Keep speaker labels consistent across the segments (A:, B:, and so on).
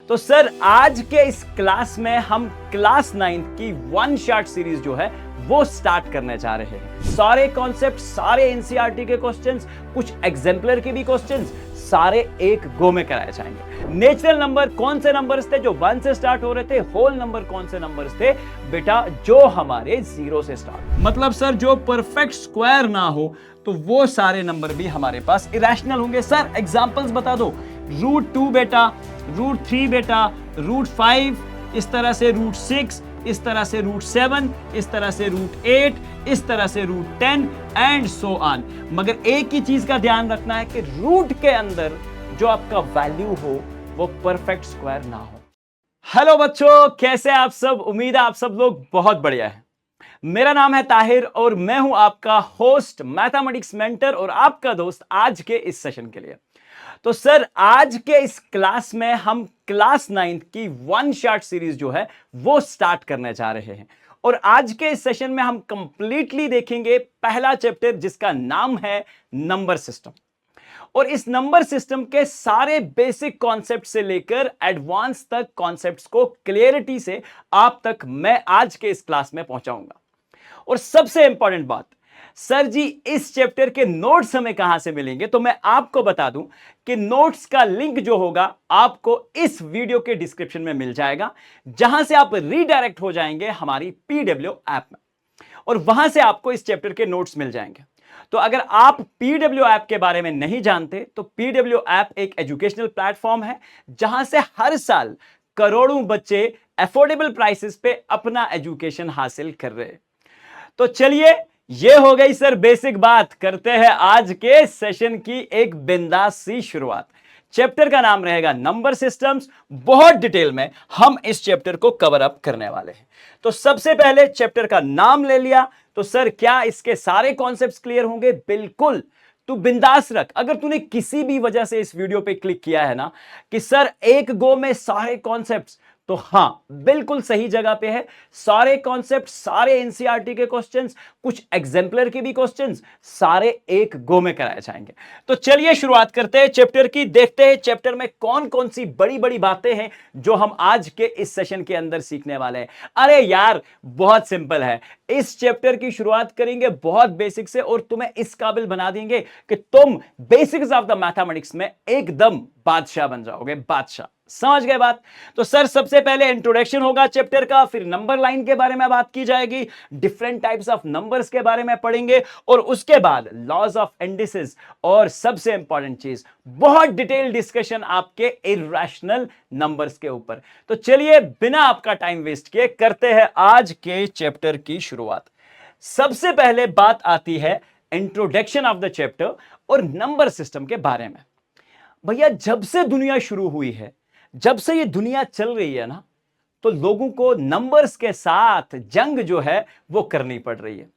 A: तो सर आज के इस क्लास में हम क्लास 9 की वन शॉट सीरीज जो है वो स्टार्ट करने जा रहे हैं। सारे कॉन्सेप्ट, सारे एनसीईआरटी के क्वेश्चंस, कुछ एग्जाम्पलर के भी क्वेश्चंस सारे एक गो में कराए जाएंगे। नेचुरल नंबर कौन से नंबर्स थे जो 1 से स्टार्ट हो रहे थे, होल नंबर कौन से नंबर्स थे बेटा जो हमारे 0 से स्टार्ट, मतलब सर जो परफेक्ट स्क्वायर ना हो तो वो सारे नंबर भी हमारे पास इरेशनल होंगे। सर एग्जांपल्स बता दो। √2 बेटा, √3 बेटा, √5, इस तरह से √6, इस तरह से √7, इस तरह से √8, इस तरह से √10 एंड सो ऑन। मगर एक ही चीज का ध्यान रखना है कि रूट के अंदर जो आपका वैल्यू हो वो परफेक्ट स्क्वायर ना हो। हेलो बच्चों, कैसे आप सब? उम्मीद है आप सब लोग बहुत बढ़िया है। मेरा नाम है ताहिर और मैं हूं आपका होस्ट, मैथमेटिक्स मेंटर और आपका दोस्त आज के इस सेशन के लिए। तो सर आज के इस क्लास में हम क्लास 9 की वन शॉट सीरीज जो है वो स्टार्ट करने जा रहे हैं और आज के इस सेशन में हम कंप्लीटली देखेंगे पहला चैप्टर जिसका नाम है नंबर सिस्टम। और इस नंबर सिस्टम के सारे बेसिक कॉन्सेप्ट से लेकर एडवांस तक कॉन्सेप्ट्स को क्लियरिटी से आप तक मैं आज के इस क्लास में पहुंचाऊंगा। और सबसे इंपॉर्टेंट बात, सर जी इस चैप्टर के नोट्स हमें कहां से मिलेंगे, तो मैं आपको बता दूं कि नोट्स का लिंक जो होगा आपको इस वीडियो के डिस्क्रिप्शन में मिल जाएगा, जहां से आप रीडायरेक्ट हो जाएंगे हमारी पीडब्ल्यू ऐप में और वहां से आपको इस चैप्टर के नोट्स मिल जाएंगे। तो अगर आप पीडब्ल्यू ऐप के बारे में नहीं जानते तो पीडब्ल्यू ऐप एक एजुकेशनल प्लेटफॉर्म है जहां से हर साल करोड़ों बच्चे अफोर्डेबल प्राइसेस पे अपना एजुकेशन हासिल कर रहे हैं। तो चलिए, ये हो गई सर बेसिक बात। करते हैं आज के सेशन की एक बिंदास सी शुरुआत। चैप्टर का नाम रहेगा नंबर सिस्टम्स। बहुत डिटेल में हम इस चैप्टर को कवर अप करने वाले हैं। तो सबसे पहले चैप्टर का नाम ले लिया तो सर क्या इसके सारे कॉन्सेप्ट्स क्लियर होंगे? बिल्कुल। तू बिंदास रख। अगर तूने किसी भी वजह से इस वीडियो पे क्लिक किया है ना कि सर एक गो में सारे कॉन्सेप्ट्स, तो हां बिल्कुल सही जगह पे है। सारे कॉन्सेप्ट, सारे एनसीईआरटी के क्वेश्चंस, कुछ एग्जाम्पलर के भी क्वेश्चंस सारे एक गो में कराए जाएंगे। तो चलिए शुरुआत करते हैं चैप्टर की। देखते हैं चैप्टर में कौन कौन सी बड़ी बड़ी बातें हैं जो हम आज के इस सेशन के अंदर सीखने वाले हैं। अरे यार बहुत सिंपल है। इस चैप्टर की शुरुआत करेंगे बहुत बेसिक से और तुम्हें इस काबिल बना देंगे कि तुम बेसिक्स ऑफ द मैथमेटिक्स में एकदम बादशाह बन जाओगे। बादशाह, समझ गए बात? तो सर सबसे पहले इंट्रोडक्शन होगा चैप्टर का, फिर नंबर लाइन के बारे में बात की जाएगी, डिफरेंट टाइप्स ऑफ नंबर्स के बारे में पढ़ेंगे और उसके बाद लॉज ऑफ इंडिसेस और सबसे इंपॉर्टेंट चीज बहुत डिटेल डिस्कशन आपके इरैशनल नंबर्स के ऊपर। तो चलिए बिना आपका टाइम वेस्ट किए करते हैं आज के चैप्टर की शुरुआत। सबसे पहले बात आती है इंट्रोडक्शन ऑफ द चैप्टर और नंबर सिस्टम के बारे में। भैया जब से दुनिया शुरू हुई है, जब से ये दुनिया चल रही है ना, तो लोगों को नंबर्स के साथ जंग जो है वो करनी पड़ रही है।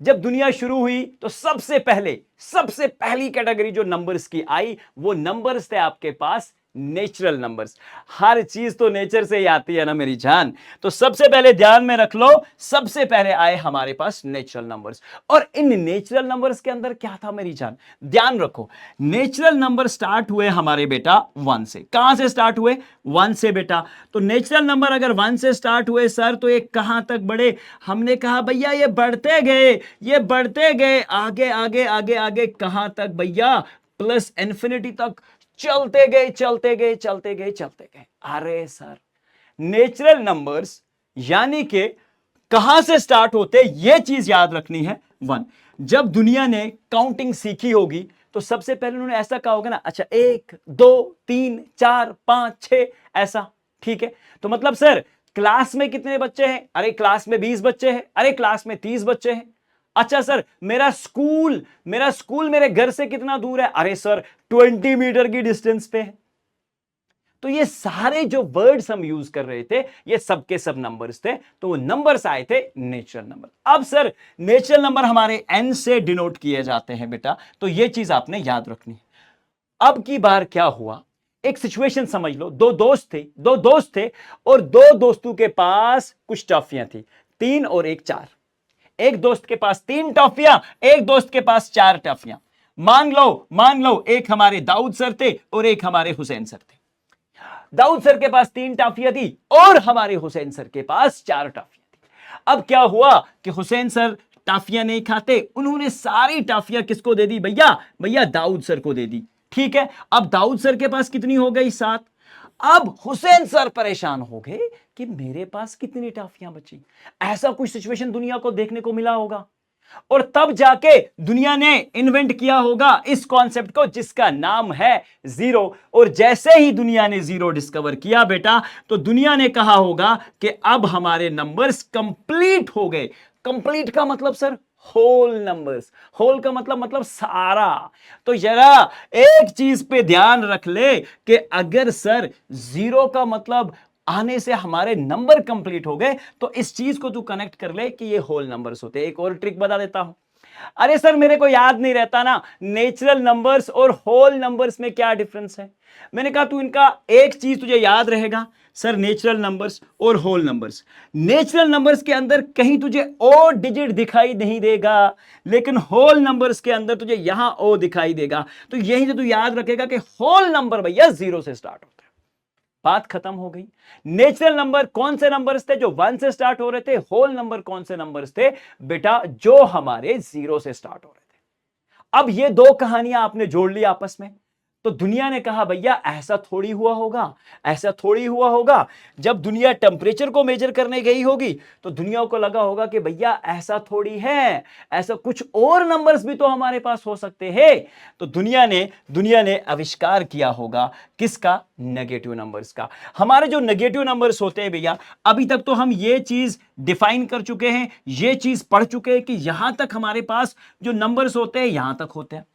A: जब दुनिया शुरू हुई तो सबसे पहली कैटेगरी जो नंबर्स की आई वो नंबर्स थे आपके पास नेचुरल नंबर्स। हर चीज तो नेचर से ही आती है ना मेरी जान। तो सबसे पहले ध्यान में रख लो, सबसे पहले आए हमारे पास नेचुरल नंबर्स। और इन नेचुरल नंबर्स के अंदर क्या था मेरी जान? ध्यान रखो, नेचुरल नंबर स्टार्ट हुए हमारे बेटा 1 से। कहां से स्टार्ट हुए? 1 से बेटा। तो नेचुरल नंबर अगर 1 से स्टार्ट हुए सर तो ये कहां तक बढ़े? हमने कहा भैया ये बढ़ते गए आगे आगे आगे आगे कहां तक भैया? प्लस इंफिनिटी तक चलते गए। अरे सर नेचुरल नंबर्स यानी कि कहां से स्टार्ट होते, यह चीज याद रखनी है 1। जब दुनिया ने काउंटिंग सीखी होगी तो सबसे पहले उन्होंने ऐसा कहा होगा ना, अच्छा 1 2 3 4 5 6 ऐसा, ठीक है? तो मतलब सर क्लास में कितने बच्चे हैं? अरे क्लास में 20 बच्चे हैं। अरे क्लास में 30 बच्चे हैं। अच्छा सर मेरा स्कूल मेरे घर से कितना दूर है? अरे सर 20 मीटर की डिस्टेंस पे है। तो ये सारे जो वर्ड्स हम यूज कर रहे थे ये सब के सब नंबर्स थे। तो वो नंबर्स आए थे नेचुरल नंबर। अब सर नेचुरल नंबर हमारे n से डिनोट किए जाते हैं बेटा, तो ये चीज आपने याद रखनी है। अब की बार क्या हुआ, एक सिचुएशन समझ लो। दो दोस्त थे और दो दोस्तों के पास कुछ टॉफियां थी, 3 और 1 4। एक दोस्त के पास 3 टॉफियां, एक दोस्त के पास 4 टॉफियां। मान लो एक हमारे दाऊद सर थे और एक हमारे हुसैन सर थे। दाऊद सर के पास 3 टाफियां थी और हमारे हुसैन सर के पास 4 टाफियां थी। अब क्या हुआ कि हुसैन सर टाफियां नहीं खाते, उन्होंने सारी टाफियां किसको दे दी भैया? भैया दाऊद सर को दे दी। ठीक है, अब दाऊद सर के पास कितनी हो गई? 7। अब हुसैन सर परेशान हो गए कि मेरे पास कितनी टाफियां बची। ऐसा कुछ सिचुएशन दुनिया को देखने को मिला होगा और तब जाके दुनिया ने इन्वेंट किया होगा इस कॉन्सेप्ट को जिसका नाम है जीरो। और जैसे ही दुनिया ने जीरो डिस्कवर किया बेटा, तो दुनिया ने कहा होगा कि अब हमारे नंबर्स कंप्लीट हो गए। कंप्लीट का मतलब सर होल नंबर्स। होल का मतलब सारा। तो जरा एक चीज पे ध्यान रख ले कि अगर सर जीरो का मतलब आने से हमारे नंबर कंप्लीट हो गए, तो इस चीज को तू कनेक्ट कर ले कि ये होल नंबर्स होते हैं। एक और ट्रिक बता देता हूं। अरे सर मेरे को याद नहीं रहता ना, नेचुरल नंबर्स और होल नंबर्स में क्या डिफरेंस है। मैंने कहा तू इनका एक चीज तुझे याद रहेगा सर, नेचुरल नंबर्स और होल नंबर्स। नेचुरल नंबर्स के अंदर कहीं तुझे ओ डिजिट दिखाई नहीं देगा, लेकिन होल नंबर्स के अंदर तुझे यहां ओ दिखाई देगा। तो यही तो तू याद रखेगा कि होल नंबर भैया 0 से स्टार्ट होता है। बात खत्म हो गई। नेचुरल नंबर कौन से नंबर्स थे? जो 1 से स्टार्ट हो रहे थे। होल नंबर कौन से नंबर्स थे बेटा? जो हमारे 0 से स्टार्ट हो रहे थे। अब ये दो कहानियां आपने जोड़ ली आपस में, तो दुनिया ने कहा भैया ऐसा थोड़ी हुआ होगा, ऐसा थोड़ी हुआ होगा। जब दुनिया टेम्परेचर को मेजर करने गई होगी तो दुनिया को लगा होगा कि भैया ऐसा थोड़ी है, ऐसा कुछ और नंबर्स भी तो हमारे पास हो सकते हैं। तो दुनिया ने आविष्कार किया होगा किसका? नेगेटिव नंबर्स का। हमारे जो नेगेटिव नंबर्स होते हैं भैया, अभी तक तो हम ये चीज डिफाइन कर चुके हैं, ये चीज पढ़ चुके हैं कि यहां तक हमारे पास जो नंबर्स होते हैं यहां तक होते हैं।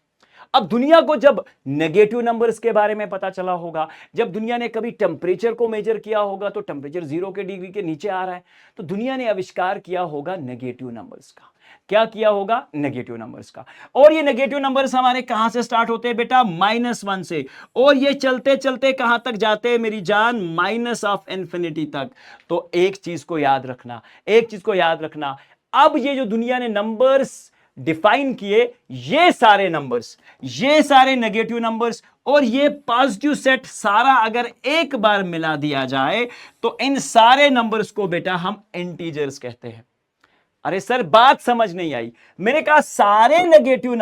A: अब दुनिया को जब नेगेटिव नंबर्स के बारे में पता चला होगा, जब दुनिया ने कभी टेम्परेचर को मेजर किया होगा तो टेम्परेचर 0 के डिग्री के नीचे आ रहा है, तो दुनिया ने आविष्कार किया होगा नेगेटिव नंबर्स का। क्या किया होगा? नेगेटिव नंबर्स का। और ये नेगेटिव नंबर्स हमारे कहां से स्टार्ट होते हैं बेटा? -1 से। और ये चलते चलते कहां तक जाते हैं मेरी जान? -∞ तक। तो एक चीज को याद रखना, एक चीज को याद रखना, अब ये जो दुनिया ने नंबर्स डिफाइन किए, ये सारे नंबर्स, ये सारे नेगेटिव नंबर्स और ये पॉजिटिव सेट सारा अगर एक बार मिला दिया जाए तो इन सारे नंबर्स को बेटा हम इंटीजर्स कहते हैं। अरे सर बात समझ नहीं आई। मैंने कहा सारे नेगेटिव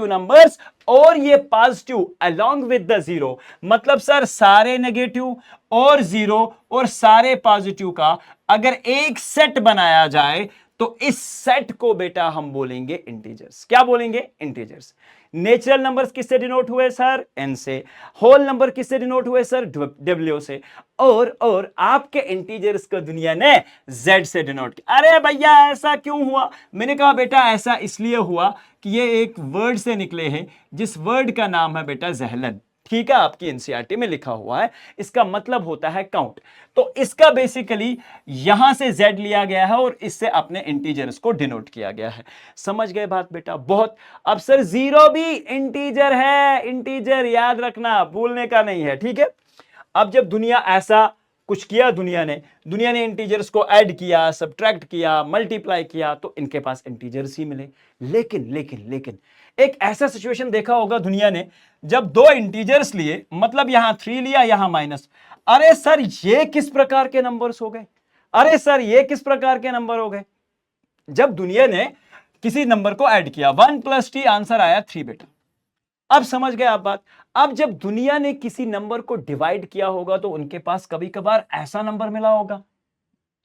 A: नंबर्स और ये positive along with the zero, मतलब सर सारे नेगेटिव और जीरो और सारे पॉजिटिव का अगर एक सेट बनाया जाए तो इस सेट को बेटा हम बोलेंगे इंटीजर्स। क्या बोलेंगे? इंटीजर्स। नेचुरल नंबर्स किससे डिनोट हुए सर? n से। होल नंबर किससे डिनोट हुए सर? w से। और आपके इंटीजर्स को दुनिया ने z से डिनोट किया। अरे भैया ऐसा क्यों हुआ? मैंने कहा बेटा ऐसा इसलिए हुआ कि ये एक वर्ड से निकले हैं जिस वर्ड का नाम है बेटा जहलन। ठीक है, आपकी एनसीईआरटी में लिखा हुआ है। इसका मतलब होता है काउंट। तो इसका बेसिकली यहां से z लिया गया है और इससे अपने इंटीजर्स को डिनोट किया गया है। समझ गए बात बेटा? बहुत। अब सर 0 भी इंटीजर है, इंटीजर याद रखना, भूलने का नहीं है। ठीक है, अब जब दुनिया ऐसा कुछ किया, दुनिया ने इंटीजर्स को ऐड किया, सब्ट्रैक्ट किया, मल्टीप्लाई किया, तो इनके पास इंटीजर्स ही मिले। लेकिन एक ऐसा सिचुएशन देखा होगा दुनिया ने, जब दो इंटीजर्स लिए, मतलब यहां 3 लिया, यहां माइनस। अरे सर ये किस प्रकार के नंबर्स हो गए? अरे सर ये किस प्रकार के नंबर हो गए? जब दुनिया ने किसी नंबर को ऐड किया, 1 + t, आंसर आया 3 बेटा। अब समझ गए आप बात? अब जब दुनिया ने किसी नंबर को डिवाइड किया होगा तो उनके पास कभी कभार ऐसा नंबर मिला होगा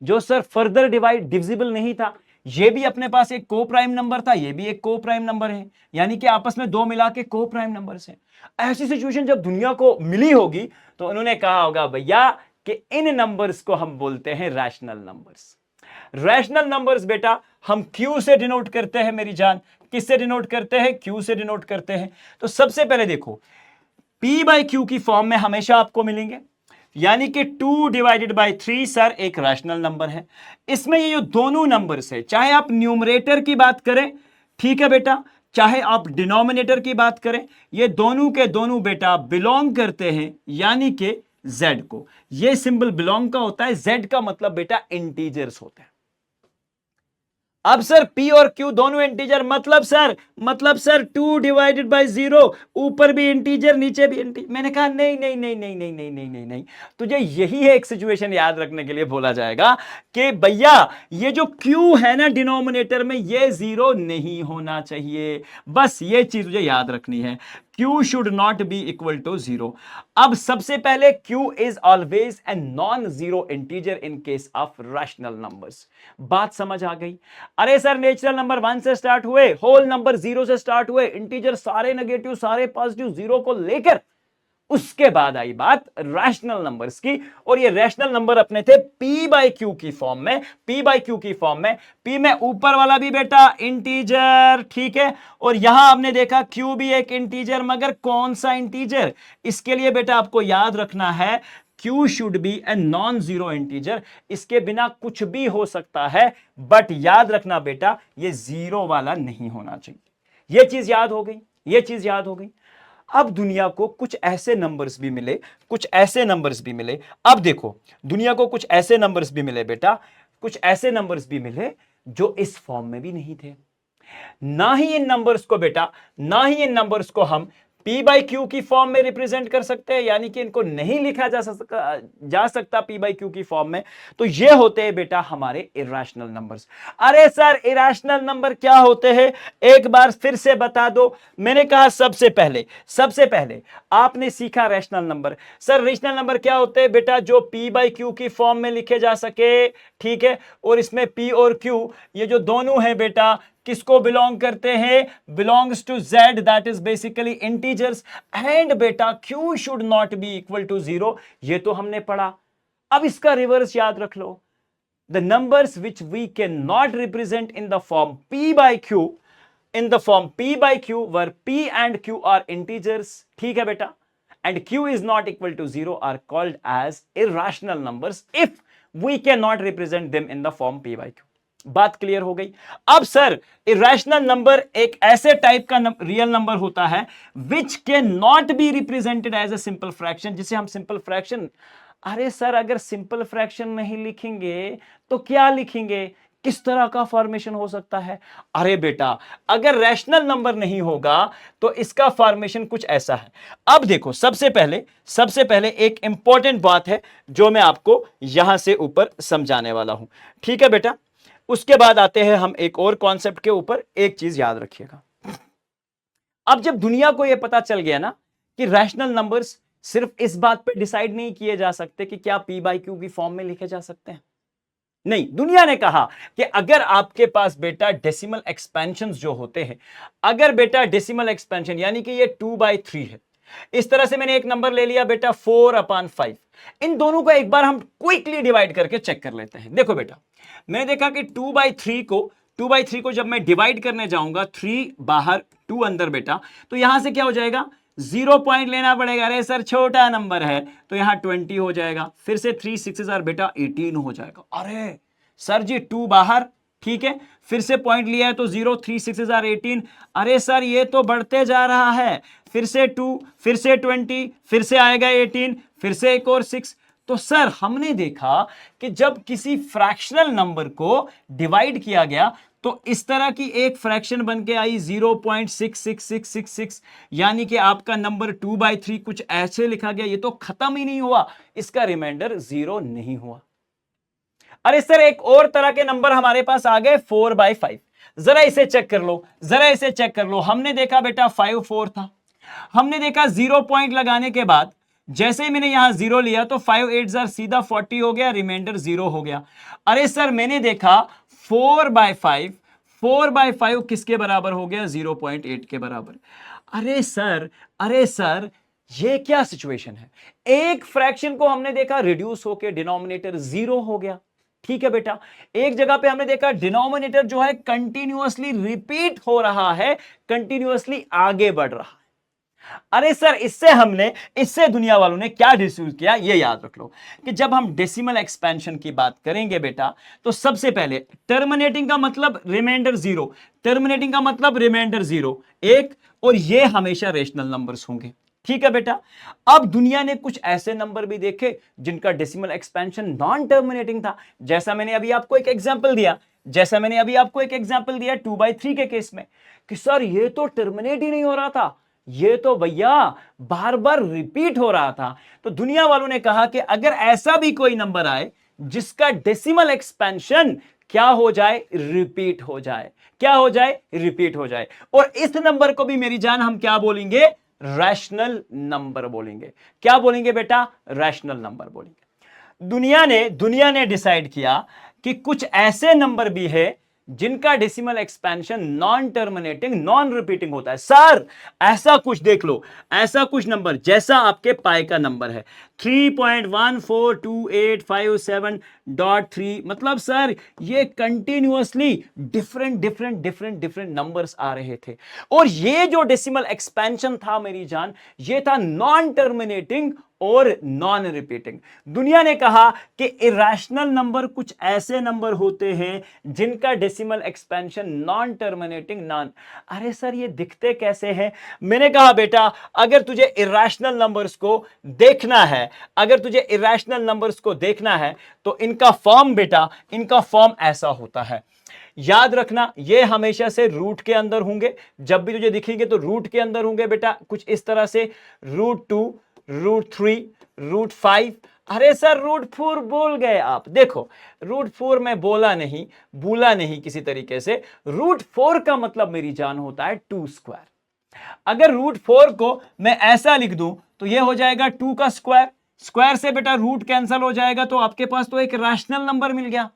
A: जो सर फर्दर डिविजिबल नहीं था। ये भी अपने पास एक को प्राइम नंबर था, ये भी एक को प्राइम नंबर है, यानी कि आपस में दो मिला के को प्राइम नंबर है। ऐसी सिचुएशन जब दुनिया को मिली होगी तो उन्होंने कहा होगा भैया कि इन नंबर्स को हम बोलते हैं रैशनल नंबर्स। रैशनल नंबर्स बेटा हम क्यू से डिनोट करते हैं मेरी जान। किससे डिनोट करते हैं? क्यू से डिनोट करते हैं। तो सबसे पहले देखो, p/q की फॉर्म में हमेशा आपको मिलेंगे, यानी कि 2/3 सर एक रैशनल नंबर है। इसमें ये जो दोनों नंबर्स है, चाहे आप न्यूमरेटर की बात करें, ठीक है बेटा, चाहे आप डिनोमिनेटर की बात करें, ये दोनों के दोनों बेटा बिलोंग करते हैं यानी कि z को। ये सिंबल बिलोंग का होता है, z का मतलब बेटा इंटीजर्स होता है। अब सर p और q दोनों इंटीजर, मतलब सर 2 डिवाइडेड बाय 0, ऊपर भी इंटीजर नीचे भी इंटीजर। मैंने कहा नहीं नहीं नहीं नहीं नहीं नहीं नहीं नहीं नहीं, तुझे यही एक सिचुएशन याद रखने के लिए बोला जाएगा कि भैया ये जो q है ना डिनोमिनेटर में, ये 0 नहीं होना चाहिए। बस ये चीज तुझे याद रखनी है, q should not be equal to 0। अब सबसे पहले q is always a non zero integer in case of rational numbers. बात समझ आ गई? अरे सर नेचुरल नंबर 1 से स्टार्ट हुए, होल नंबर 0 से स्टार्ट हुए, इंटीजर सारे नेगेटिव सारे पॉजिटिव 0 को लेकर, उसके बाद आई बात रैशनल नंबर्स की, और ये रैशनल नंबर अपने थे p बाई क्यू की फॉर्म में, p बाई क्यू की फॉर्म में। p में ऊपर वाला भी बेटा इंटीजर, ठीक है, और यहां आपने देखा q भी एक इंटीजर, मगर कौन सा इंटीजर? इसके लिए बेटा आपको याद रखना है q should be A non zero integer, इसके बिना कुछ भी हो सकता है, बट याद रखना बेटा ये जीरो वाला नहीं होना चाहिए। ये चीज याद हो गई, ये चीज याद हो गई। अब दुनिया को कुछ ऐसे नंबर्स भी मिले, कुछ ऐसे नंबर्स भी मिले। अब देखो दुनिया को कुछ ऐसे नंबर्स भी मिले बेटा, कुछ ऐसे नंबर्स भी मिले जो इस फॉर्म में भी नहीं थे। ना ही इन नंबर्स को बेटा, ना ही इन नंबर्स को हम p बाई क्यू की फॉर्म में रिप्रेजेंट कर सकते हैं, यानी कि इनको नहीं लिखा जा सकता p बाई क्यू की फॉर्म में। तो ये होते हैं बेटा हमारे इरेशनल नंबर्स। अरे सर इरेशनल नंबर क्या होते हैं, एक बार फिर से बता दो। मैंने कहा सबसे पहले आपने सीखा rational number. Sir rational number क्या होते हैं बेटा? जो p बाई क्यू की फॉर्म में लिखे जा सके, ठीक है, और इसमें p और q ये जो दोनों है बेटा किसको बिलोंग करते हैं? Belongs to z, that is basically integers, and बेटा q should not be equal to 0, ये तो हमने पढ़ा। अब इसका रिवर्स याद रख लो, the numbers which we can not represent in the form p by q, in the form p by q where p and q are integers, ठीक है बेटा, and q is not equal to 0 are called as irrational numbers if we can not represent them in the form p by q। बात clear हो गई? अब sir irrational number एक ऐसे type का रियल नंबर होता है which can not be represented as a simple fraction, जिसे हम सिंपल फ्रैक्शन। अरे सर अगर सिंपल फ्रैक्शन नहीं लिखेंगे तो क्या लिखेंगे? किस तरह का फॉर्मेशन हो सकता है? अरे बेटा अगर रैशनल नंबर नहीं होगा तो इसका फॉर्मेशन कुछ ऐसा है। अब देखो सबसे पहले एक इंपॉर्टेंट बात है जो मैं आपको यहां से ऊपर समझाने वाला हूं, ठीक है बेटा। उसके बाद आते हैं हम एक और कॉन्सेप्ट के ऊपर। एक चीज याद रखिएगा, अब जब दुनिया को यह पता चल गया ना कि रैशनल नंबर्स सिर्फ इस बात पे डिसाइड नहीं किए जा सकते कि क्या p बाई क्यू की फॉर्म में लिखे जा सकते हैं, नहीं, दुनिया ने कहा कि अगर आपके पास बेटा डेसिमल एक्सपेंशन जो होते हैं, अगर बेटा डेसिमल एक्सपेंशन यानी कि ये 2/3 है, इस तरह से मैंने एक नंबर ले लिया बेटा 4/5, इन दोनों को एक बार हम क्विकली डिवाइड करके चेक कर लेते हैं। देखो बेटा मैंने देखा कि 2/3 को जब मैं डिवाइड करने जाऊंगा, 3 बाहर 2 अंदर बेटा, तो यहां से क्या हो जाएगा? 0 पॉइंट लेना पड़ेगा। अरे सर छोटा नंबर है तो यहां 20 हो जाएगा, फिर से 3 6 बेटा 18 हो जाएगा। अरे सर जी 2 बाहर, ठीक है, फिर से पॉइंट लिया है तो 0 3 6 18। अरे सर ये तो बढ़ते जा रहा है, फिर से 2, फिर से 20, फिर से आएगा 18, फिर से एक और 6। तो सर हमने देखा कि जब किसी फ्रैक्शनल नंबर को डिवाइड किया गया तो इस तरह की एक फ्रैक्शन बन के आई 0.66666, यानी कि आपका नंबर 2/3 कुछ ऐसे लिखा गया, ये तो खत्म ही नहीं हुआ, इसका रिमाइंडर 0 नहीं हुआ। अरे सर एक और तरह के नंबर हमारे पास आ गए 4/5, जरा इसे चेक कर लो, जरा इसे चेक कर लो। हमने देखा बेटा 5 4 था, हमने देखा 0 पॉइंट लगाने के बाद जैसे ही मैंने यहां 0 लिया तो 5 8 सीधा 40 हो गया, रिमाइंडर 0 हो गया। अरे सर मैंने देखा 4/5 किसके बराबर हो गया? 0.8 के बराबर। अरे सर ये क्या सिचुएशन है? एक फ्रैक्शन को हमने देखा रिड्यूस होकर डिनोमिनेटर 0 हो गया, ठीक है बेटा। एक जगह पे हमने देखा डिनोमिनेटर जो है कंटिन्यूअसली रिपीट हो रहा है, कंटिन्यूअसली आगे बढ़ रहा है। अरे सर इससे दुनिया वालों ने क्या डिस्यूज किया, ये याद रख लो कि जब हम डेसिमल एक्सपेंशन की बात करेंगे बेटा तो सबसे पहले टर्मिनेटिंग का मतलब रिमाइंडर 0, टर्मिनेटिंग का मतलब रिमाइंडर 0 1, और ये हमेशा रेशनल नंबर्स होंगे, ठीक है बेटा। अब दुनिया ने कुछ ऐसे नंबर भी देखे जिनका डेसिमल एक्सपेंशन नॉन टर्मिनेटिंग था, जैसा मैंने अभी आपको एक एग्जांपल दिया, जैसा मैंने अभी आपको एक एग्जांपल दिया 2/3 के केस में कि सर ये तो टर्मिनेट ही नहीं हो रहा था, ये तो भैया बार बार रिपीट हो रहा था। तो दुनिया वालों ने कहा कि अगर ऐसा भी कोई नंबर आए जिसका डेसिमल एक्सपेंशन क्या हो जाए, रिपीट हो जाए, क्या हो जाए, रिपीट हो जाए, और इस नंबर को भी मेरी जान हम क्या बोलेंगे, रैशनल नंबर बोलेंगे। क्या बोलेंगे बेटा, रैशनल नंबर बोलेंगे। दुनिया ने डिसाइड किया कि कुछ ऐसे नंबर भी है जिनका decimal expansion non terminating, non repeating होता है। सर ऐसा कुछ देख लो, ऐसा कुछ नंबर जैसा आपके पाई का नंबर है 3.1428573, मतलब सर ये कंटिन्यूअसली डिफरेंट नंबर्स आ रहे थे, और ये जो डेसिमल एक्सपेंशन था मेरी जान, ये था नॉन टर्मिनेटिंग और नॉन रिपीटिंग। दुनिया ने कहा कि इरेशनल नंबर कुछ ऐसे नंबर होते हैं जिनका decimal expansion non terminating, non, अरे सर ये दिखते कैसे हैं? मैंने कहा बेटा अगर तुझे इरेशनल नंबर्स को देखना है, अगर तुझे इरेशनल नंबर्स को देखना है तो इनका फॉर्म बेटा, इनका फॉर्म ऐसा होता है। याद रखना ये हमेशा से रूट के अंदर होंगे, जब भी तुझे दिखेंगे तो रूट के अंदर होंगे बेटा, कुछ इस तरह से √2, √3, √5। अरे सर √4 बोल गए आप, देखो √4 में बोला नहीं किसी तरीके से। √4 का मतलब मेरी जान होता है 2 स्क्वायर। अगर √4 को मैं ऐसा लिख दूं तो यह हो जाएगा 2 का स्क्वायर, स्क्वायर से बेटा रूट कैंसिल हो जाएगा, तो आपके पास तो एक रैशनल नंबर मिल गया।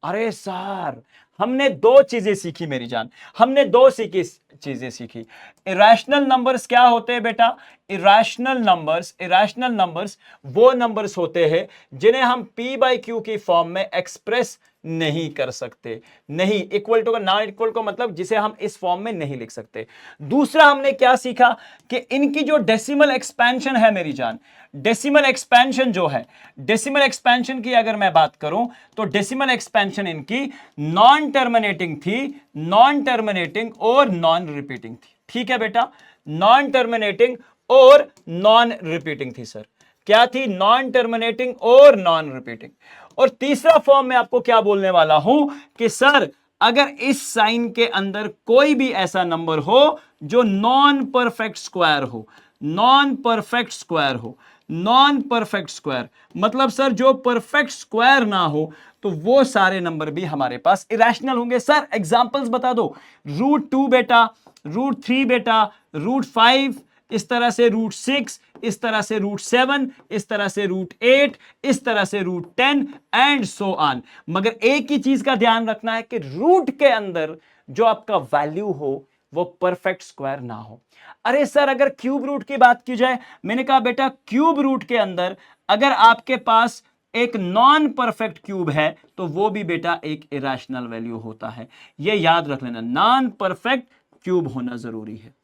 A: अरे सर हमने दो चीजें सीखी मेरी जान, हमने दो चीजें सीखी। इरेशनल नंबर्स क्या होते हैं बेटा, इरेशनल नंबर्स वो नंबर्स होते हैं जिन्हें हम p/q की फॉर्म में एक्सप्रेस नहीं कर सकते, नहीं इक्वल टू का, नॉट इक्वल टू मतलब जिसे हम इस फॉर्म में नहीं लिख सकते। दूसरा हमने क्या सीखा कि इनकी जो डेसिमल एक्सपेंशन है मेरी जान, डेसिमल एक्सपेंशन जो है, डेसिमल एक्सपेंशन की अगर मैं बात करूं तो डेसिमल एक्सपेंशन इनकी नॉन टर्मिनेटिंग थी, नॉन टर्मिनेटिंग और नॉन रिपीटिंग थी। ठीक है बेटा, नॉन टर्मिनेटिंग और नॉन रिपीटिंग थी। सर क्या थी, नॉन टर्मिनेटिंग और नॉन रिपीटिंग। और तीसरा फॉर्म में आपको क्या बोलने वाला हूं कि सर अगर इस साइन के अंदर कोई भी ऐसा नंबर हो जो नॉन परफेक्ट स्क्वायर हो, नॉन परफेक्ट स्क्वायर हो, नॉन परफेक्ट स्क्वायर मतलब सर जो परफेक्ट स्क्वायर ना हो, तो वो सारे नंबर भी हमारे पास इरेशनल होंगे। सर एग्जांपल्स बता दो, √2 बेटा, √3 बेटा, √5, इस तरह से √6, इस तरह से √7, इस तरह से √8, इस तरह से √10 एंड सो ऑन। मगर एक ही चीज का ध्यान रखना है कि रूट के अंदर जो आपका वैल्यू हो वो परफेक्ट स्क्वायर ना हो। अरे सर अगर क्यूब रूट की बात की जाए, मैंने कहा बेटा क्यूब रूट के अंदर अगर आपके पास एक नॉन परफेक्ट क्यूब है तो वो भी बेटा एक इरेशनल वैल्यू होता है। ये याद रख लेना, नॉन परफेक्ट क्यूब होना जरूरी है।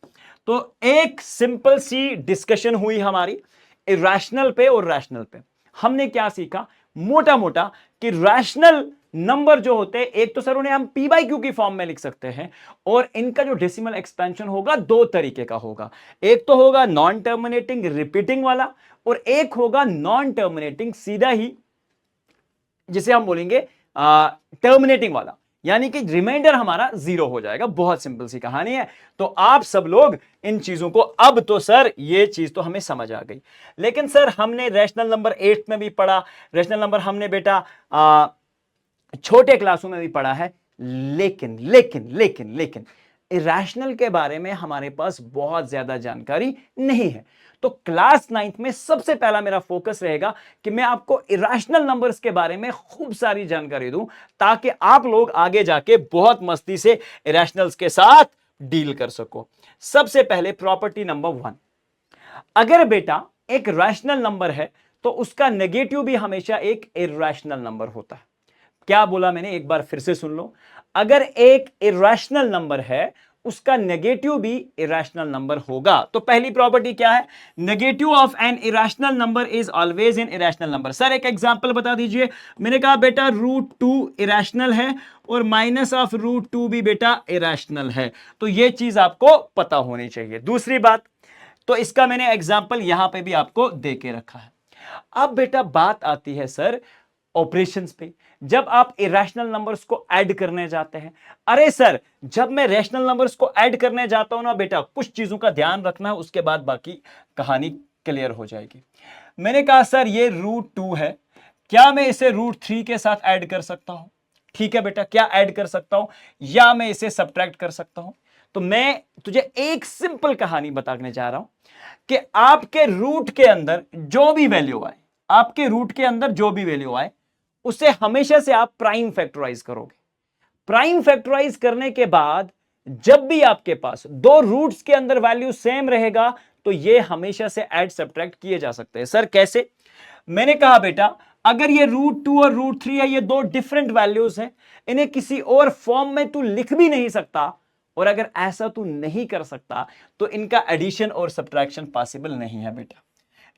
A: तो एक सिंपल सी डिस्कशन हुई हमारी इरेशनल पे और रैशनल पे। हमने क्या सीखा मोटा मोटा कि रैशनल नंबर जो होते हैं, एक तो सर उन्हें हम p/q की फॉर्म में लिख सकते हैं, और इनका जो डेसिमल एक्सपेंशन होगा दो तरीके का होगा, एक तो होगा नॉन टर्मिनेटिंग रिपीटिंग वाला, और एक होगा नॉन टर्मिनेटिंग सीधा ही जिसे हम बोलेंगे टर्मिनेटिंग वाला, यानी कि रिमाइंडर हमारा 0 हो जाएगा। बहुत सिंपल सी कहानी है। तो आप सब लोग इन चीजों को, अब तो सर ये चीज तो हमें समझ आ गई। लेकिन सर हमने रैशनल नंबर 8 में भी पढ़ा, रैशनल नंबर हमने बेटा छोटे क्लासों में भी पढ़ा है, लेकिन लेकिन लेकिन लेकिन इरेशनल के बारे में हमारे पास बहुत ज्यादा जानकारी नहीं है। तो क्लास 9th में सबसे पहला मेरा फोकस रहेगा कि मैं आपको इरेशनल नंबर्स के बारे में खूब सारी जानकारी दूं, ताकि आप लोग आगे जाके बहुत मस्ती से इरेशनल्स के साथ डील कर सको। सबसे पहले प्रॉपर्टी नंबर 1, अगर बेटा एक रैशनल नंबर है तो उसका नेगेटिव भी हमेशा एक इरेशनल नंबर होता है। क्या बोला मैंने, एक बार फिर से सुन लो, अगर एक इरेशनल नंबर है उसका नेगेटिव भी इरेशनल नंबर होगा। तो पहली प्रॉपर्टी क्या है, negative of N irrational number is always an irrational number. Sir एक एग्जांपल बता दीजिए। मैंने कहा बेटा √2 इरेशनल है और माइनस ऑफ √2 भी बेटा इरेशनल है, तो यह चीज आपको पता होनी चाहिए। दूसरी बात, तो इसका मैंने एग्जांपल यहां पे भी आपको दे के रखा है। अब बेटा बात आती है सर ऑपरेशंस पे, जब आप इरेशनल नंबर्स को ऐड करने जाते हैं। अरे सर, जब मैं रैशनल नंबर्स को ऐड करने जाता हूं ना बेटा, कुछ चीजों का ध्यान रखना है, उसके बाद बाकी कहानी क्लियर हो जाएगी। मैंने कहा सर ये √2 है, क्या मैं इसे √3 के साथ ऐड कर सकता हूं? ठीक है बेटा, क्या ऐड कर सकता हूं, या मैं इसे सब्ट्रैक्ट कर सकता हूं? तो मैं तुझे एक सिंपल कहानी बताने जा रहा हूं कि आपके रूट के अंदर जो भी वैल्यू आए, आपके रूट के अंदर जो भी वैल्यू आए, उसे हमेशा से आप प्राइम फैक्टराइज करोगे। प्राइम फैक्टराइज करने के बाद जब भी आपके पास दो रूट्स के अंदर वैल्यू सेम रहेगा, तो ये हमेशा से ऐड सब्ट्रैक्ट किए जा सकते हैं। सर कैसे? मैंने कहा बेटा, अगर ये √2 और √3 है, ये दो डिफरेंट वैल्यूज हैं, इन्हें किसी और फॉर्म में तू लिख भी नहीं सकता, और अगर ऐसा तू नहीं कर सकता तो इनका एडिशन और सब्ट्रैक्शन पॉसिबल नहीं है बेटा।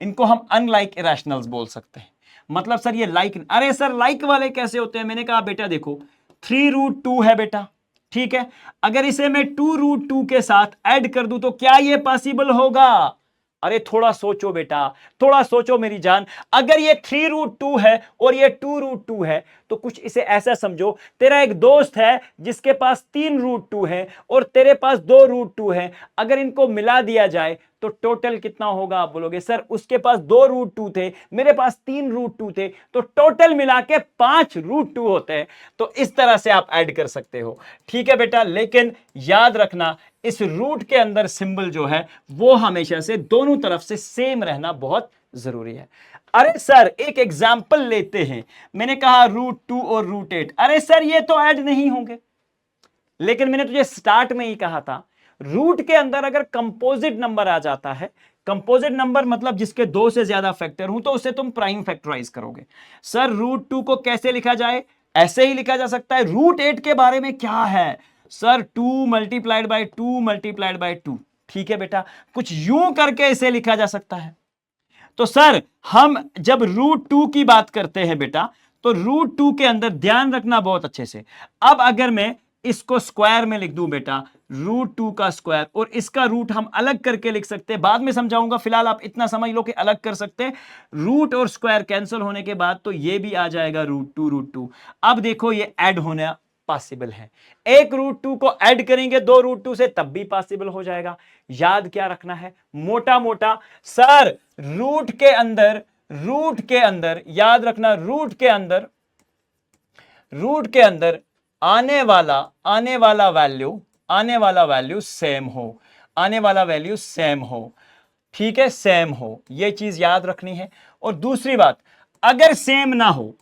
A: इनको हम अनलाइक इरेशनल्स बोल सकते हैं। मतलब सर ये लाइक, अरे सर लाइक वाले कैसे होते हैं? मैंने कहा बेटा देखो, 3√2 है बेटा, ठीक है, अगर इसे मैं 2√2 के साथ ऐड कर दूं तो क्या ये पॉसिबल होगा? अरे थोड़ा सोचो बेटा, थोड़ा सोचो मेरी जान। अगर ये 3√2 है और ये 2√2 है, तो कुछ इसे ऐसा समझो, तेरा एक दोस्त है जिसके पास 3√2 है और तेरे पास 2√2 है, अगर इनको मिला दिया जाए तो टोटल कितना होगा? आप बोलोगे सर उसके पास 2√2 थे, मेरे पास 3√2 थे, तो टोटल मिला के 5√2 होते हैं। तो इस तरह से आप ऐड कर सकते हो, ठीक है बेटा। लेकिन याद रखना, इस रूट के अंदर सिंबल जो है वो हमेशा से दोनों तरफ से सेम रहना बहुत जरूरी है। अरे सर एक एग्जाम्पल लेते हैं, मैंने कहा √2 और √8, अरे सर ये तो ऐड नहीं होंगे। लेकिन मैंने तुझे स्टार्ट में ही कहा था, रूट के अंदर अगर कंपोजिट नंबर आ जाता है, कंपोजिट नंबर मतलब जिसके दो से ज्यादा फैक्टर हूं, तो उसे तुम प्राइम फैक्टराइज करोगे। सर √2 को कैसे लिखा जाए? ऐसे ही लिखा जा सकता है। √8 के बारे में क्या है? सर 2 × 2 × 2, ठीक है बेटा, कुछ यूं करके इसे लिखा जा सकता है। तो सर हम जब √2 की बात करते हैं बेटा, तो √2 के अंदर ध्यान रखना बहुत अच्छे से। अब अगर मैं इसको स्क्वायर में लिख दूं बेटा, √2 का स्क्वायर, और इसका रूट हम अलग करके लिख सकते हैं, बाद में समझाऊंगा, फिलहाल आप इतना समझ लो कि अलग कर सकते हैं। रूट और स्क्वायर कैंसिल होने के बाद तो ये भी आ जाएगा √2। अब देखो ये ऐड होना पॉसिबल है, एक √2 को ऐड करेंगे 2√2 से तब भी पॉसिबल हो जाएगा। याद क्या रखना है? मोटा मोटा सर रूट के अंदर याद रखना, रूट के अंदर आने वाला वैल्यू सेम हो, ठीक है, सेम हो, यह चीज याद रखनी है। और दूसरी बात, अगर सेम ना हो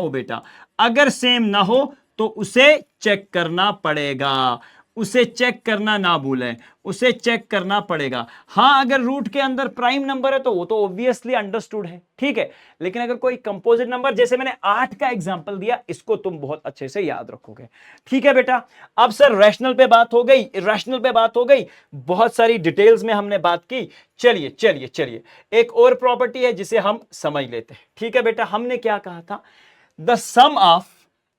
A: बेटा, अगर सेम ना हो तो उसे चेक करना पड़ेगा, उसे चेक करना ना भूलें, उसे चेक करना पड़ेगा। हां अगर रूट के अंदर प्राइम नंबर है तो वो तो ऑब्वियसली अंडरस्टूड है, ठीक है। लेकिन अगर कोई कंपोजिट नंबर, जैसे मैंने 8 का एग्जांपल दिया, इसको तुम बहुत अच्छे से याद रखोगे, ठीक है बेटा। अब सर रैशनल पे बात हो गई, इरेशनल पे बात हो गई, बहुत सारी डिटेल्स में हमने बात की। चलिए एक और प्रॉपर्टी है जिसे हम समझ लेते हैं, ठीक है बेटा। हमने क्या कहा था? The sum of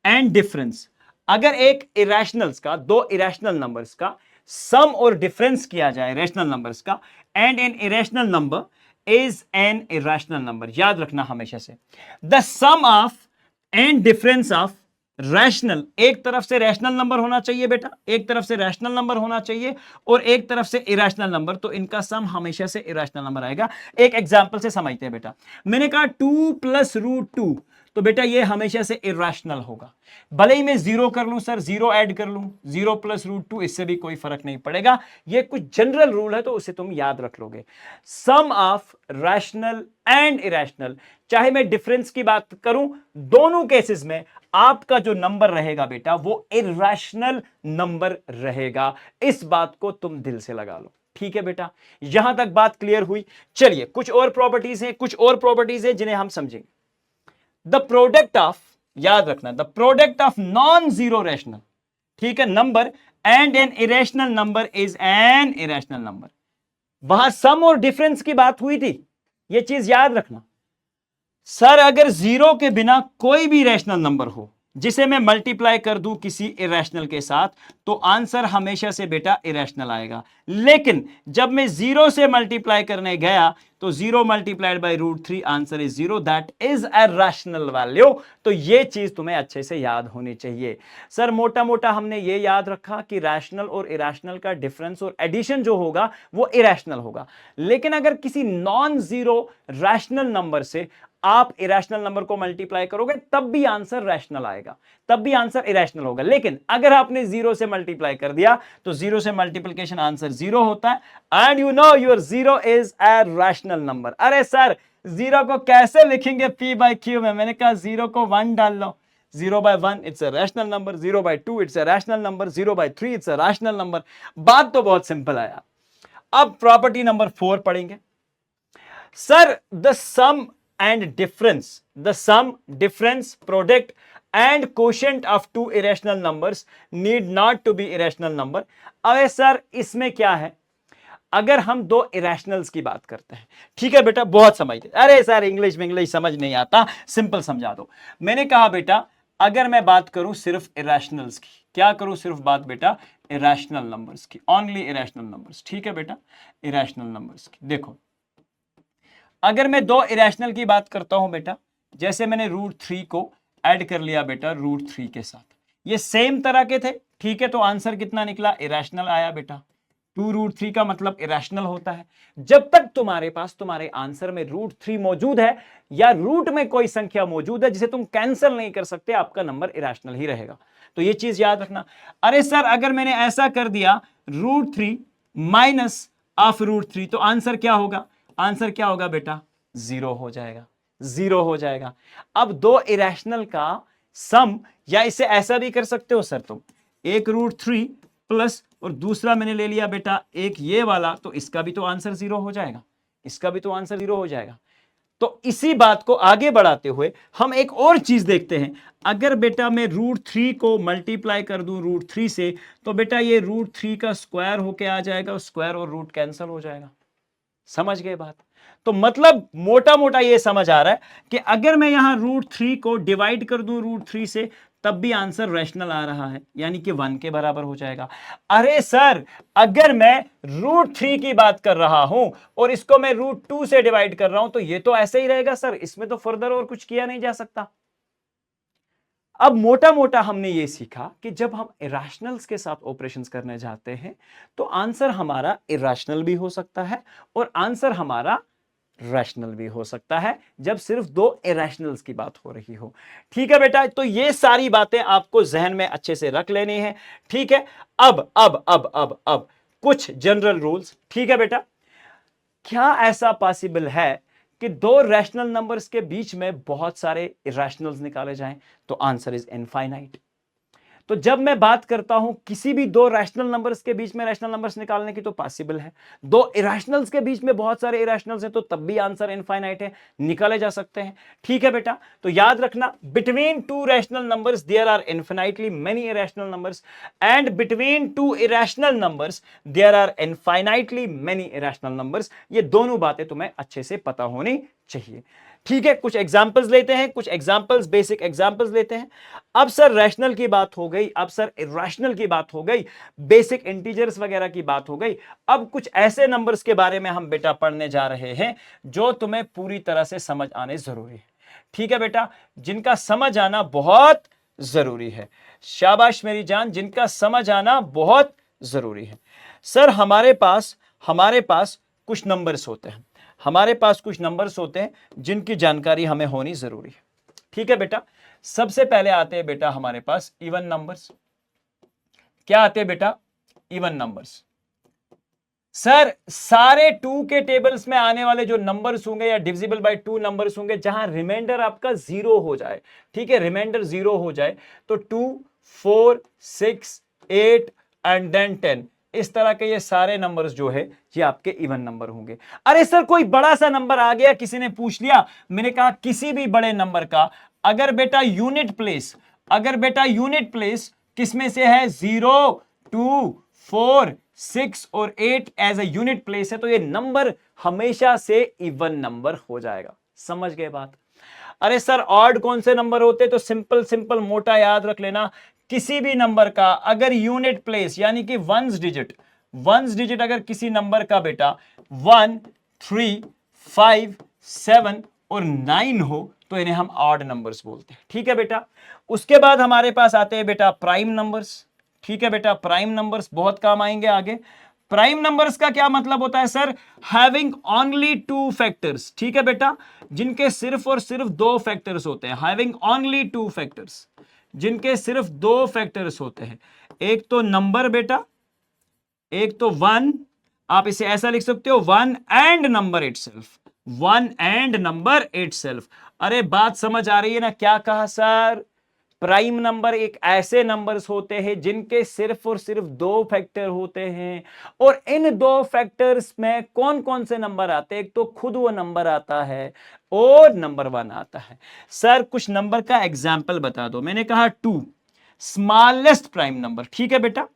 A: and difference, अगर एक इरेशनल्स का, दो इरेशनल नंबर्स का सम और डिफरेंस किया जाए रैशनल नंबर्स का, and an irrational number is an irrational number, याद रखना हमेशा से। The sum of and difference of rational, एक तरफ से रैशनल नंबर होना चाहिए बेटा, एक तरफ से रैशनल नंबर होना चाहिए, और एक तरफ से इरेशनल नंबर, तो इनका सम हमेशा से इरेशनल नंबर आएगा। एक एग्जांपल से समझते हैं बेटा। मैंने कहा 2 + √2, तो बेटा ये हमेशा से इरेशनल होगा। भले ही मैं 0 कर लूं सर, 0 ऐड कर लूं, 0 + √2, इससे भी कोई फर्क नहीं पड़ेगा। ये कुछ जनरल रूल है तो उसे तुम याद रख लोगे। सम ऑफ रैशनल एंड इरेशनल, चाहे मैं डिफरेंस की बात करूं, दोनों केसेस में आपका जो नंबर रहेगा बेटा वो इरेशनल नंबर रहेगा। इस बात को तुम दिल से लगा लो, ठीक है बेटा। यहां तक बात क्लियर हुई। चलिए कुछ और प्रॉपर्टीज हैं जिन्हें हम समझेंगे। द प्रोडक्ट ऑफ, याद रखना, the product of non zero rational, ठीक है, number and an irrational number is an irrational number. वहां सम और डिफरेंस की बात हुई थी, यह चीज याद रखना। सर अगर 0 के बिना कोई भी रैशनल नंबर हो, जिसे मैं मल्टीप्लाई कर दूं किसी इरेशनल के साथ, तो आंसर हमेशा से बेटा इरेशनल आएगा। लेकिन जब मैं 0 से मल्टीप्लाई करने गया तो 0 multiplied by √3 answer is 0, that is a rational value. तो ये चीज तुम्हें अच्छे से याद होनी चाहिए। सर मोटा मोटा हमने ये याद रखा कि रैशनल और इरेशनल का डिफरेंस और एडिशन जो होगा वो इरेशनल होगा। लेकिन अगर किसी नॉन जीरो रैशनल नंबर से आप इरेशनल नंबर को मल्टीप्लाई करोगे तब भी आंसर रैशनल आएगा, तब भी आंसर इरेशनल होगा। लेकिन अगर आपने 0 से मल्टीप्लाई कर दिया तो 0 से मल्टीप्लिकेशन आंसर 0 होता है and you know your 0 is a rational number. अरे सर 0 को कैसे लिखेंगे p/q में? मैंने कहा 0 को 1 डाल लो। 0/1 it's a rational number, 0/2 it's a rational number, 0/3 it's a rational number. बात तो बहुत सिंपल है यार। अब प्रॉपर्टी नंबर 4 पढ़ेंगे। Sir the sum and the sum, difference, product and quotient of two irrational numbers need not to be irrational number। अरे sir इसमें क्या है, अगर हम दो इरेशनल्स की बात करते हैं, ठीक है बेटा, बहुत समझते। अरे सर इंग्लिश समझ नहीं आता, सिंपल समझा दो। मैंने कहा बेटा अगर मैं बात करूं सिर्फ इरेशनल्स की, क्या करूं, सिर्फ बात बेटा इरेशनल नंबर्स की, ओनली इरेशनल नंबर्स, ठीक है बेटा, इरेशनल नंबर्स की। देखो अगर मैं दो इरेशनल की बात करता हूं बेटा, जैसे मैंने √3 को ऐड कर लिया बेटा √3 के साथ, ये सेम तरह के थे, ठीक है, तो आंसर कितना निकला, इरेशनल आया बेटा। 2√3 का मतलब इरेशनल होता है जब तक तुम्हारे पास तुम्हारे आंसर में √3 मौजूद है या रूट में कोई संख्या मौजूद है जिसे तुम कैंसिल नहीं कर सकते, आपका नंबर इरेशनल ही रहेगा। तो ये चीज याद रखना। अरे सर अगर मैंने ऐसा कर दिया √3 माइनस ऑफ √3 तो आंसर क्या होगा, आंसर क्या होगा बेटा, 0 हो जाएगा, 0 हो जाएगा। अब दो इरेशनल का सम, या इसे ऐसा भी कर सकते हो सर तुम, एक √3 प्लस और दूसरा मैंने ले लिया बेटा एक ये वाला, तो इसका भी तो आंसर 0 हो जाएगा, इसका भी तो आंसर 0 हो जाएगा। तो इसी बात को आगे बढ़ाते हुए हम एक और चीज देखते हैं। अगर बेटा मैं √3 को मल्टीप्लाई कर दूं √3 से, तो बेटा ये √3 का स्क्वायर होके आ जाएगा, स्क्वायर और रूट कैंसिल हो जाएगा। समझ गए बात? तो मतलब मोटा मोटा ये समझ आ रहा है कि अगर मैं यहां √3 को डिवाइड कर दूं √3 से, तब भी आंसर रैशनल आ रहा है, यानी कि 1 के बराबर हो जाएगा। अरे सर अगर मैं √3 की बात कर रहा हूं और इसको मैं √2 से डिवाइड कर रहा हूं, तो ये तो ऐसे ही रहेगा सर, इसमें तो फर्दर और कुछ किया नहीं जा सकता। अब मोटा मोटा हमने ये सीखा कि जब हम इरेशनल्स के साथ ऑपरेशंस करने जाते हैं तो आंसर हमारा इरेशनल भी हो सकता है और आंसर हमारा रैशनल भी हो सकता है, जब सिर्फ दो इरेशनल्स की बात हो रही हो। ठीक है बेटा, तो ये सारी बातें आपको जहन में अच्छे से रख लेनी है। ठीक है, अब कुछ जनरल रूल्स। ठीक है बेटा, क्या ऐसा पॉसिबल है कि दो रैशनल नंबर्स के बीच में बहुत सारे इरेशनल्स निकाले जाएं? तो आंसर इज इनफाइनाइट। तो जब मैं बात करता हूं किसी भी दो रैशनल नंबर्स के बीच में रैशनल नंबर्स निकालने की, तो पॉसिबल है। दो इरेशनल्स के बीच में बहुत सारे इरेशनल्स हैं, तो तब भी आंसर इनफाइनाइट है, निकाले जा सकते हैं। ठीक है बेटा, तो याद रखना, between two rational numbers there are infinitely many irrational numbers and between two irrational numbers there are infinitely many irrational numbers. ये दोनों बातें तुम्हें अच्छे से पता होनी चाहिए। ठीक है, कुछ एग्जांपल्स लेते हैं, कुछ एग्जांपल्स, बेसिक एग्जांपल्स लेते हैं। अब सर रैशनल की बात हो गई, अब सर इरेशनल की बात हो गई, बेसिक इंटीजर्स वगैरह की बात हो गई। अब कुछ ऐसे नंबर्स के बारे में हम बेटा पढ़ने जा रहे हैं जो तुम्हें पूरी तरह से समझ आने जरूरी है। ठीक है बेटा, जिनका समझ आना बहुत जरूरी है। शाबाश मेरी जान, जिनका समझ आना बहुत जरूरी है। सर हमारे पास कुछ नंबर्स होते हैं, हमारे पास कुछ नंबर्स होते हैं जिनकी जानकारी हमें होनी जरूरी है। ठीक है बेटा, सबसे पहले आते हैं बेटा हमारे पास इवन नंबर्स। क्या आते हैं बेटा? Even numbers. सर सारे 2 के टेबल्स में आने वाले जो नंबर्स होंगे या डिविजिबल बाय 2 नंबर्स होंगे जहां रिमाइंडर आपका 0 हो जाए, ठीक है, रिमाइंडर 0 हो जाए, तो 2, 4, 6, 8 एंड देन 10, इस तरह के ये सारे नंबर्स जो है ये आपके इवन नंबर होंगे। अरे सर कोई बड़ा सा नंबर आ गया, किसी ने पूछ लिया, मैंने कहा किसी भी बड़े नंबर का अगर बेटा यूनिट प्लेस किसमें से है, 0, 2, 4, 6 और 8 एज ए यूनिट प्लेस है, तो ये नंबर हमेशा से इवन नंबर हो जाएगा। समझ गए बात? अरे सर ऑड कौन से नंबर होते? तो सिंपल सिंपल मोटा याद रख लेना, किसी भी नंबर का अगर यूनिट प्लेस यानी कि वंस डिजिट अगर किसी नंबर का बेटा 1, 3, 5, 7 और 9 हो तो इन्हें हम ऑड नंबर्स बोलते हैं। ठीक है बेटा, उसके बाद हमारे पास आते हैं बेटा प्राइम नंबर्स। ठीक है बेटा, प्राइम नंबर्स बहुत काम आएंगे आगे। प्राइम नंबर्स का क्या मतलब होता है सर? Having only 2 factors. ठीक है बेटा, जिनके सिर्फ और सिर्फ 2 फैक्टर्स होते हैं। हैविंग ओनली 2 फैक्टर्स, जिनके सिर्फ 2 फैक्टर्स होते हैं। एक तो नंबर बेटा, एक तो 1, आप इसे ऐसा लिख सकते हो 1 and number itself, 1 and number itself. अरे बात समझ आ रही है ना? क्या कहा सर? प्राइम नंबर एक ऐसे नंबर्स होते हैं जिनके सिर्फ और सिर्फ 2 फैक्टर होते हैं, और इन 2 फैक्टर्स में कौन कौन से नंबर आते हैं? एक तो खुद वो नंबर आता है और नंबर 1 आता है। सर कुछ नंबर का एग्जाम्पल बता दो। मैंने कहा 2 स्मॉलेस्ट प्राइम नंबर। ठीक है बेटा,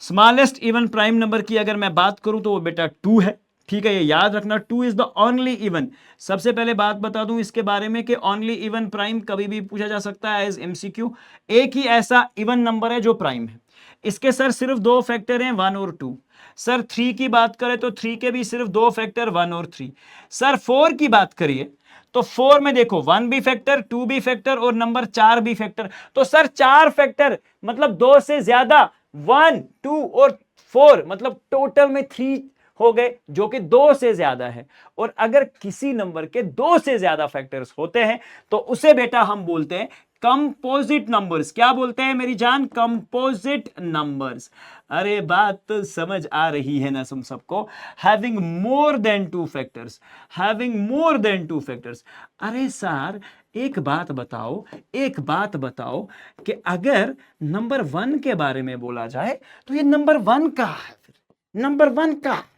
A: स्मॉलेस्ट इवन प्राइम नंबर की अगर मैं बात करूं तो वो बेटा 2 है। ठीक है, ये याद रखना, 2 इज द ओनली इवन। सबसे पहले बात बता दूं इसके बारे में कि ओनली इवन प्राइम कभी भी पूछा जा सकता है एज एमसीक्यू। एक ही ऐसा इवन नंबर है जो प्राइम है, इसके सर सिर्फ 2 फैक्टर हैं 1 और 2। सर 3 की बात करें तो 3 के भी सिर्फ 2 फैक्टर 1 और 3। सर 4 की बात करिए तो 4 में देखो 1 भी फैक्टर, 2 भी फैक्टर और नंबर 4 भी फैक्टर। तो सर 4 फैक्टर मतलब 2 से ज्यादा, 1, 2 और 4 मतलब टोटल में 3 हो गए, जो कि 2 से ज्यादा है। और अगर किसी नंबर के 2 से ज्यादा फैक्टर्स होते हैं तो उसे बेटा हम बोलते हैं कंपोजिट नंबर्स। क्या बोलते हैं मेरी जान? Composite numbers. अरे बात तो समझ आ रही है ना तुम सबको? Having more than 2 factors, having more than 2 factors. अरे सर एक बात बताओ कि अगर नंबर 1 के बारे में बोला जाए तो ये नंबर 1 का है, फिर नंबर 1 का है।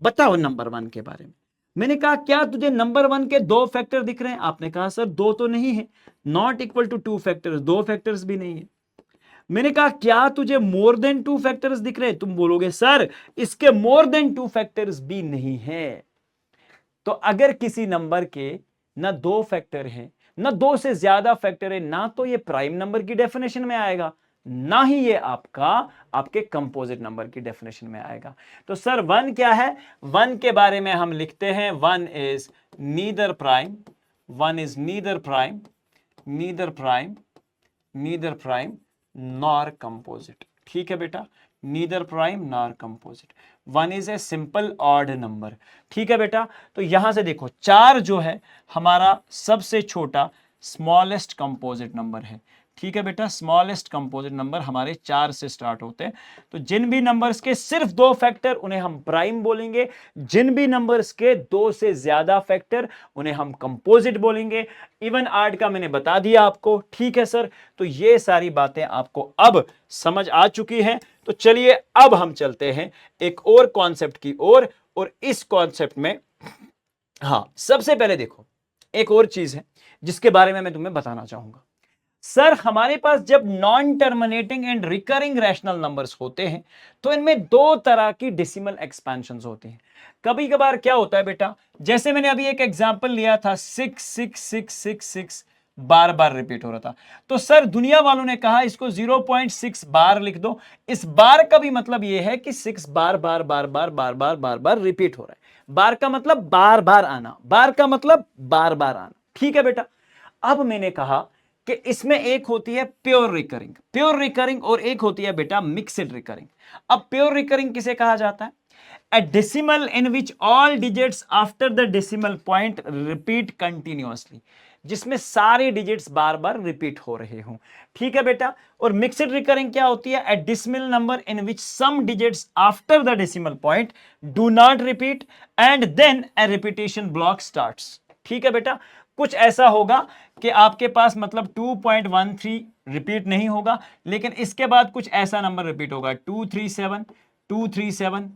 A: बताओ नंबर 1 के बारे में। मैंने कहा क्या तुझे नंबर 1 के 2 फैक्टर दिख रहे हैं? आपने कहा सर 2 तो नहीं है, not equal to 2 factors, 2 factors भी नहीं है। मैंने कहा क्या तुझे मोर देन 2 फैक्टर्स दिख रहे हैं? तुम बोलोगे सर इसके मोर देन 2 फैक्टर्स भी नहीं है। तो अगर किसी नंबर के ना 2 फैक्टर हैं, ना 2 से ज्यादा फैक्टर है, ना तो ये प्राइम नंबर की डेफिनेशन में आएगा, ना ही ये आपके कंपोजिट नंबर की डेफिनेशन में आएगा। तो सर 1 क्या है? 1 के बारे में हम लिखते हैं 1 is neither prime, 1 is neither prime, neither prime, neither prime nor composite. ठीक है बेटा, neither prime nor composite. 1 is a simple odd number. ठीक है बेटा, तो यहां से देखो 4 जो है हमारा सबसे छोटा स्मॉलेस्ट कंपोजिट नंबर है। ठीक है बेटा, स्मॉलेस्ट कंपोजिट नंबर हमारे 4 से स्टार्ट होते हैं। तो जिन भी नंबर्स के सिर्फ 2 फैक्टर उन्हें हम प्राइम बोलेंगे, जिन भी नंबर्स के 2 से ज्यादा फैक्टर उन्हें हम कंपोजिट बोलेंगे। इवन ऑड का मैंने बता दिया आपको। ठीक है सर, तो ये सारी बातें आपको अब समझ आ चुकी हैं। तो चलिए अब हम चलते हैं एक और कॉन्सेप्ट की ओर, और इस कॉन्सेप्ट में सबसे पहले देखो एक और चीज है जिसके बारे में मैं तुम्हें बताना चाहूंगा। सर हमारे पास जब non terminating and recurring rational numbers होते हैं तो इनमें 2 तरह की डेसिमल एक्सपेंशंस होती हैं। कभी कभार क्या होता है बेटा, जैसे मैंने अभी एक एग्जांपल लिया था 66666 बार बार रिपीट हो रहा था, तो सर दुनिया वालों ने कहा इसको 0.6 बार लिख दो। इस बार का भी मतलब यह है कि 6 बार बार बार बार बार बार बार बार रिपीट हो रहा है। बार का मतलब बार बार आना, बार का मतलब बार बार आना। ठीक है बेटा, अब मैंने कहा कि इसमें एक होती है प्योर रिकरिंग और एक होती है बेटा मिक्स्ड रिकरिंग। अब प्योर रिकरिंग किसे कहा जाता है? A decimal in which all digits after the decimal point repeat continuously, जिसमें सारे डिजिट्स बार बार रिपीट हो रहे हों। ठीक है बेटा, और मिक्स्ड रिकरिंग क्या होती है? A decimal number in which some digits after the decimal point do not repeat and then a repetition block starts। ठीक है बेटा, कुछ ऐसा होगा कि आपके पास मतलब 2.13 रिपीट नहीं होगा, लेकिन इसके बाद कुछ ऐसा नंबर रिपीट होगा 237 237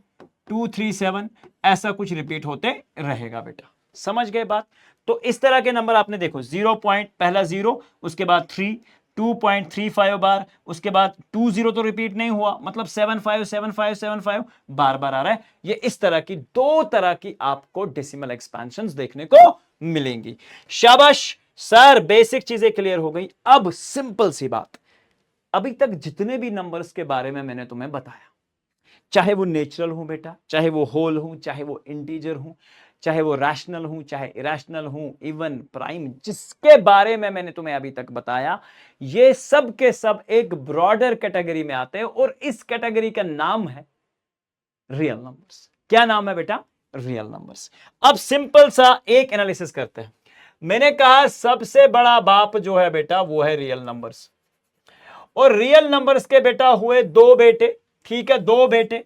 A: 237, ऐसा कुछ रिपीट होते रहेगा बेटा। समझ गए बात? तो इस तरह के नंबर आपने देखो 0 पॉइंट, पहला 0, उसके बाद 3, 2.35 बार, उसके बाद 20 तो रिपीट नहीं हुआ, मतलब 75 बार बार आ रहा है। ये इस तरह की 2 तरह की आपको डेसिमल एक्सपेंशंस देखने को मिलेंगी। शाबाश सर, बेसिक चीजें क्लियर हो गई। अब सिंपल सी बात, अभी तक जितने भी नंबर्स के बारे में मैंने तुम्हें बताया, चाहे वो नेचुरल हो बेटा, चाहे वो होल हो, चाहे वो इंटीजर हो, चाहे वो रैशनल हो, चाहे इरेशनल हो, इवन प्राइम, जिसके बारे में मैंने तुम्हें अभी तक बताया, ये सब के सब एक ब्रॉडर कैटेगरी में आते हैं और इस कैटेगरी का नाम है रियल नंबर्स। क्या नाम है बेटा? Real numbers. अब सिंपल सा एक एनालिसिस करते हैं। मैंने कहा सबसे बड़ा बाप जो है बेटा वो है रियल नंबर्स, और रियल नंबर्स के बेटा हुए दो बेटे, ठीक है, दो बेटे।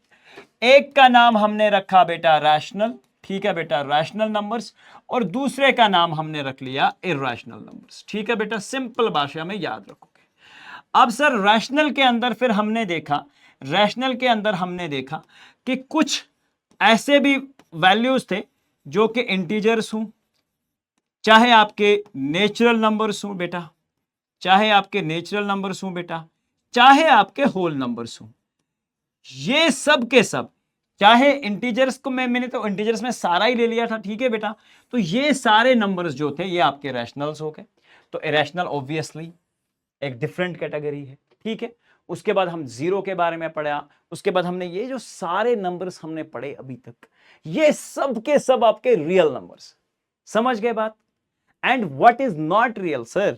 A: एक का नाम हमने रखा बेटा रैशनल, ठीक है बेटा, रैशनल नंबर्स, और दूसरे का नाम हमने रख लिया इरैशनल नंबर्स, ठीक है बेटा, सिंपल भाषा में याद रखोगे। अब सर रैशनल के अंदर फिर हमने देखा, रैशनल के अंदर हमने देखा कि कुछ ऐसे भी वैल्यूज थे जो कि इंटीजर्स हूं, चाहे आपके नेचुरल नंबर्स हूं बेटा, चाहे आपके नेचुरल नंबर्स हूं बेटा, चाहे आपके होल नंबर्स हूं, ये सब के सब, चाहे इंटीजर्स को मैंने तो इंटीजर्स में सारा ही ले लिया था, ठीक है बेटा, तो ये सारे नंबर्स जो थे ये आपके रैशनल्स हो गए। तो इरेशनल ऑब्वियसली एक डिफरेंट कैटेगरी है, ठीक है। उसके बाद हम जीरो के बारे में पढ़ा, उसके बाद हमने ये जो सारे नंबर्स हमने पढ़े अभी तक, ये सब के सब आपके रियल नंबर्स। समझ गए बात? And what is not real sir?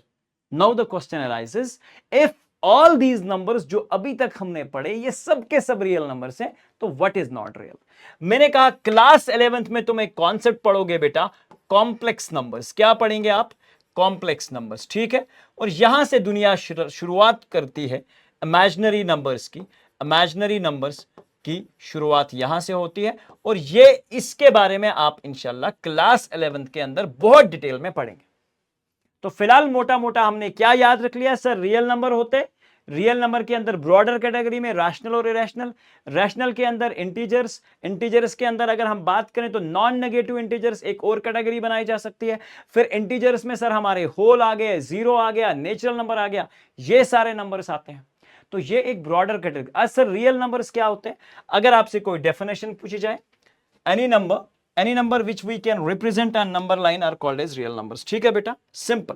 A: Now the question arises, if all these numbers जो अभी तक हमने पढ़े ये सब के सब रियल नंबर्स हैं, तो व्हाट इज नॉट रियल? मैंने कहा क्लास 11th में तुम एक कॉन्सेप्ट पढ़ोगे बेटा, कॉम्प्लेक्स नंबर्स। क्या पढ़ेंगे आप? कॉम्प्लेक्स नंबर्स, ठीक है। और यहां से दुनिया शुरुआत करती है इमेजिनरी नंबर्स की, इमेजिनरी नंबर्स की शुरुआत यहां से होती है, और ये इसके बारे में आप इंशाल्लाह क्लास 11th के अंदर बहुत डिटेल में पढ़ेंगे। तो फिलहाल मोटा मोटा हमने क्या याद रख लिया सर? रियल नंबर होते, रियल नंबर के अंदर ब्रॉडर कैटेगरी में रैशनल और इरेशनल, रैशनल के अंदर इंटीजर्स, इंटीजर्स के अंदर अगर हम बात करें तो नॉन नेगेटिव इंटीजर्स एक और कैटेगरी बनाई जा सकती है। फिर इंटीजर्स में सर हमारे होल आ गए, जीरो आ गया, नेचुरल नंबर आ गया, ये सारे नंबर्स आते हैं। तो ये एक ब्रॉडर कैटेगरी। आज सर रियल नंबर्स क्या होते हैं? अगर आपसे कोई डेफिनेशन पूछी जाए, any number which we can represent on number line are called as real numbers, ठीक है बेटा, सिंपल।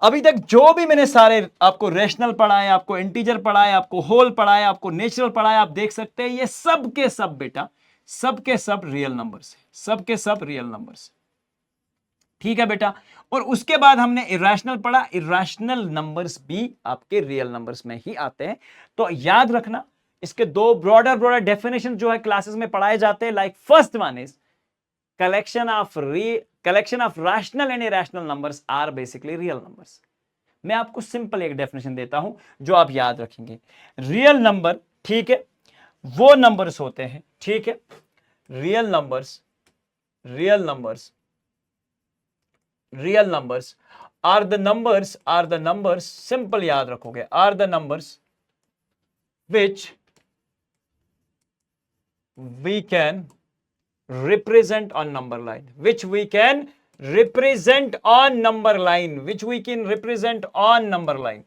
A: अभी तक जो भी मैंने सारे आपको रेशनल पढ़ाए, आपको इंटीजर पढ़ाए, आपको होल पढ़ाए, आपको नेचुरल पढ़ाए, आप देख सकते हैं ये सब के सब बेटा, सब के सब रियल नंबर्स है, सब के सब रियल नंबर्स, ठीक है बेटा। और उसके बाद हमने इरेशनल पढ़ा, इरेशनल नंबर्स भी आपके रियल नंबर्स में ही आते हैं। तो याद रखना इसके दो ब्रॉडर डेफिनेशन जो है क्लासेस में पढ़ाए जाते हैं। Like first one is collection of rational and irrational numbers are basically real numbers. मैं आपको सिंपल एक डेफिनेशन देता हूं जो आप याद रखेंगे। रियल नंबर, ठीक है, वो नंबर्स होते हैं, ठीक है, real numbers are the numbers, simple याद रखोगे, are the numbers which we can represent on number line, which we can represent on number line, which we can represent on number line,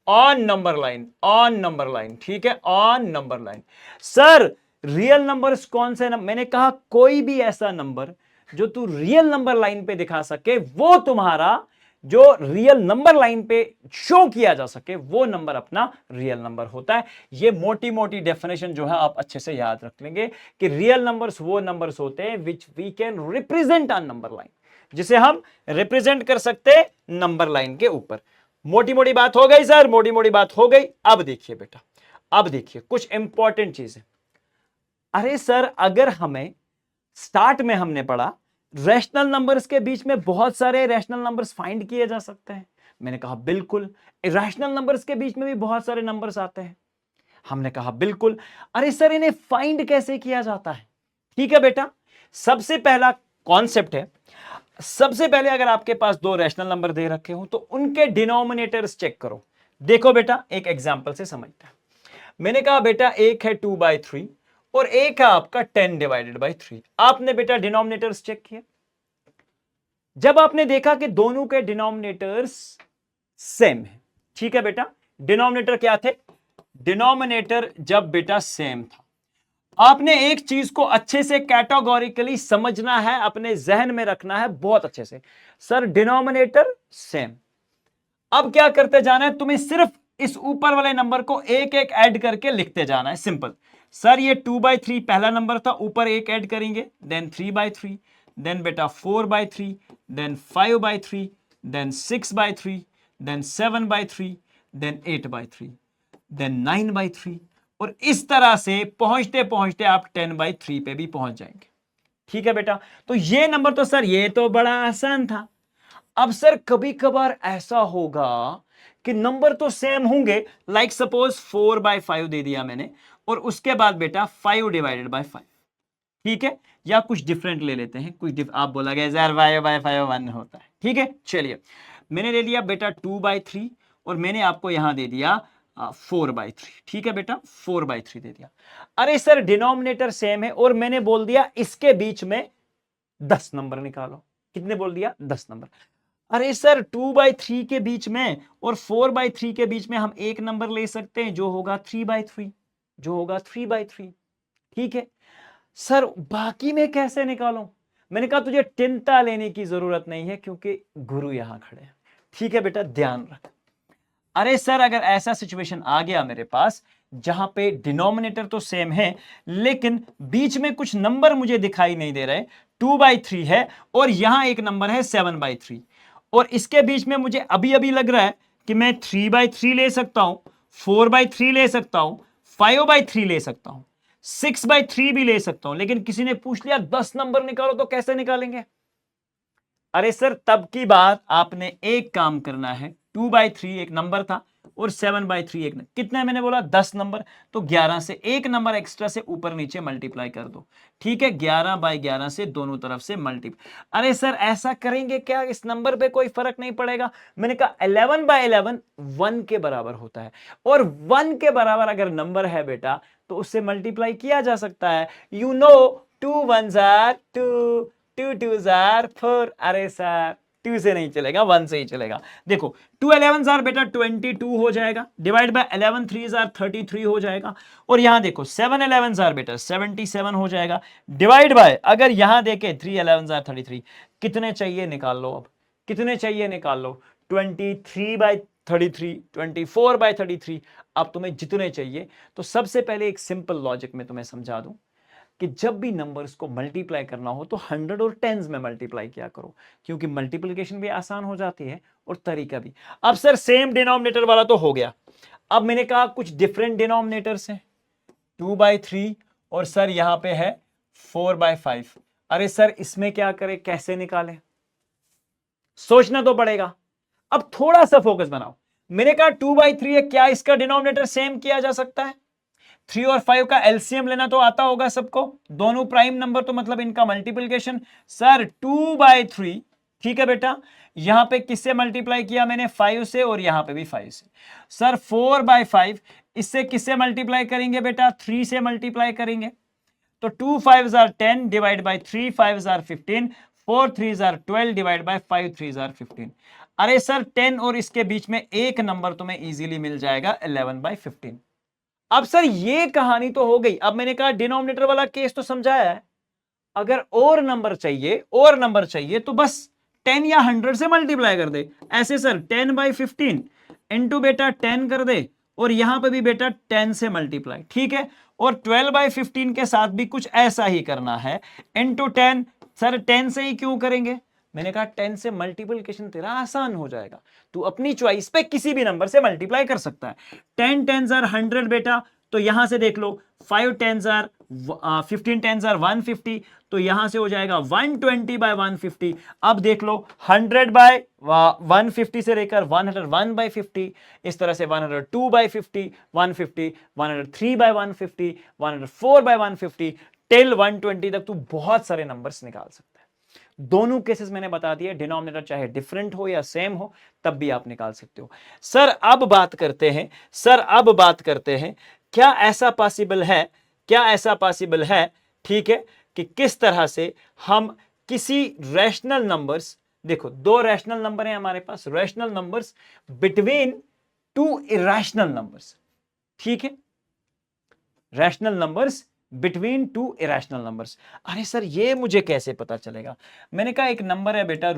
A: on number line, on number line, ठीक है, on number line। Sir real numbers कौन से? मैंने कहा कोई भी ऐसा number जो तू रियल नंबर लाइन पे दिखा सके, वो तुम्हारा जो रियल नंबर लाइन पे शो किया जा सके, वो नंबर अपना रियल नंबर होता है। ये मोटी मोटी डेफिनेशन जो है आप अच्छे से याद रख लेंगे कि रियल नंबर्स वो नंबर्स होते हैं which we can represent on number line, जिसे हम रिप्रेजेंट कर सकते हैं नंबर लाइन के ऊपर। मोटी मोटी बात हो गई सर, मोटी मोटी बात हो गई। अब देखिए बेटा, अब देखिए कुछ इंपॉर्टेंट चीजें। अरे सर अगर हमें स्टार्ट में हमने पढ़ा रैशनल नंबर्स के बीच में बहुत सारे रैशनल नंबर्स फाइंड किए जा सकते हैं, मैंने कहा बिल्कुल। इरेशनल नंबर्स के बीच में भी बहुत सारे नंबर्स आते हैं, हमने कहा बिल्कुल। अरे सर इन्हें फाइंड कैसे किया जाता है? ठीक है बेटा, सबसे पहला कॉन्सेप्ट है, सबसे पहले अगर आपके पास दो रैशनल नंबर दे रखे हो तो उनके डिनोमिनेटर्स चेक करो। देखो बेटा एक एग्जांपल से समझते हैं। मैंने कहा बेटा एक है 2/3 और एक है आपका 10/3। आपने बेटा डिनोमिनेटर्स चेक किए, जब आपने देखा कि दोनों के डिनोमिनेटर्स सेम है, ठीक है बेटा, डिनोमिनेटर क्या थे? डिनोमिनेटर जब बेटा सेम था, आपने एक चीज को अच्छे से कैटेगोरिकली समझना है, अपने जहन में रखना है बहुत अच्छे से। सर डिनोमिनेटर सेम, अब क्या करते जाना है, तुम्हें सिर्फ इस ऊपर वाले नंबर को एक एक ऐड करके लिखते जाना है, सिंपल। सर ये 2/3 पहला नंबर था, ऊपर एक ऐड करेंगे, देन 3/3, देन बेटा 4/3, then 5/3, then 6/3, then 7/3, then 8/3, then 9/3, और इस तरह से पहुंचते पहुंचते आप 10/3 पे भी पहुंच जाएंगे। ठीक है बेटा, तो ये नंबर तो सर ये तो बड़ा आसान था। अब सर कभी कभार ऐसा होगा कि नंबर तो सेम होंगे, लाइक सपोज 4/5 दे दिया मैंने, और उसके बाद बेटा 5/5, ठीक है, या कुछ डिफरेंट ले लेते हैं, आप बोला गया यार 5/5 1 होता है, ठीक है। चलिए मैंने दे दिया बेटा 2/3, और मैंने आपको यहां दे दिया 4/3, ठीक है बेटा 4/3 दे दिया। अरे सर डिनोमिनेटर सेम है, और मैंने बोल दिया इसके बीच में 10 नंबर निकालो। कितने बोल दिया? 10 नंबर। अरे सर 2/3 के बीच में और 4/3 के बीच में हम एक नंबर ले सकते हैं, जो होगा 3/3, जो होगा 3/3, ठीक है। सर बाकी में कैसे निकालूं? मैंने कहा तुझे चिंता लेने की जरूरत नहीं है, क्योंकि गुरु यहां खड़े हैं, ठीक है बेटा, ध्यान रख। अरे सर अगर ऐसा सिचुएशन आ गया मेरे पास जहां पे डिनोमिनेटर तो सेम है, लेकिन बीच में कुछ नंबर मुझे दिखाई नहीं दे रहे, 2/3 है और यहां एक नंबर है 7/3, और इसके बीच में मुझे अभी अभी लग रहा है कि मैं 3/3 ले सकता हूं, 4/3 ले सकता हूं, 5/3 ले सकता हूं, 6/3 भी ले सकता हूं, लेकिन किसी ने पूछ लिया 10 नंबर निकालो, तो कैसे निकालेंगे? अरे सर तब की बात, आपने एक काम करना है, 2/3 एक नंबर था और 7/3 एक, कितने मैंने बोला 10 नंबर, तो 11 से एक नंबर एक्स्ट्रा से ऊपर नीचे मल्टीप्लाई कर दो, ठीक है, 11/11 से दोनों तरफ से मल्टीप्लाई। अरे सर ऐसा करेंगे क्या, इस नंबर पे कोई फर्क नहीं पड़ेगा? मैंने कहा 11/11 1 के बराबर होता है, और 1 के बराबर अगर नंबर है बेटा तो उससे मल्टीप्लाई किया जा सकता है। You know 2 1s are 2, 2 2s are 4। अरे सर 2 से नहीं चलेगा, 1 से ही चलेगा। देखो 2 11s are बेटा 22 हो जाएगा, डिवाइड बाय 11 3s are 33 हो जाएगा, और यहां देखो 7 11s are बेटा 77 हो जाएगा, डिवाइड बाय, अगर यहां देखे 3 11s are 33, कितने चाहिए निकाल लो, अब कितने चाहिए निकाल लो, 23/33, 24/33, अब तुम्हें जितने चाहिए। तो सबसे पहले एक सिंपल लॉजिक में तुम्हें समझा दूं कि जब भी नंबर्स को मल्टीप्लाई करना हो तो 100 और 10s में मल्टीप्लाई किया करो, क्योंकि मल्टीप्लिकेशन भी आसान हो जाती है और तरीका भी। अब सर सेम डिनोमिनेटर वाला तो हो गया, अब मैंने कहा कुछ डिफरेंट डिनोमिनेटर्स हैं, 2/3 और सर यहां पे है 4/5। अरे सर इसमें क्या करें, कैसे निकालें, सोचना तो पड़ेगा। अब थोड़ा सा फोकस बनाओ, मैंने कहा 2/3 है, क्या इसका डिनोमिनेटर सेम किया जा सकता है? 3 और 5 का एलसीएम लेना तो आता होगा सबको, दोनों प्राइम नंबर तो मतलब इनका मल्टीप्लिकेशन। सर 2/3, ठीक है बेटा, यहां पे किससे मल्टीप्लाई किया मैंने, 5 से, और यहां पे भी 5 से। सर 4/5 इससे किससे मल्टीप्लाई करेंगे बेटा, 3 से मल्टीप्लाई करेंगे, तो 2 5s are 10 divide by 3 5s are 15, 4 3s are 12 divide by 5 3s are 15। अरे सर 10 और इसके बीच में एक नंबर तुम्हें इजीली मिल जाएगा 11/15। अब सर ये कहानी तो हो गई, अब मैंने कहा डिनोमिनेटर वाला केस तो समझाया है, अगर और नंबर चाहिए, और नंबर चाहिए तो बस 10 या 100 से मल्टीप्लाई कर दे, ऐसे सर 10/15 इंटू बेटा 10 कर दे, और यहां पे भी बेटा 10 से मल्टीप्लाई, ठीक है, और 12/15 के साथ भी कुछ ऐसा ही करना है, इंटू 10। सर 10 से ही क्यों करेंगे, मैंने कहा 10 से मल्टीप्लिकेशन तेरा आसान हो जाएगा, तू अपनी चॉइस पे किसी भी नंबर से मल्टीप्लाई कर सकता है। 10 10s are 100 बेटा, तो यहां से देख लो 5 10s are 15 10s are 150, तो यहां से हो जाएगा 120/150। अब देख लो 100/150 से लेकर 101/50, इस तरह से 102/50, 150, 103/150, 104/150 टिल 120 तक तू बहुत सारे नंबर्स निकाल सकता है। दोनों केसेस मैंने बता दिए, डिनोमिनेटर चाहे डिफरेंट हो या सेम हो तब भी आप निकाल सकते हो। सर अब बात करते हैं, सर अब बात करते हैं, क्या ऐसा पॉसिबल है, क्या ऐसा पॉसिबल है, ठीक है, कि किस तरह से हम किसी रैशनल नंबर्स, देखो दो रैशनल नंबर हैं हमारे पास, rational numbers between two irrational numbers, ठीक है, rational numbers between two irrational numbers. अरे सर ये मुझे कैसे पता चलेगा? मैंने कहा एक नंबर है बेटा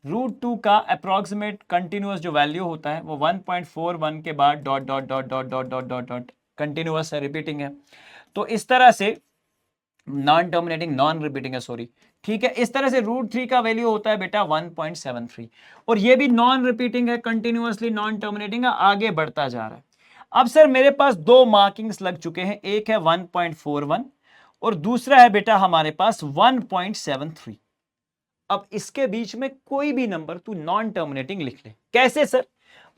A: √2 का अप्रोक्सीमेट कंटिन्यूअस जो वैल्यू होता है वो 1.41 के बाद dot dot dot dot dot dot dot dot continuous है, रिपीटिंग है। तो इस तरह से नॉन टर्मिनेटिंग नॉन रिपीटिंग है, सॉरी, ठीक है। इस तरह से √3 का वैल्यू होता है बेटा 1.73 और ये भी नॉन रिपीटिंग है, कंटिन्यूअसली नॉन टर्मिनेटिंग है, आगे बढ़ता जा रहा है। अब सर मेरे पास दो मार्किंग्स लग चुके हैं, एक है 1.41 और दूसरा है बेटा हमारे पास 1.73। अब इसके बीच में कोई भी नंबर तू नॉन टर्मिनेटिंग लिख ले। कैसे सर?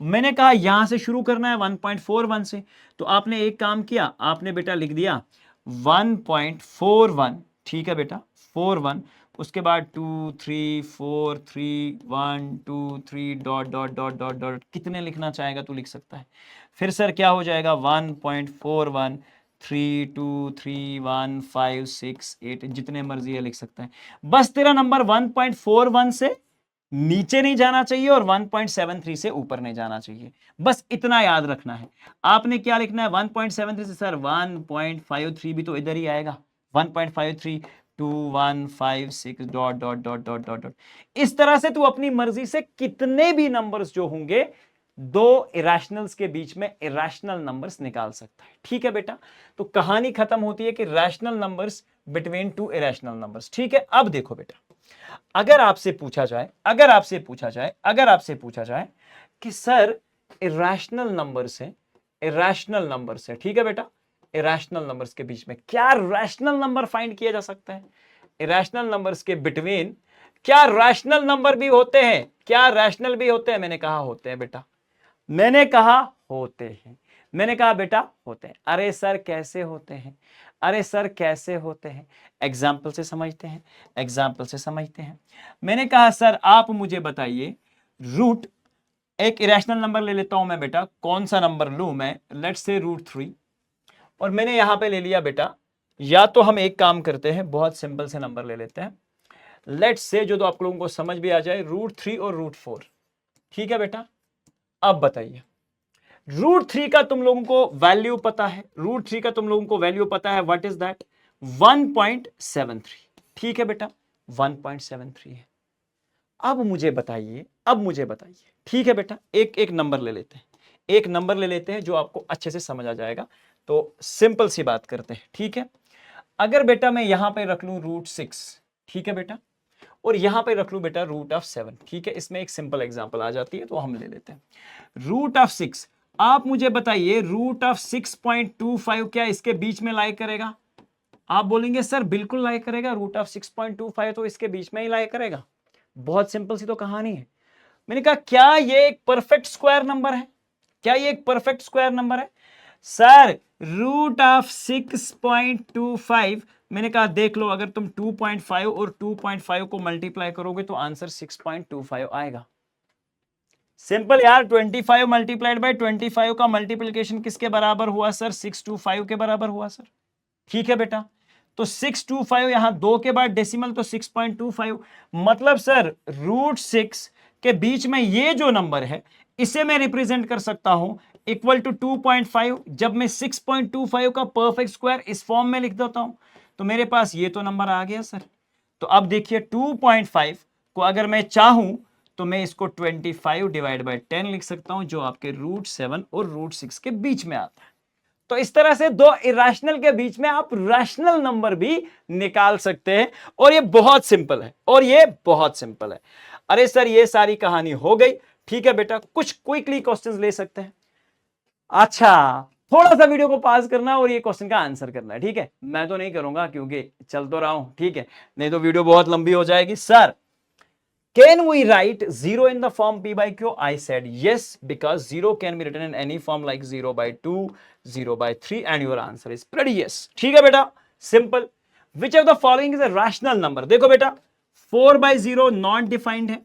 A: मैंने कहा यहां से शुरू करना है 1.41 से, तो आपने एक काम किया, आपने बेटा लिख दिया 1.41, ठीक है बेटा 41, उसके बाद 2 3 4 3 1 2 3 dot dot dot dot dot, कितने लिखना चाहेगा तू लिख सकता है। फिर सर क्या हो जाएगा 1.41 3 2 3 1 5 6 8, जितने मर्जी है लिख सकता है। बस तेरा नंबर 1.41 से नीचे नहीं जाना चाहिए और 1.73 से ऊपर नहीं जाना चाहिए, बस इतना याद रखना है। आपने क्या लिखना है 1.73 से सर 1.53 भी तो इधर ही आएगा, 1.53 2 1 5 6 dot dot dot dot dot dot. इस तरह से तू अपनी मर्जी से कितने भी नंबर्स जो होंगे दो इरेशनल्स के बीच में इरेशनल नंबर्स निकाल सकता है, ठीक है बेटा। तो कहानी खत्म होती है कि rational numbers between two irrational numbers, ठीक है। अब देखो बेटा, अगर आपसे पूछा जाए कि सर इरेशनल नंबर से, ठीक है बेटा, इरेशनल नंबर्स के बीच में क्या रैशनल नंबर फाइंड किया जा सकता है? इरेशनल नंबर्स के बिटवीन क्या रैशनल नंबर भी होते हैं? क्या रैशनल भी होते हैं? मैंने कहा होते हैं बेटा, मैंने कहा होते हैं, मैंने कहा बेटा होते हैं। अरे सर कैसे होते हैं? अरे सर कैसे होते हैं? एग्जाम्पल से समझते हैं, एग्जाम्पल से समझते हैं। मैंने कहा सर आप मुझे बताइए रूट, एक इरेशनल नंबर ले लेता हूं मैं बेटा, कौन सा नंबर लूं मैं? लेट्स से √3, और मैंने यहां पे ले लिया बेटा, या तो हम एक काम करते हैं, बहुत सिंपल से नंबर ले लेते हैं, लेट्स से जो तो आप लोगों को समझ भी आ जाए, √3 और √4, ठीक है बेटा। अब बताइए √3 का तुम लोगों को वैल्यू पता है, √3 का तुम लोगों को वैल्यू पता है, व्हाट इज दैट? 1.73, ठीक है बेटा 1.73 है। अब मुझे बताइए, ठीक है बेटा, एक एक नंबर ले लेते हैं, एक नंबर ले लेते हैं जो आपको अच्छे से समझ आ जाएगा। तो सिंपल सी बात करते हैं, ठीक है। अगर बेटा मैं यहां पे रख लूं √6, ठीक है बेटा, और यहां पे रख लूं बेटा √7, ठीक है, इसमें एक सिंपल एग्जांपल आ जाती है तो हम ले लेते हैं √6। आप मुझे बताइए √6.25 क्या इसके बीच में लाई करेगा? आप बोलेंगे सर बिल्कुल लाई करेगा, √6.25 तो इसके बीच में ही लाई करेगा। बहुत सिंपल सी तो कहानी है। मैंने कहा क्या ये एक परफेक्ट स्क्वायर नंबर है? क्या ये एक परफेक्ट स्क्वायर नंबर है? सर √6.25, मैंने कहा देख लो, अगर तुम 2.5 और 2.5 को मल्टीप्लाई करोगे तो आंसर 6.25 आएगा। सिंपल यार, 25 मल्टीप्लाइड बाय 25 का मल्टीप्लिकेशन किसके बराबर हुआ सर? 625 के बराबर हुआ सर, ठीक है बेटा। तो 625 यहां 2 के बाद डेसिमल तो 6.25, मतलब सर √6 के बीच में ये जो नंबर है इसे मैं रिप्रेजेंट कर सकता हूं इक्वल टू 2.5। जब मैं 6.25 का परफेक्ट स्क्वायर इस फॉर्म में लिख देता हूं तो मेरे पास ये तो नंबर आ गया सर। तो अब देखिए 2.5 को अगर मैं चाहूं तो मैं इसको 25 डिवाइड बाय 10 लिख सकता हूं, जो आपके √7 और √6 के बीच में आता है। तो इस तरह से दो इरेशनल के बीच में आप रैशनल नंबर भी निकाल सकते हैं, और ये बहुत सिंपल है, और ये बहुत सिंपल है। अरे सर ये सारी कहानी हो गई, ठीक है बेटा, कुछ क्विकली क्वेश्चंस ले सकते हैं। अच्छा, थोड़ा सा वीडियो को पॉज करना और ये क्वेश्चन का आंसर करना है, ठीक है। मैं तो नहीं करूंगा क्योंकि चल तो रहा हूं, ठीक है, नहीं तो वीडियो बहुत लंबी हो जाएगी। Sir can we write 0 in the form p by q? I said yes, because 0 can be written in any form like 0 by 2, 0 by 3, and your answer is pretty yes. ठीक है बेटा, simple. Which of the following is a rational number? देखो बेटा 4 by 0 non defined है,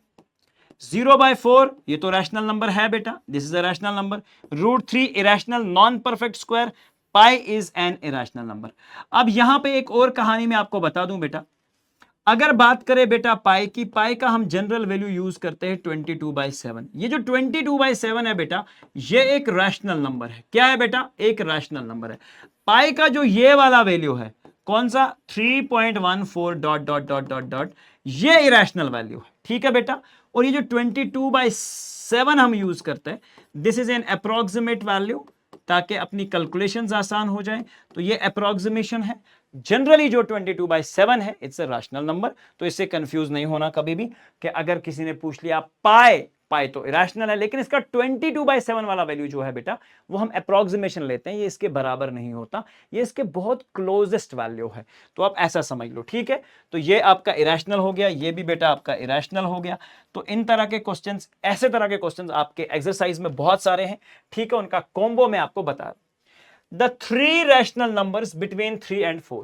A: 0 by 4 ये तो rational number है बेटा, this is a rational number, √3 irrational non perfect square, pi is an irrational number. अब यहां पे एक और कहानी मैं आपको बता दूं बेटा, अगर बात करें बेटा पाई की, पाई का हम जनरल वैल्यू यूज करते हैं 22/7। ये जो 22/7 है बेटा, ये एक रैशनल नंबर है। क्या है बेटा? एक रैशनल नंबर है। पाई का जो ये वाला वैल्यू है कौन सा 3.14 dot dot dot dot dot, ये इरेशनल वैल्यू है, ठीक है बेटा। और ये जो 22/7 हम यूज करते हैं, this is an approximate value, ताकि अपनी कैलकुलेशंस आसान हो जाए। तो ये अप्रोक्सीमेशन है। जनरली जो 22/7 है इट्स अ रैशनल नंबर, तो इससे कंफ्यूज नहीं होना कभी भी कि अगर किसी ने पूछ लिया पाई, पाई तो इरेशनल है, लेकिन इसका 22/7 वाला वैल्यू जो है बेटा वो हम अप्रोक्सीमेशन लेते हैं, ये इसके बराबर नहीं होता, ये इसके बहुत क्लोजेस्ट वैल्यू है। तो आप ऐसा समझ लो, ठीक है। तो ये आपका इरेशनल हो गया, ये भी बेटा आपका इरेशनल हो गया। तो इन तरह के क्वेश्चंस, ऐसे तरह के क्वेश्चंस आपके एक्सरसाइज में बहुत सारे हैं, ठीक है। उनका कॉम्बो मैं आपको बता, the 3 rational numbers between 3 and 4,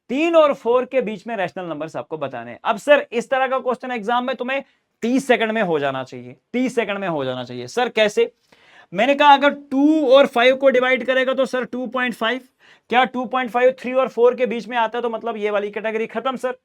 A: 3 और 4 के बीच में रैशनल नंबर्स आपको बताने हैं। अब सर इस तरह का क्वेश्चन एग्जाम में तुम्हें 30 सेकंड में हो जाना चाहिए, 30 सेकंड में हो जाना चाहिए। सर कैसे? मैंने कहा अगर 2 और 5 को डिवाइड करेगा तो सर 2.5, क्या 2.5 3 और 4 के बीच में आता है, तो मतलब ये वाली कैटेगरी खत्म सर।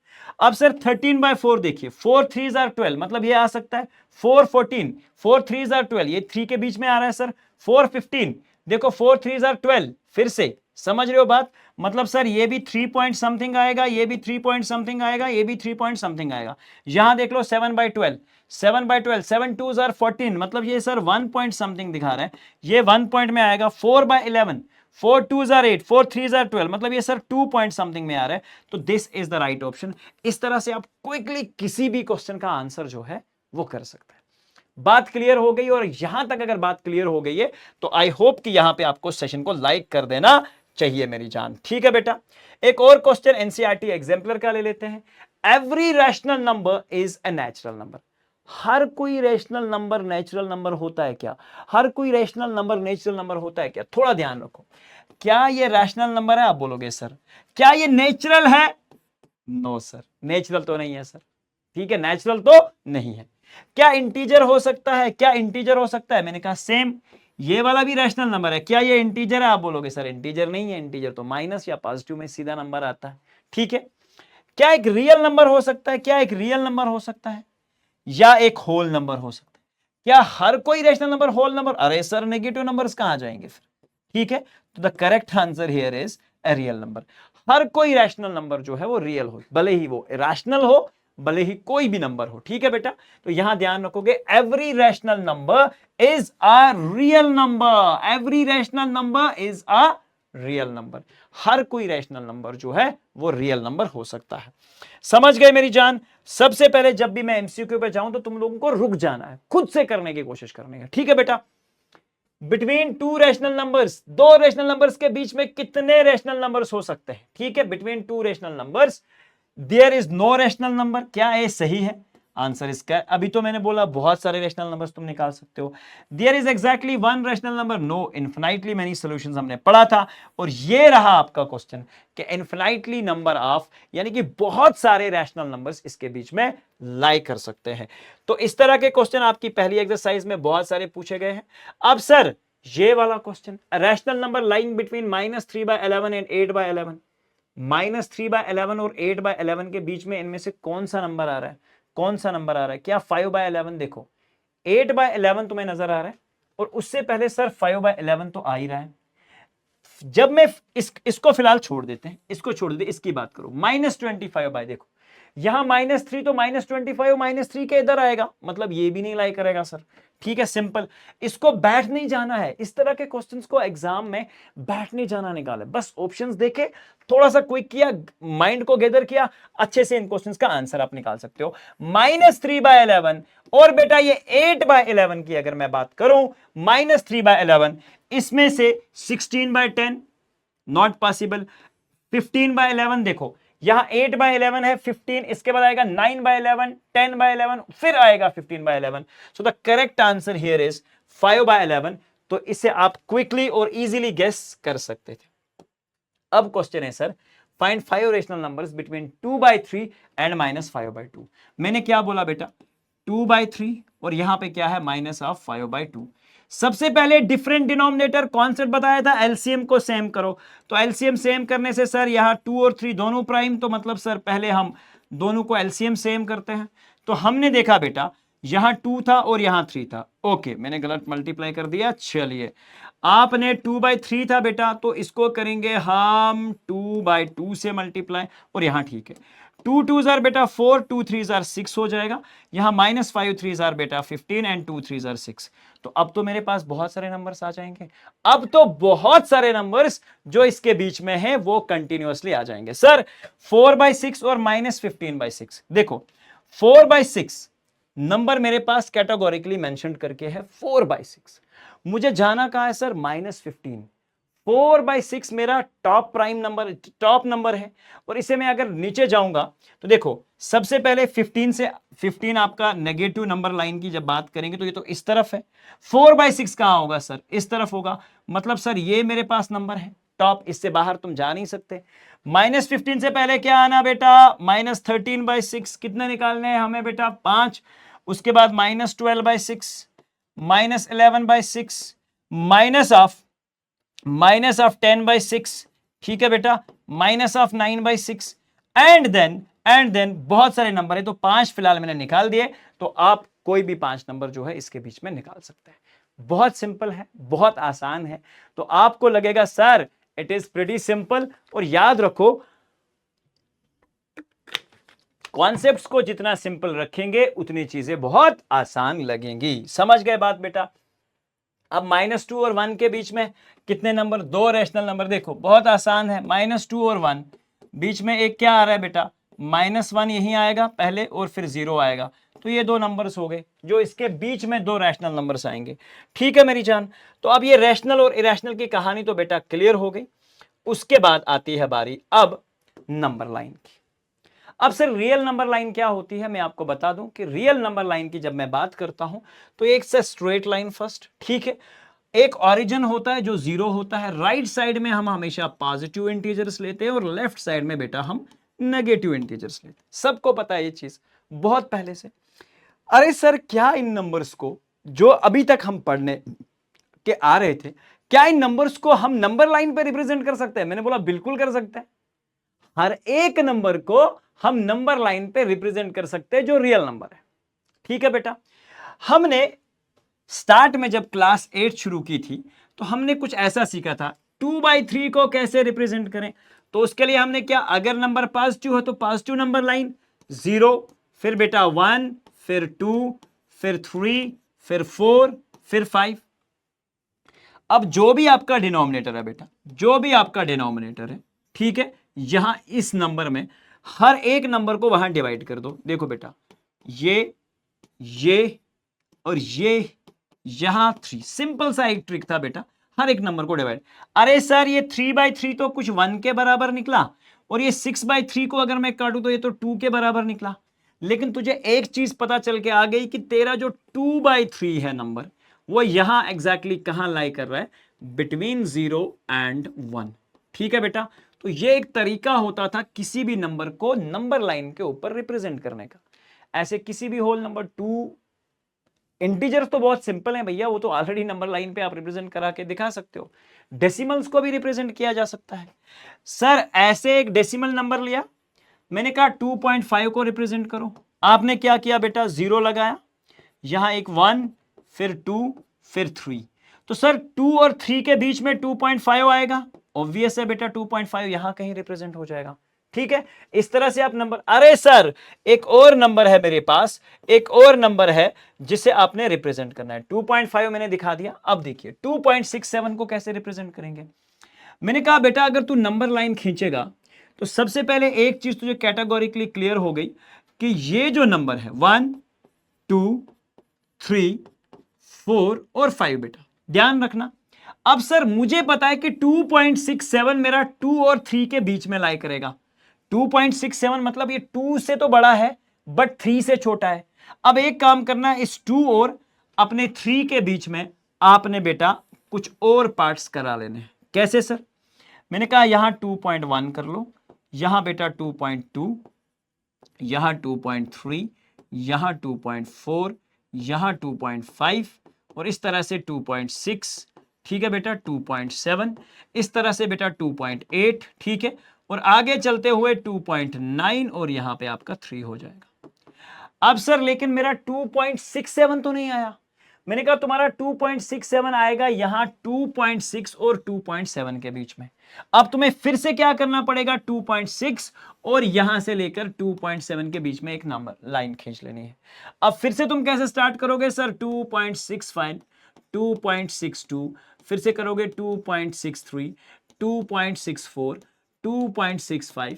A: अब सर 13/4 देखिए, 4 3s are 12, मतलब ये आ सकता है 4 14, 4 3s are 12, ये 3 के बीच में आ रहा है सर। 4 15, देखो 4 3s are 12, फिर से समझ रहे हो बात, मतलब सर ये भी 3 पॉइंट समथिंग आएगा, ये भी 3 पॉइंट समथिंग आएगा, ये भी 3 पॉइंट समथिंग आएगा। यहां देख लो 7/12, 7/12, 7 2s are 14, मतलब ये सर 1 पॉइंट समथिंग दिखा रहा है, ये 1 पॉइंट में आएगा। 4/11, 4 2s are 8, 4 3s are 12, मतलब ये सर 2 पॉइंट समथिंग में आ रहा है। तो this is the right option. इस तरह से आप क्विकली किसी भी क्वेश्चन का आंसर जो है वो कर सकते हैं। बात क्लियर हो गई? और यहां तक अगर बात क्लियर हो गई है तो आई होप कि यहां पे आपको सेशन को लाइक कर देना चाहिए मेरी जान, ठीक है बेटा। एक और क्वेश्चन एनसीईआरटी एग्जाम्पलर का ले लेते हैं। Every rational number is a natural number. हर कोई रैशनल नंबर नेचुरल नंबर होता है क्या? हर कोई रैशनल नंबर नेचुरल नंबर होता है क्या? थोड़ा ध्यान रखो, क्या ये रैशनल नंबर है? आप बोलोगे सर क्या ये नेचुरल है? नो सर, नेचुरल तो नहीं है सर, ठीक है, नेचुरल तो नहीं है। क्या इंटीजर हो सकता है? क्या इंटीजर हो सकता है? मैंने कहा सेम, ये वाला भी रैशनल नंबर है, क्या ये इंटीजर है? आप बोलोगे सर इंटीजर नहीं है, इंटीजर तो माइनस या पॉजिटिव में सीधा नंबर आता है, ठीक है। क्या एक रियल नंबर हो सकता है? क्या एक रियल नंबर हो सकता है या एक होल नंबर हो सकता है? क्या हर कोई रैशनल नंबर होल नंबर? अरे सर नेगेटिव नंबर्स कहां जाएंगे फिर, ठीक है। तो the correct answer here is a real number. हर कोई रैशनल नंबर जो है वो रियल हो, भले ही वो इरेशनल हो, भले ही कोई भी नंबर हो, ठीक है बेटा। तो यहां ध्यान रखोगे, every rational number is a real number, every rational number is a real number. हर कोई रैशनल नंबर जो है वो रियल नंबर हो सकता है। समझ गए मेरी जान? सबसे पहले जब भी मैं एमसीक्यू पे जाऊं तो तुम लोगों को रुक जाना है, खुद से करने की कोशिश करनी है, ठीक है बेटा। Between 2 rational numbers, 2 rational numbers के बीच में कितने रैशनल नंबर्स हो सकते हैं, ठीक है। Between 2 rational numbers there is no rational number. क्या ये सही है? आंसर इसका, अभी तो मैंने बोला बहुत सारे रैशनल नंबर्स तुम निकाल सकते हो। There is exactly 1 rational number, no, infinitely many solutions हमने पढ़ा था। और ये रहा आपका क्वेश्चन कि इनफिनाइटली नंबर ऑफ, यानी कि बहुत सारे रैशनल नंबर्स इसके बीच में लाई कर सकते हैं। तो इस तरह के क्वेश्चन आपकी पहली एक्सरसाइज में बहुत सारे पूछे गए हैं। अब सर ये वाला question, rational number lying between -3/11 and 8/11, -3/11 और 8/11 के बीच में इनमें से कौन सा नंबर आ रहा है? कौन सा नंबर आ रहा है? क्या 5/11? देखो 8/11 तुम्हें नजर आ रहा है और उससे पहले सर 5/11 तो आ ही रहा है। जब मैं इसको फिलहाल छोड़ देते हैं, इसको छोड़ देते, इसकी बात करो, -25, देखो यहां -3 तो -25 -3 के इधर आएगा, मतलब ये भी नहीं लाई करेगा सर, ठीक है। सिंपल, इसको बैठ नहीं जाना है, इस तरह के क्वेश्चंस को एग्जाम में बैठ नहीं जाना निकाले, बस ऑप्शंस देखे, थोड़ा सा क्विक किया, माइंड को गैदर किया, अच्छे से इन क्वेश्चंस का आंसर आप निकाल सकते हो। -3/11 और बेटा ये 8/11 की अगर मैं बात करूं, -3/11, इसमें से 16/10 नॉट पॉसिबल। 15/11 देखो, यहां 8/11 है, 15, इसके बाद आएगा 9/11, 10/11, फिर आएगा 15/11। So the correct answer here is 5/11। तो इसे आप क्विकली और इजीली गेस कर सकते थे। अब क्वेश्चन है sir, find 5 rational numbers between 2/3 and -5/2। मैंने क्या बोला बेटा, 2/3 और यहां पे क्या है, -5/2। सबसे पहले डिफरेंट डिनोमिनेटर कॉन्सेप्ट बताया था, एलसीएम को सेम करो। तो एलसीएम सेम करने से सर यहां 2 और 3 दोनों प्राइम, तो मतलब सर पहले हम दोनों को एलसीएम सेम करते हैं। तो हमने देखा बेटा यहां 2 था और यहां 3 था। ओके, मैंने गलत मल्टीप्लाई कर दिया। चलिए, आपने 2/3 था बेटा, तो इसको करेंगे हम 2/2 से मल्टीप्लाई, और यहां ठीक है। 2 2 जार बेटा 4, 2 3 जार 6 हो जाएगा। यहां -5 3 जार बेटा 15 एंड 2 3 जार 6। तो अब तो मेरे पास बहुत सारे नंबर्स आ जाएंगे। अब तो बहुत सारे नंबर्स जो इसके बीच में हैं वो कंटिन्यूअसली आ जाएंगे। सर 4/6 और -15/6, देखो 4/6 नंबर मेरे पास कैटेगोरिकली मेंशन करके है 4/6। मुझे जाना कहां है सर? -15। 4/6 मेरा top prime number, top number है। और इसे मैं अगर नीचे जाऊंगा तो देखो, सबसे पहले 15 से 15 आपका नेगेटिव नंबर लाइन की जब बात करेंगे तो ये तो इस तरफ है। 4/6 कहां होगा सर? इस तरफ होगा। मतलब सर ये मेरे पास नंबर है टॉप, इससे बाहर तुम जा नहीं सकते। -15 से पहले क्या आना बेटा? -13/6। कितने निकालने हैं हमें बेटा? 5। उसके बाद -12/6, -11/6, माइनस ऑफ 10/6, ठीक है बेटा, -9/6, एंड देन बहुत सारे नंबर है, तो 5 फिलहाल मैंने निकाल दिए। तो आप कोई भी 5 नंबर जो है इसके बीच में निकाल सकते हैं। बहुत सिंपल है, बहुत आसान है। तो आपको लगेगा sir it is pretty simple. और याद रखो, कॉन्सेप्ट्स को जितना सिंपल रखेंगे उतनी चीजें बहुत आसान लगेंगी। समझ गए बात बेटा? अब -2 और 1 के बीच में कितने नंबर? 2 rational number. देखो बहुत आसान है, -2 और 1 बीच में एक क्या आ रहा है बेटा? -1 यहीं आएगा पहले और फिर 0 आएगा। तो ये 2 नंबर्स हो गए जो इसके बीच में 2 रैशनल नंबर्स आएंगे। ठीक है मेरी जान? तो अब ये रैशनल और इरैशनल की कहानी तो बेटा क्लियर हो गई। उसके बाद आती है बारी अब नंबर लाइन की। अब सर रियल नंबर लाइन क्या होती है? मैं आपको बता दूं कि रियल नंबर लाइन की जब मैं बात करता हूं तो एक से स्ट्रेट लाइन फर्स्ट, ठीक है। एक ओरिजिन होता है जो 0 होता है। राइट साइड में हम हमेशा पॉजिटिव इंटीजर्स लेते हैं और लेफ्ट साइड में बेटा हम नेगेटिव इंटीजर्स लेते हैं। सबको पता है ये चीज बहुत पहले से। अरे सर क्या इन नंबर्स को जो अभी तक हम पढ़ने के आ रहे थे, क्या इन नंबर्स को हम नंबर लाइन पे रिप्रेजेंट कर सकते हैं? मैंने बोला बिल्कुल कर सकते हैं। हर एक नंबर को हम नंबर लाइन पे रिप्रेजेंट कर सकते हैं जो रियल नंबर है। ठीक है बेटा? हमने स्टार्ट में जब क्लास 8 शुरू की थी तो हमने कुछ ऐसा सीखा था, 2/3 को कैसे रिप्रेजेंट करें। तो उसके लिए हमने क्या, अगर नंबर पॉजिटिव है तो पॉजिटिव नंबर लाइन 0, फिर बेटा 1, फिर 2, फिर 3, फिर 4, फिर 5। अब जो भी आपका डिनोमिनेटर है बेटा, जो भी आपका डिनोमिनेटर है, ठीक है, यहां इस नंबर में हर एक नंबर को वहां डिवाइड कर दो। देखो बेटा, ये और ये यहां 3। सिंपल सा एक ट्रिक था बेटा, हर एक नंबर को डिवाइड। अरे सर ये 3/3 तो कुछ 1 के बराबर निकला, और ये 6/3 को अगर मैं काटूं तो ये तो 2 के बराबर निकला। लेकिन तुझे एक चीज पता चल के आ गई कि तेरा जो 2/3 है नंबर, वो यहां एग्जैक्टली कहां लाई कर रहा है? Between 0 and 1। ठीक है बेटा? तो ये एक तरीका होता था किसी भी नंबर को नंबर लाइन के ऊपर रिप्रेजेंट करने का। ऐसे किसी भी होल नंबर 2, इंटीजर्स तो बहुत सिंपल है भैया, वो तो ऑलरेडी नंबर लाइन पे आप रिप्रेजेंट करा के दिखा सकते हो। डेसिमल्स को भी रिप्रेजेंट किया जा सकता है। सर ऐसे एक डेसिमल नंबर लिया, मैंने कहा 2.5 को रिप्रेजेंट करो। आपने क्या किया बेटा? 0 लगाया, यहां एक 1, फिर 2, फिर 3। तो सर 2 और 3 के बीच में 2.5 आएगा। ऑब्वियस है बेटा 2.5 यहां कहीं रिप्रेजेंट हो जाएगा। ठीक है? इस तरह से आप नंबर, अरे सर एक और नंबर है मेरे पास, एक और नंबर है जिसे आपने रिप्रेजेंट करना है। 2.5 मैंने दिखा दिया। अब देखिए 2.67 को कैसे रिप्रेजेंट करेंगे। मैंने कहा बेटा अगर तू नंबर लाइन खींचेगा तो सबसे पहले एक चीज तुझे कैटेगोरिकली क्लियर हो गई कि ये जो नंबर है 1, 2, 3, 4 और 5 बेटा ध्यान रखना। अब सर मुझे पता है कि 2.67 मेरा 2 और 3 के बीच में लाई करेगा। 2.67 मतलब ये 2 से तो बड़ा है बट 3 से छोटा है। अब एक काम करना, इस 2 और अपने 3 के बीच में आपने बेटा कुछ और पार्ट्स करा लेने हैं। कैसे सर? मैंने कहा यहां 2.1 कर लो, यहां बेटा 2.2, यहां 2.3, यहां 2.4, यहां 2.5 और इस तरह से 2.6। ठीक है बेटा? 2.7, इस तरह से बेटा 2.8। ठीक है? और आगे चलते हुए 2.9 और यहां पे आपका 3 हो जाएगा। अब सर लेकिन मेरा 2.67 तो नहीं आया। मैंने कहा तुम्हारा 2.67 आएगा यहां 2.6 और 2.7 के बीच में। अब तुम्हें फिर से क्या करना पड़ेगा, 2.6 और यहां से लेकर 2.7 के बीच में एक नंबर लाइन खींच लेनी है। अब फिर से तुम कैसे स्टार्ट करोगे सर, 2.65, 2.62, फिर से करोगे 2.63, 2.64, 2.65,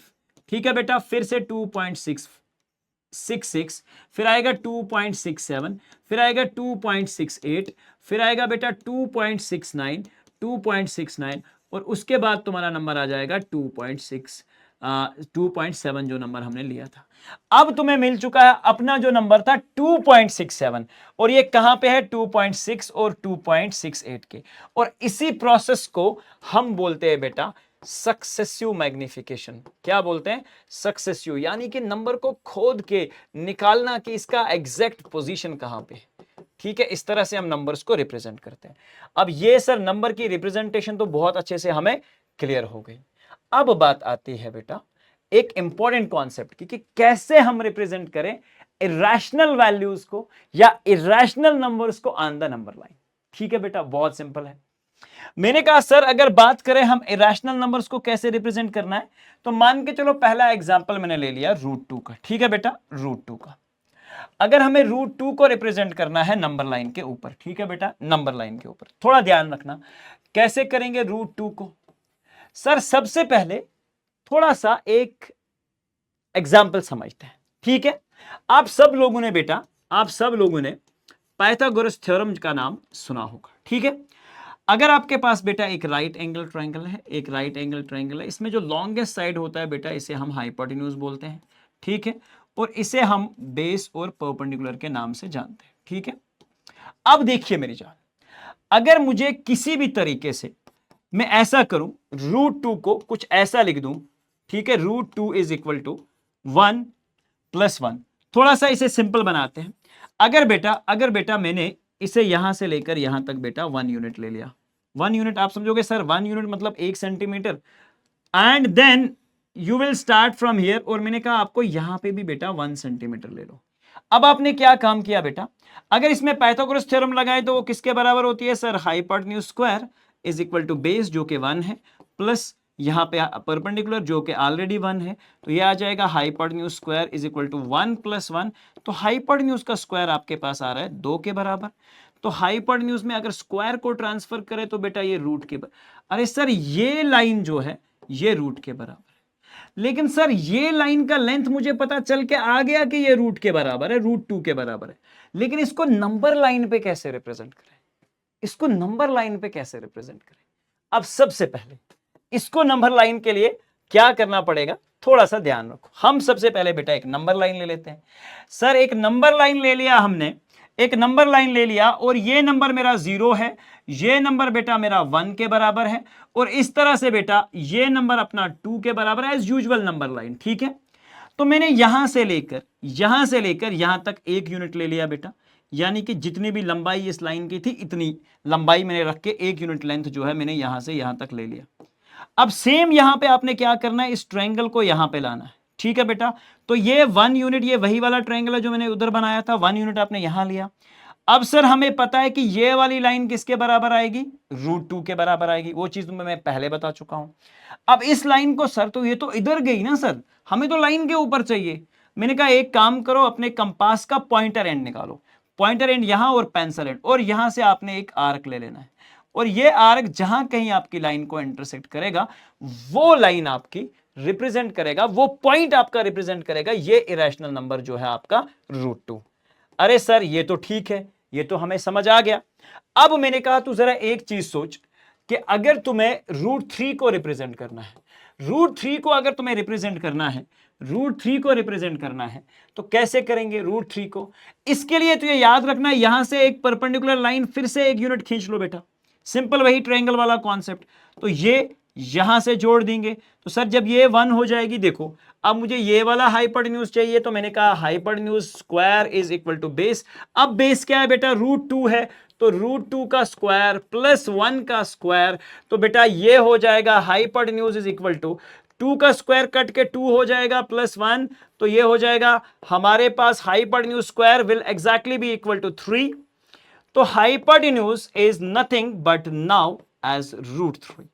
A: ठीक है बेटा, फिर से 2.66, फिर आएगा 2.67, फिर आएगा 2.68, फिर आएगा बेटा 2.69, 2.69 और उसके बाद तुम्हारा नंबर आ जाएगा 2.7 जो नंबर हमने लिया था। अब तुम्हें मिल चुका है अपना जो नंबर था 2.67 और ये कहां पे है 2.6 और 2.68 के। और इसी प्रोसेस को हम बोलते हैं बेटा सक्सेसिव मैग्निफिकेशन। क्या बोलते हैं, सक्सेसिव, यानी कि नंबर को खोद के निकालना कि इसका एग्जैक्ट पोजीशन कहां पे है। ठीक है, इस तरह से हम नंबर्स को रिप्रेजेंट करते हैं। अब ये सर नंबर की रिप्रेजेंटेशन तो बहुत अच्छे से हमें क्लियर हो गई। अब बात आती है बेटा एक इंपॉर्टेंट कॉन्सेप्ट की कि कैसे हम रिप्रेजेंट करें इरेशनल वैल्यूज को या इरेशनल नंबर्स को ऑन द नंबर लाइन। ठीक है बेटा, बहुत सिंपल है। मैंने कहा सर अगर बात करें हम इरेशनल नंबर्स को कैसे रिप्रेजेंट करना है, तो मान के चलो पहला एग्जांपल मैंने ले लिया √2 का। ठीक है बेटा, √2 का अगर हमें √2 को रिप्रेजेंट करना है नंबर लाइन के ऊपर, ठीक है बेटा, नंबर लाइन के ऊपर थोड़ा ध्यान रखना कैसे करेंगे √2 को। सर सबसे पहले थोड़ा सा एक एग्जाम्पल समझते हैं। ठीक है, आप सब लोगों ने बेटा, आप सब लोगों ने पाइथागोरस थ्योरम का नाम सुना होगा। ठीक है, अगर आपके पास बेटा एक राइट एंगल ट्रायंगल है, एक राइट एंगल ट्रायंगल है, इसमें जो लॉन्गेस्ट साइड होता है बेटा इसे हम हाइपोटेन्यूज बोलते हैं। ठीक है, और इसे हम बेस और परपेंडिकुलर के नाम से जानते हैं। ठीक है, अब देखिए मेरी जान, अगर मुझे किसी भी तरीके से मैं ऐसा करूं, √2 को कुछ ऐसा लिख दूं, ठीक है, √2 इज इक्वल टू 1 + 1, थोड़ा सा इसे सिंपल बनाते हैं। अगर बेटा मैंने इसे यहां से लेकर यहां तक बेटा 1 यूनिट ले लिया, 1 यूनिट आप समझोगे सर 1 यूनिट मतलब 1 centimetre, and then you will start from here, और मैंने कहा आपको यहां पे भी बेटा 1 सेंटीमीटर ले लो। अब आपने क्या काम किया बेटा, अगर इसमें पाइथागोरस थ्योरम लगाए तो वो किसके बराबर होती है sir, hypotenuse square is equal to base जो कि 1 है, प्लस यहां पे परपेंडिकुलर जो कि ऑलरेडी 1 है, तो ये आ जाएगा hypotenuse square is equal to 1 + 1। तो हाइपोटेन्यूज का स्क्वायर आपके पास आ रहा है 2 के बराबर। तो हाइपोटेन्यूज में अगर स्क्वायर को ट्रांसफर करें तो बेटा ये रूट के अरे सर ये लाइन जो है ये रूट के बराबर है, लेकिन सर ये लाइन का लेंथ मुझे पता चल के आ गया कि ये रूट के बराबर है, √2 के बराबर है, लेकिन इसको नंबर लाइन पे कैसे रिप्रेजेंट करें, इसको नंबर लाइन पे कैसे रिप्रेजेंट करें। अब सबसे पहले इसको नंबर लाइन के लिए क्या करना पड़ेगा, थोड़ा सा ध्यान रखो। हम सबसे पहले बेटा एक नंबर लाइन ले लेते हैं। सर एक नंबर लाइन ले लिया हमने, एक नंबर लाइन ले लिया और ये नंबर मेरा 0 है, ये नंबर बेटा मेरा 1 के बराबर है, और इस तरह से बेटा ये नंबर अपना 2 के बराबर है एज यूजुअल नंबर लाइन। ठीक है, तो मैंने यहां से लेकर यहां तक 1 यूनिट ले लिया बेटा, यानी कि जितनी भी लंबाई इस लाइन की थी इतनी लंबाई मैंने रख के 1 यूनिट लेंथ जो है मैंने यहां से यहां तक ले लिया। अब सेम यहां पे आपने क्या करना है, इस ट्रायंगल को यहां पे लाना है। ठीक है बेटा, तो ये 1 यूनिट, ये वही वाला ट्रायंगल है जो मैंने उधर बनाया था, 1 यूनिट आपने यहां लिया। अब सर हमें पता है कि ये वाली लाइन किसके बराबर आएगी, √2 के बराबर आएगी, वो चीज मैं पहले बता चुका हूं। अब इस लाइन को सर, तो ये तो इधर गई ना सर, हमें तो लाइन के ऊपर चाहिए। मैंने कहा एक काम करो, अपने कंपास का पॉइंटर एंड निकालो, पॉइंटर एंड यहां और पेंसिल एंड, और यहां से आपने एक आर्क ले लेना है, और ये आर्क जहां कहीं आपकी लाइन को इंटरसेक्ट करेगा वो लाइन आपकी रिप्रेजेंट करेगा, वो पॉइंट आपका रिप्रेजेंट करेगा ये इरेशनल नंबर जो है आपका √2। अरे सर ये तो ठीक है, ये तो हमें समझ आ गया। अब मैंने कहा तू जरा एक चीज सोच कि अगर तुम्हें √3 को रिप्रेजेंट करना है, √3 को अगर तुम्हें रिप्रेजेंट करना है, √3 को रिप्रेजेंट करना है तो कैसे करेंगे √3 को। इसके लिए तो ये याद रखना है, यहां से एक परपेंडिकुलर लाइन फिर से 1 यूनिट खींच लो बेटा, सिंपल वही ट्रायंगल वाला कॉन्सेप्ट। तो ये यहां से जोड़ देंगे, तो सर जब ये 1 हो जाएगी, देखो अब मुझे ये वाला हाइपोटेन्यूज चाहिए, तो मैंने कहा hypotenuse square is equal to base. अब बेस क्या है बेटा, √2 है, तो √2 का स्क्वायर प्लस 1 का स्क्वायर, तो बेटा ये हो जाएगा हाइपोटेन्यूज इज इक्वल टू 2 का स्क्वायर कट के 2 हो जाएगा प्लस 1, तो ये हो जाएगा हमारे पास hypotenuse square will exactly be equal to 3। तो hypotenuse is nothing but now as √3।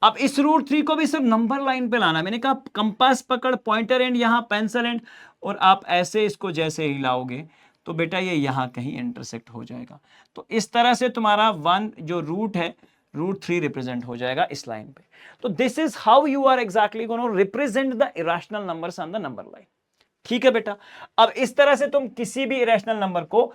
A: अब इस √3 को भी सिर्फ नंबर लाइन पे लाना। मैंने कहा कंपास पकड़, पॉइंटर एंड यहां पेंसिल एंड, और आप ऐसे इसको जैसे ही लाओगे तो बेटा ये यहां कहीं इंटरसेक्ट हो जाएगा। तो इस तरह से तुम्हारा 1 जो रूट है, √3 रिप्रेजेंट हो जाएगा इस लाइन पे। तो this is how you are exactly gonna represent the irrational numbers on the number line. ठीक है बेटा, अब इस तरह से तुम किसी भी इरेशनल नंबर को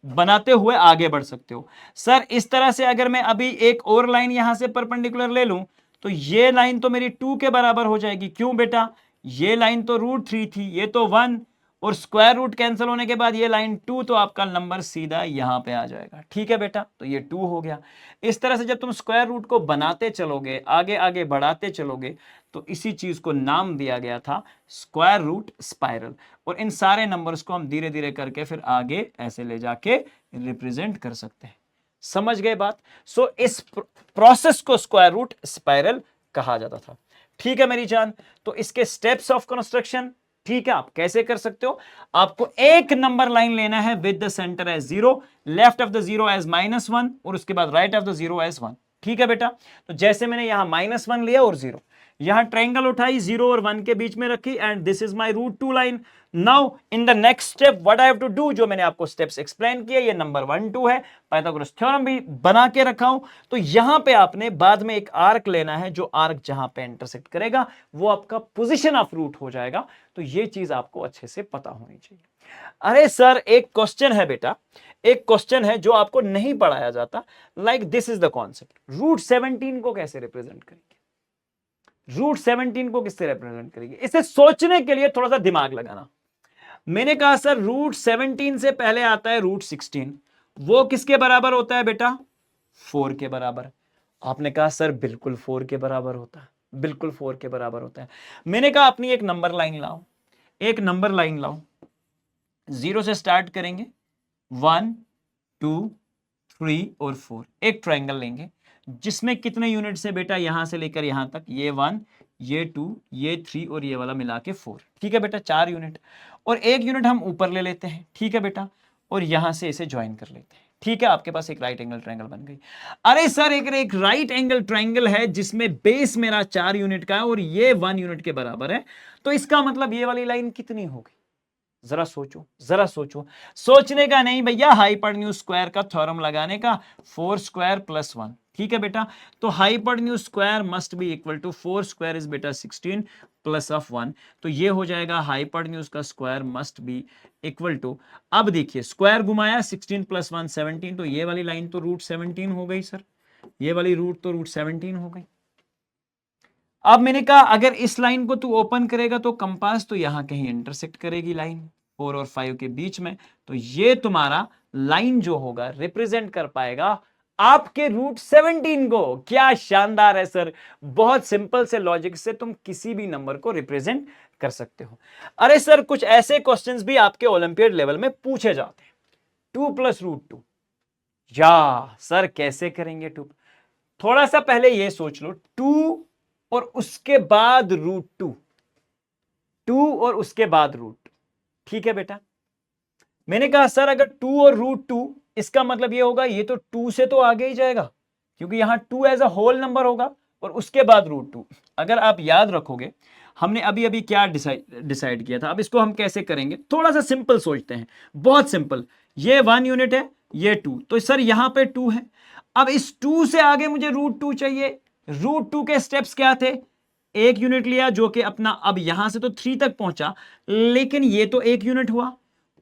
A: बनाते हुए आगे बढ़ सकते हो। सर इस तरह से अगर मैं अभी एक और लाइन यहां से परपेंडिकुलर ले लूं तो ये लाइन तो मेरी 2 के बराबर हो जाएगी। क्यों बेटा, ये लाइन तो √3 थी, ये तो 1, और स्क्वायर रूट कैंसिल होने के बाद ये लाइन 2, तो आपका नंबर सीधा यहां पे आ जाएगा। ठीक है बेटा, तो ये 2 हो गया। इस तरह से जब तुम स्क्वायर रूट को बनाते चलोगे, आगे आगे बढ़ाते चलोगे, तो इसी चीज को नाम दिया गया था स्क्वायर रूट स्पाइरल। और इन सारे नंबर्स को हम धीरे धीरे करके फिर आगे ऐसे ले जाके रिप्रेजेंट कर सकते हैं। समझ गए बात? सो इस प्रोसेस को स्क्वायर रूट स्पाइरल कहा जाता था। ठीक है मेरी जान, तो इसके स्टेप्स ऑफ कंस्ट्रक्शन, ठीक है, आप कैसे कर सकते हो? आपको एक नंबर लाइन लेना है with the centre as 0, left of the 0 as -1, और उसके बाद राइट ऑफ द 0 एज 1। ठीक है बेटा, तो जैसे मैंने यहां -1 लिया और 0, यहां ट्रायंगल उठाई, 0 और 1 के बीच में रखी, and this is my √2 line. Now in the next step what I have to do, जो मैंने आपको स्टेप्स एक्सप्लेन किए, ये नंबर 1 2 है, पाइथागोरस थ्योरम भी बना के रखा हूं। तो यहां पे आपने बाद में एक आर्क लेना है, जो आर्क जहां पे इंटरसेक्ट करेगा वो आपका पोजीशन ऑफ रूट हो जाएगा। तो ये चीज आपको अच्छे से पता होनी चाहिए। अरे सर एक क्वेश्चन है बेटा, एक क्वेश्चन है जो आपको नहीं पढ़ाया जाता, like this is the concept, √17 को कैसे रिप्रेजेंट करेंगे? √17 को किससे रिप्रेजेंट करेंगे? इसे सोचने के लिए थोड़ा सा दिमाग लगाना। मैंने कहा सर √17 से पहले आता है √16, वो किसके बराबर होता है बेटा? 4 के बराबर। आपने कहा सर बिल्कुल 4 के बराबर होता है, बिल्कुल 4 के बराबर होता है। मैंने कहा अपनी एक नंबर लाइन लाओ, एक नंबर लाइन लाओ, 0 से स्टार्ट करेंगे, 1 2 3 और 4, एक ट्रायंगल लेंगे जिसमें कितने यूनिट्स है बेटा? यहां से लेकर यहां तक, ये 1, ये 2, ये 3 और ये वाला मिला के 4। ठीक है बेटा, 4 यूनिट, और एक यूनिट हम ऊपर ले लेते हैं। ठीक है बेटा, और यहां से इसे ज्वाइन कर लेते हैं। ठीक है, आपके पास एक राइट एंगल ट्रायंगल बन गई। अरे सर एक राइट एंगल ट्रायंगल है जिसमें बेस मेरा 4 यूनिट का है और ये 1 यूनिट के बराबर है, तो इसका मतलब ये वाली लाइन कितनी होगी? जरा सोचो, जरा सोचो। सोचने का नहीं भैया, हाइपोटेन्यूज स्क्वायर का थ्योरम लगाने का, 4 स्क्वायर प्लस 1। ठीक है बेटा, तो hypotenuse square must be equal to 4 square is बेटा 16 प्लस ऑफ 1, तो ये हो जाएगा हाइपोटेन्यूज का square must be equal to, अब देखिए स्क्वायर घुमाया, 16 प्लस 1 17, तो ये वाली लाइन तो √17 हो गई सर, ये वाली रूट तो √17 हो गई। अब मैंने कहा अगर इस लाइन को तू ओपन करेगा तो कंपास तो यहां कहीं इंटरसेक्ट करेगी लाइन 4 और 5 के बीच में, तो ये तुम्हारा लाइन जो होगा रिप्रेजेंट कर पाएगा आपके √17 को। क्या शानदार है सर, बहुत सिंपल से लॉजिक से तुम किसी भी नंबर को रिप्रेजेंट कर सकते हो। अरे सर कुछ ऐसे क्वेश्चंस भी आपके ओलंपियाड लेवल में पूछे जाते हैं, 2 + √2, या सर कैसे करेंगे 2? थोड़ा सा पहले ये सोच लो, 2 और उसके बाद √2, 2 और उसके बाद √2। ठीक है बेटा, मैंने कहा सर अगर 2 और √2, इसका मतलब ये होगा ये तो 2 से तो आगे ही जाएगा, क्योंकि यहां 2 एज अ होल नंबर होगा और उसके बाद √2। अगर आप याद रखोगे हमने अभी अभी क्या डिसाइड किया था, अब इसको हम कैसे करेंगे, थोड़ा सा सिंपल सोचते हैं, बहुत सिंपल। ये 1 यूनिट है, ये 2, तो सर यहां पे 2 है, अब इस 2 से आगे मुझे √2 चाहिए। √2 के स्टेप्स क्या थे? एक यूनिट लिया जो कि अपना, अब यहां से तो 3 तक पहुंचा, लेकिन ये तो 1 यूनिट हुआ,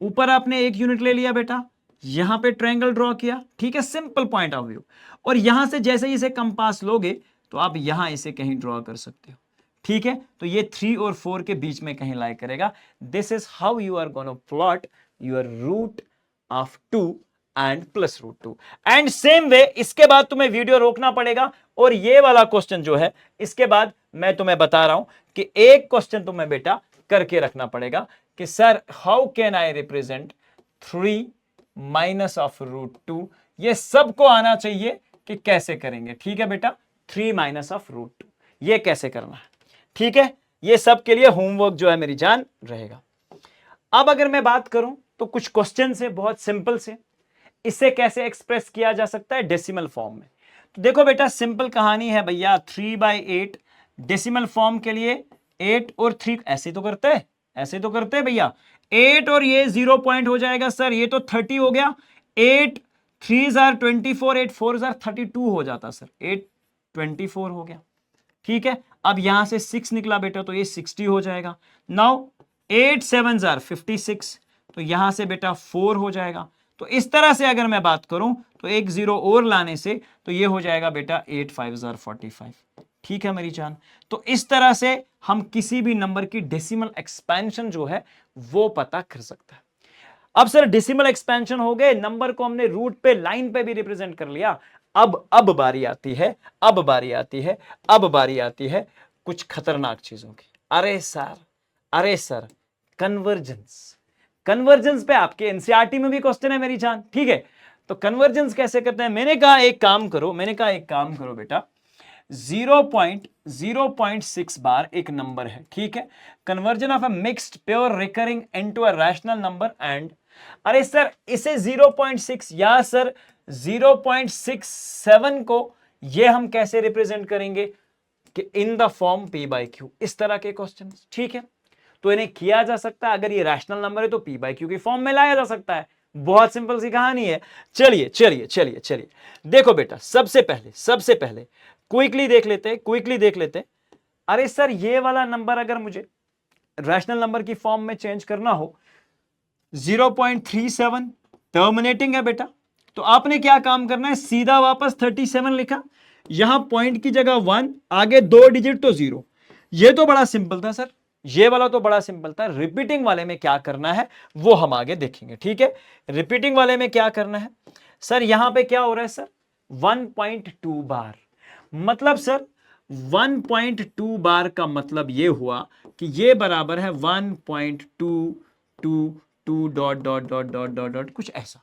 A: ऊपर आपने 1 यूनिट ले लिया बेटा, यहां पे ट्रायंगल ड्रॉ किया। ठीक है, सिंपल पॉइंट ऑफ व्यू, और यहां से जैसे ही इसे कंपास लोगे तो आप यहां इसे कहीं ड्रॉ कर सकते हो। ठीक है, तो ये 3 और 4 के बीच में कहीं लाई करेगा। This is how you are gonna plot your root of 2 and plus √2। And same way इसके बाद तुम्हें वीडियो रोकना पड़ेगा, और ये वाला क्वेश्चन जो है इसके बाद मैं तुम्हें बता रहा हूं कि एक क्वेश्चन तुम्हें बेटा करके रखना पड़ेगा कि sir how can I represent 3 minus of √2। ये सबको आना चाहिए कि कैसे करेंगे। ठीक है बेटा, 3 माइनस ऑफ √2 ये कैसे करना है। ठीक है, ये सब के लिए होमवर्क जो है मेरी जान रहेगा। अब अगर मैं बात करूं तो कुछ क्वेश्चन है बहुत सिंपल से, इसे कैसे एक्सप्रेस किया जा सकता है डेसिमल फॉर्म में। तो देखो बेटा सिंपल कहानी है भैया, 3/8 डेसिमल फॉर्म के लिए 8 और 3 ऐसे तो करते हैं, ऐसे तो करते हैं भैया। 8 और ये 0 पॉइंट हो जाएगा सर, ये तो 30 हो गया। 8 3 जार 24, 8 4 जार 32 हो जाता सर, 8 24 हो गया। ठीक है, अब यहां से 6 निकला बेटा तो ये 60 हो जाएगा। नाउ 8 7 जार 56, तो यहां से बेटा 4 हो जाएगा। तो इस तरह से अगर मैं बात करूं तो एक 0 और लाने से तो ये हो जाएगा बेटा 8 5 जार 45। ठीक है मेरी जान, तो इस तरह से हम किसी भी नंबर की डेसिमल एक्सपेंशन जो है वो पता कर सकता है। अब सर डेसिमल एक्सपेंशन हो गए, नंबर को हमने रूट पे लाइन पे भी रिप्रेजेंट कर लिया। अब बारी आती है, अब बारी आती है, अब बारी आती है कुछ खतरनाक चीजों की। अरे सर कन्वर्जेंस, कन्वर्जेंस पे आपके एनसीईआरटी में भी क्वेश्चन है मेरी जान। ठीक है, तो कन्वर्जेंस कैसे करते हैं, मैंने कहा एक काम करो बेटा, 0.6 बार एक नंबर है। ठीक है, conversion of a mixed pure recurring into a rational number and, अरे सर इसे 0.6 या सर 0.67 को ये हम कैसे रिप्रेजेंट करेंगे कि इन द फॉर्म p/q, इस तरह के क्वेश्चन। ठीक है, तो इन्हें किया जा सकता है, अगर ये रैशनल नंबर है तो p/q की फॉर्म में लाया जा सकता है। बहुत सिंपल सी कहानी है। चलिए चलिए चलिए चलिए देखो बेटा, सबसे पहले क्विकली देख लेते। अरे सर ये वाला नंबर अगर मुझे रैशनल नंबर की फॉर्म में चेंज करना हो, 0.37 टर्मिनेटिंग है बेटा, तो आपने क्या काम करना है, सीधा वापस 37 लिखा, यहां पॉइंट की जगह 1, आगे 2 डिजिट तो 0। ये तो बड़ा सिंपल था सर, ये वाला तो बड़ा सिंपल था। रिपीटिंग वाले में क्या करना है वो हम आगे देखेंगे। ठीक है, रिपीटिंग वाले में क्या करना है सर, यहां पे क्या हो रहा है सर, 1.2 बार, मतलब सर 1.2 बार का मतलब ये हुआ कि ये बराबर है 1.222 dot dot dot dot dot dot कुछ ऐसा।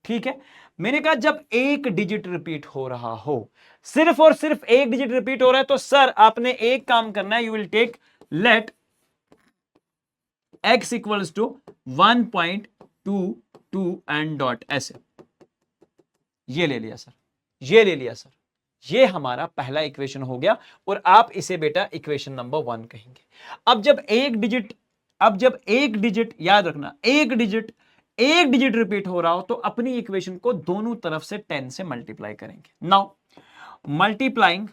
A: ठीक है, मैंने कहा जब एक डिजिट रिपीट हो रहा हो, सिर्फ और सिर्फ एक डिजिट रिपीट हो रहा है, तो सर आपने एक काम करना है, you will take let x equals to 1.22 and dot ऐसे, ये ले लिया सर, ये हमारा पहला इक्वेशन हो गया, और आप इसे बेटा इक्वेशन नंबर 1 कहेंगे। अब जब एक डिजिट याद रखना, एक डिजिट रिपीट हो रहा हो तो अपनी इक्वेशन को दोनों तरफ से 10 से मल्टीप्लाई करेंगे। Now multiplying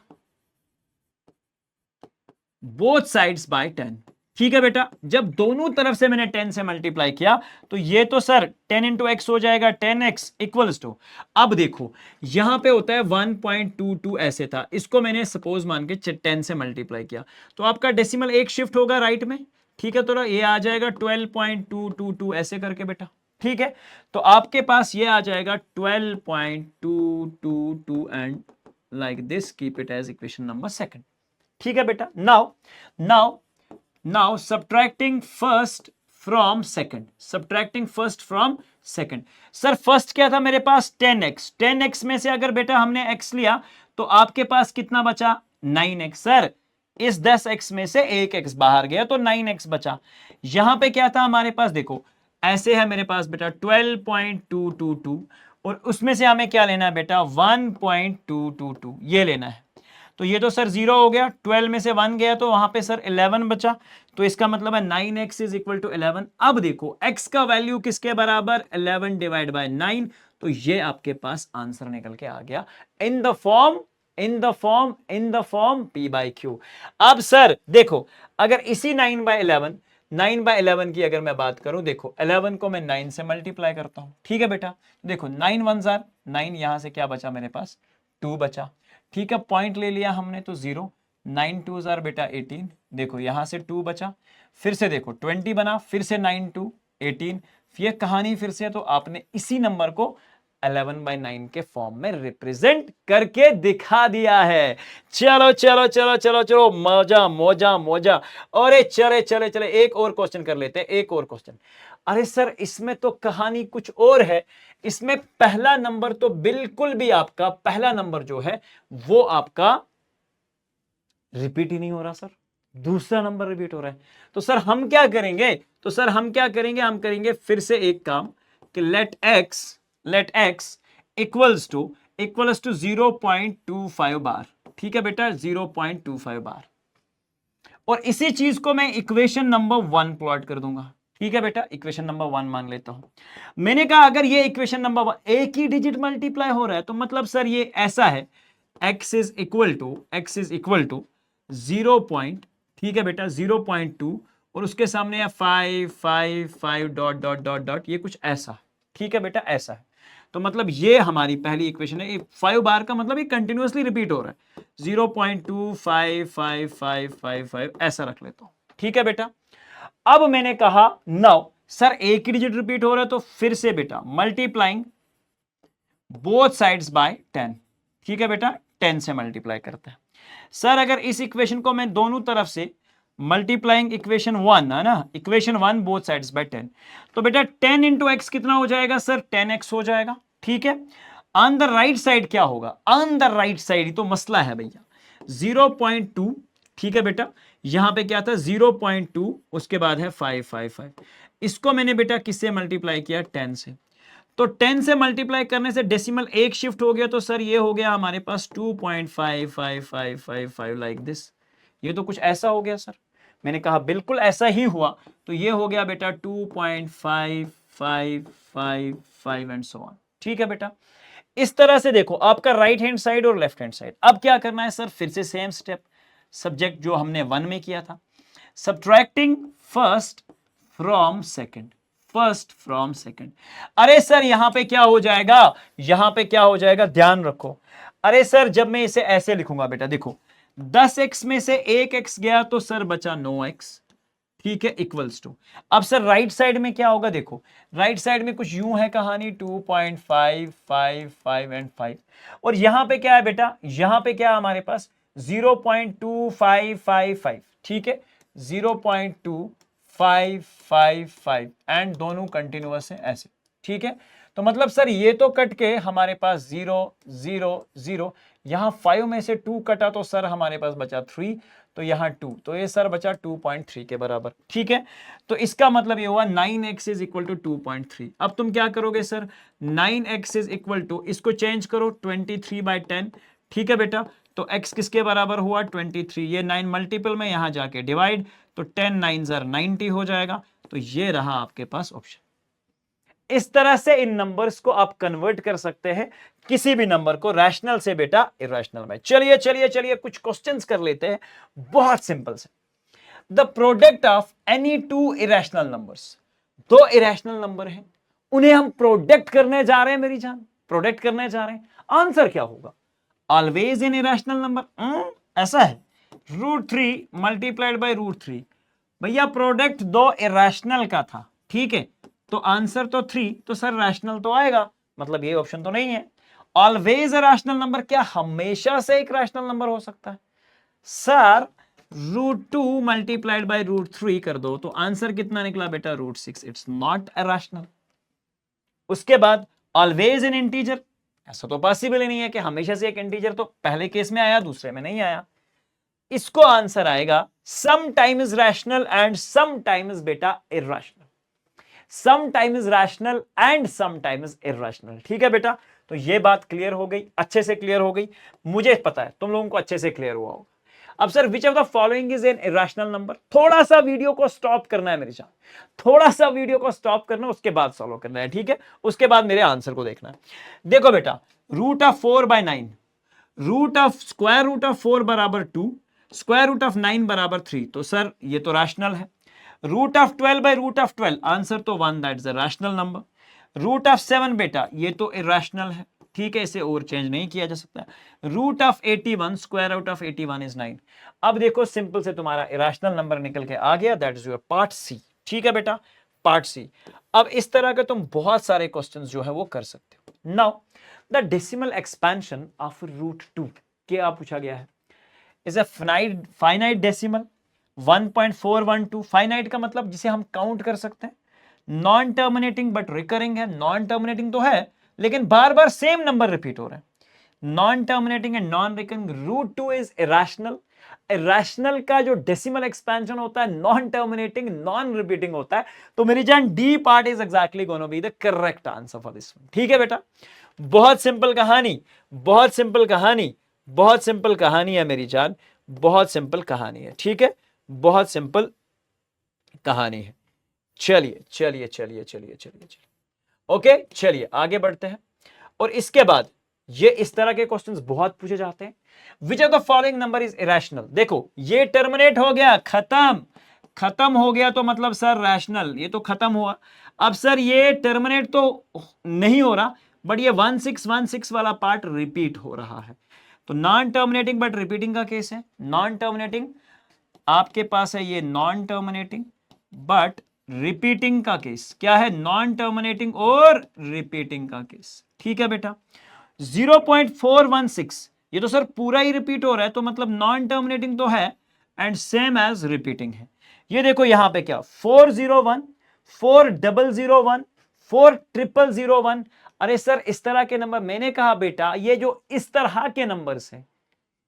A: both sides by 10। ठीक है बेटा, जब दोनों तरफ से मैंने 10 से मल्टीप्लाई किया तो ये तो सर 10 इंटू एक्स हो जाएगा, 10x इक्वल्स टू, अब देखो यहां पे होता है 1.22 ऐसे था, इसको मैंने सपोज मान के 10 से मल्टीप्लाई किया तो आपका डेसिमल एक शिफ्ट होगा राइट में। ठीक है, तो ये आ जाएगा 12.222 ऐसे करके बेटा। ठीक है, तो आपके पास ये आ जाएगा 12.222 and like this, keep it as equation number 2। ठीक है बेटा, now subtracting first from second, sir first क्या था मेरे पास 10x में से अगर बेटा हमने x लिया तो आपके पास कितना बचा 9x। सर इस 10x में से एक x बाहर गया तो 9x बचा। यहां पे क्या था हमारे पास, देखो ऐसे है मेरे पास बेटा 12.222 और उसमें से हमें क्या लेना है बेटा 1.222 ये लेना है। तो ये तो सर 0 हो गया, 12 में से 1 गया तो वहां पे सर 11 बचा, तो इसका मतलब है 9x इज इक्वल टू 11। अब देखो x का वैल्यू किसके बराबर 11 डिवाइड बाय 9, तो ये आपके पास आंसर निकल के आ गया इन द फॉर्म p/q। अब सर देखो अगर इसी 9/11 की अगर मैं बात करूं, देखो 11 को मैं 9 से मल्टीप्लाई करता हूं। ठीक है बेटा, देखो 9 1 9, यहां से क्या बचा मेरे पास 2 बचा। ठीक है, पॉइंट ले लिया हमने तो 0, 9 2 जार बेटा 18, देखो यहां से 2 बचा, फिर से देखो 20 बना, फिर से 9 2 18, ये कहानी फिर से, तो आपने इसी नंबर को 11/9 के फॉर्म में रिप्रेजेंट करके दिखा दिया है। चलो चलो चलो चलो चलो मौजा मौजा मौजा। अरे चले चले चले एक और क्वेश्चन कर लेते हैं, एक और क्वेश्चन। अरे सर इसमें तो कहानी कुछ और है, इसमें पहला नंबर तो बिल्कुल भी आपका पहला नंबर जो है वो आपका रिपीट ही नहीं हो रहा सर, दूसरा नंबर रिपीट हो रहा है। तो सर हम क्या करेंगे, हम करेंगे फिर से एक काम कि लेट x इक्वल्स टू 0.25 बार। ठीक है बेटा, 0.25 बार। और इसी चीज को मैं इक्वेशन नंबर 1 प्लॉट कर दूंगा। ठीक है बेटा, इक्वेशन नंबर 1 मान लेता हूं। मैंने कहा अगर ये इक्वेशन नंबर 1 एक ही डिजिट मल्टीप्लाई हो रहा है तो मतलब सर ये ऐसा है, x is equal to 0 point, ठीक है बेटा 0.2 और उसके सामने है 5 5 5 डॉट डॉट डॉट डॉट, ये कुछ ऐसा। ठीक है बेटा, ऐसा है। तो मतलब ये हमारी पहली इक्वेशन है। 5 बार का मतलब ये कंटिन्यूअसली रिपीट हो रहा है। 0.255555 ऐसा रख लेता हूं। ठीक है बेटा, अब मैंने कहा नाउ सर एक ही डिजिट रिपीट हो रहा है तो फिर से बेटा मल्टीप्लाइंग बोथ साइड्स बाय 10। ठीक है बेटा, 10 से मल्टीप्लाई करते हैं। सर अगर इस इक्वेशन को मैं दोनों तरफ से मल्टीप्लाइंग इक्वेशन 1 है ना, इक्वेशन 1 बोथ साइड्स बाय 10, तो बेटा 10 इंटू एक्स कितना हो जाएगा सर, 10x हो जाएगा। ठीक है, ऑन द राइट साइड क्या होगा, ऑन द राइट साइड ही तो मसला है भैया, 0.2। ठीक है बेटा, यहां पे क्या था 0.2, उसके बाद है 555। इसको मैंने बेटा किससे मल्टीप्लाई किया, 10 से। तो 10 से मल्टीप्लाई करने से डेसिमल एक शिफ्ट हो गया, तो सर ये हो गया हमारे पास 2.55555 लाइक दिस। ये तो कुछ ऐसा हो गया सर। मैंने कहा बिल्कुल ऐसा ही हुआ, तो ये हो गया बेटा 2.5555 एंड सो ऑन। ठीक है बेटा, इस तरह से देखो आपका राइट हैंड साइड और लेफ्ट हैंड साइड। अब क्या करना है सर, फिर से सेम स्टेप, सब्जेक्ट जो हमने 1 में किया था, subtracting first from second, first from second. अरे सर यहां पे क्या हो जाएगा, यहां पे क्या हो जाएगा, ध्यान रखो। अरे सर जब मैं इसे ऐसे लिखूंगा बेटा, देखो 10x में से 1x गया तो सर बचा 9x। ठीक है, इक्वल्स टू, अब सर राइट साइड में क्या होगा, देखो राइट साइड में कुछ यूं है कहानी, 2.555 एंड 5, और यहां पे क्या है बेटा, यहां पे क्या है हमारे पास 0.2555। ठीक है, 0.2555 एंड दोनों कंटिन्यूअस है ऐसे। ठीक है, तो मतलब सर ये तो कट के हमारे पास 0 0 0, यहां 5 में से 2 कटा तो सर हमारे पास बचा 3, तो यहां 2, तो ये सर बचा 2.3 के बराबर। ठीक है, तो इसका मतलब ये हुआ 9x इज इक्वल टू 2.3। अब तुम क्या करोगे sir, 9x is equal to, इसको चेंज करो 23/10। ठीक है बेटा, तो x किसके बराबर हुआ, 23। ये 9 मल्टीपल में यहां जाके डिवाइड, तो 10 9 90 हो जाएगा। तो ये रहा आपके पास ऑप्शन। इस तरह से इन नंबर्स को आप कन्वर्ट कर सकते हैं, किसी भी नंबर को रैशनल से बेटा इरेशनल में। चलिए चलिए चलिए कुछ क्वेश्चंस कर लेते हैं, बहुत सिंपल से। The product of any two irrational numbers, दो इरेशनल नंबर हैं, उन्हें हम प्रोडक्ट करने जा रहे हैं मेरी जान, प्रोडक्ट करने जा रहे हैं। आंसर क्या होगा, ऑलवेज इन इरेशनल नंबर। ऐसा है, √3 मल्टीप्लाइड बाय √3। भैया प्रोडक्ट दो इरेशनल का था, ठीक है, तो आंसर तो 3, तो सर रैशनल तो आएगा, मतलब ये ऑप्शन तो नहीं है। ऑलवेज अ रैशनल नंबर, क्या हमेशा से एक रैशनल नंबर हो सकता है सर, √2 मल्टीप्लाइड बाय √3 कर दो तो आंसर कितना निकला बेटा, √6। It's not a rational. उसके बाद ऑलवेज इन इंटीजर, ऐसा तो पॉसिबल ही नहीं है कि हमेशा से एक इंटीजर, तो पहले केस में आया दूसरे में नहीं आया। इसको आंसर आएगा some time is rational and some time is बेटा irrational, some time is rational and some time is irrational. ठीक है बेटा, तो ये बात क्लियर हो गई, अच्छे से क्लियर हो गई, मुझे पता है तुम लोगों को अच्छे से क्लियर हुआ होगा। अब sir which of the following is an irrational number, थोड़ा सा वीडियो को स्टॉप करना है मेरे साथ, थोड़ा सा वीडियो को स्टॉप करना, उसके बाद सॉल्व करना है। ठीक है, उसके बाद मेरे आंसर को देखना है। देखो बेटा, √4/9, √4 बराबर 2, √9 बराबर 3, तो सर ये तो रैशनल है। √12/√12, आंसर तो 1, that is a rational number. √7 बेटा ये तो इरैशनल है, ठीक है, इसे और चेंज नहीं किया जा सकता। √81, √81 इज 9। अब देखो सिंपल से तुम्हारा इरैशनल नंबर निकल के आ गया, that is your part C. ठीक है बेटा, पार्ट सी। अब इस तरह के तुम बहुत सारे क्वेश्चंस जो है वो कर सकते हो। Now the decimal expansion of √2 क्या पूछा गया है, is a finite decimal 1.412। Finite का मतलब जिसे हम काउंट कर सकते हैं, नॉन टर्मिनेटिंग बट रिकरिंग है, नॉन टर्मिनेटिंग तो है लेकिन बार बार सेम नंबर रिपीट हो रहा है। Non terminating and non recurring, root two is irrational. Irrational का जो डेसिमल एक्सपेंशन होता है नॉन टर्मिनेटिंग नॉन रिपीटिंग होता है। तो मेरी जान D part is exactly gonna be the correct answer for this one. ठीक है बेटा, बहुत सिंपल कहानी, बहुत सिंपल कहानी, बहुत सिंपल कहानी है मेरी जान, बहुत सिंपल कहानी है। ठीक है, बहुत सिंपल कहानी है। चलिए चलिए चलिए चलिए चलिए चलिए, ओके चलिए आगे बढ़ते हैं। और इसके बाद ये इस तरह के क्वेश्चंस बहुत पूछे जाते हैं। Which of the following number is irrational. देखो ये टर्मिनेट हो गया, खत्म, खत्म हो गया तो मतलब सर रैशनल, ये तो खत्म हुआ। अब सर ये टर्मिनेट तो नहीं हो रहा, बट ये 1616 वाला पार्ट रिपीट हो रहा है। तो नॉन टर्मिनेटिंग बट रिपीटिंग का केस है। नॉन टर्मिनेटिंग आपके पास है ये नॉन टर्मिनेटिंग बट रिपीटिंग का केस क्या है, नॉन टर्मिनेटिंग और रिपीटिंग का केस। ठीक है बेटा, 0.416 ये तो सर पूरा ही रिपीट हो रहा है, तो मतलब नॉन टर्मिनेटिंग तो है एंड सेम एज रिपीटिंग है। ये देखो यहां पे क्या 401, 4001, 4001। अरे सर इस तरह के नंबर, मैंने कहा बेटा ये जो इस तरह के नंबर्स हैं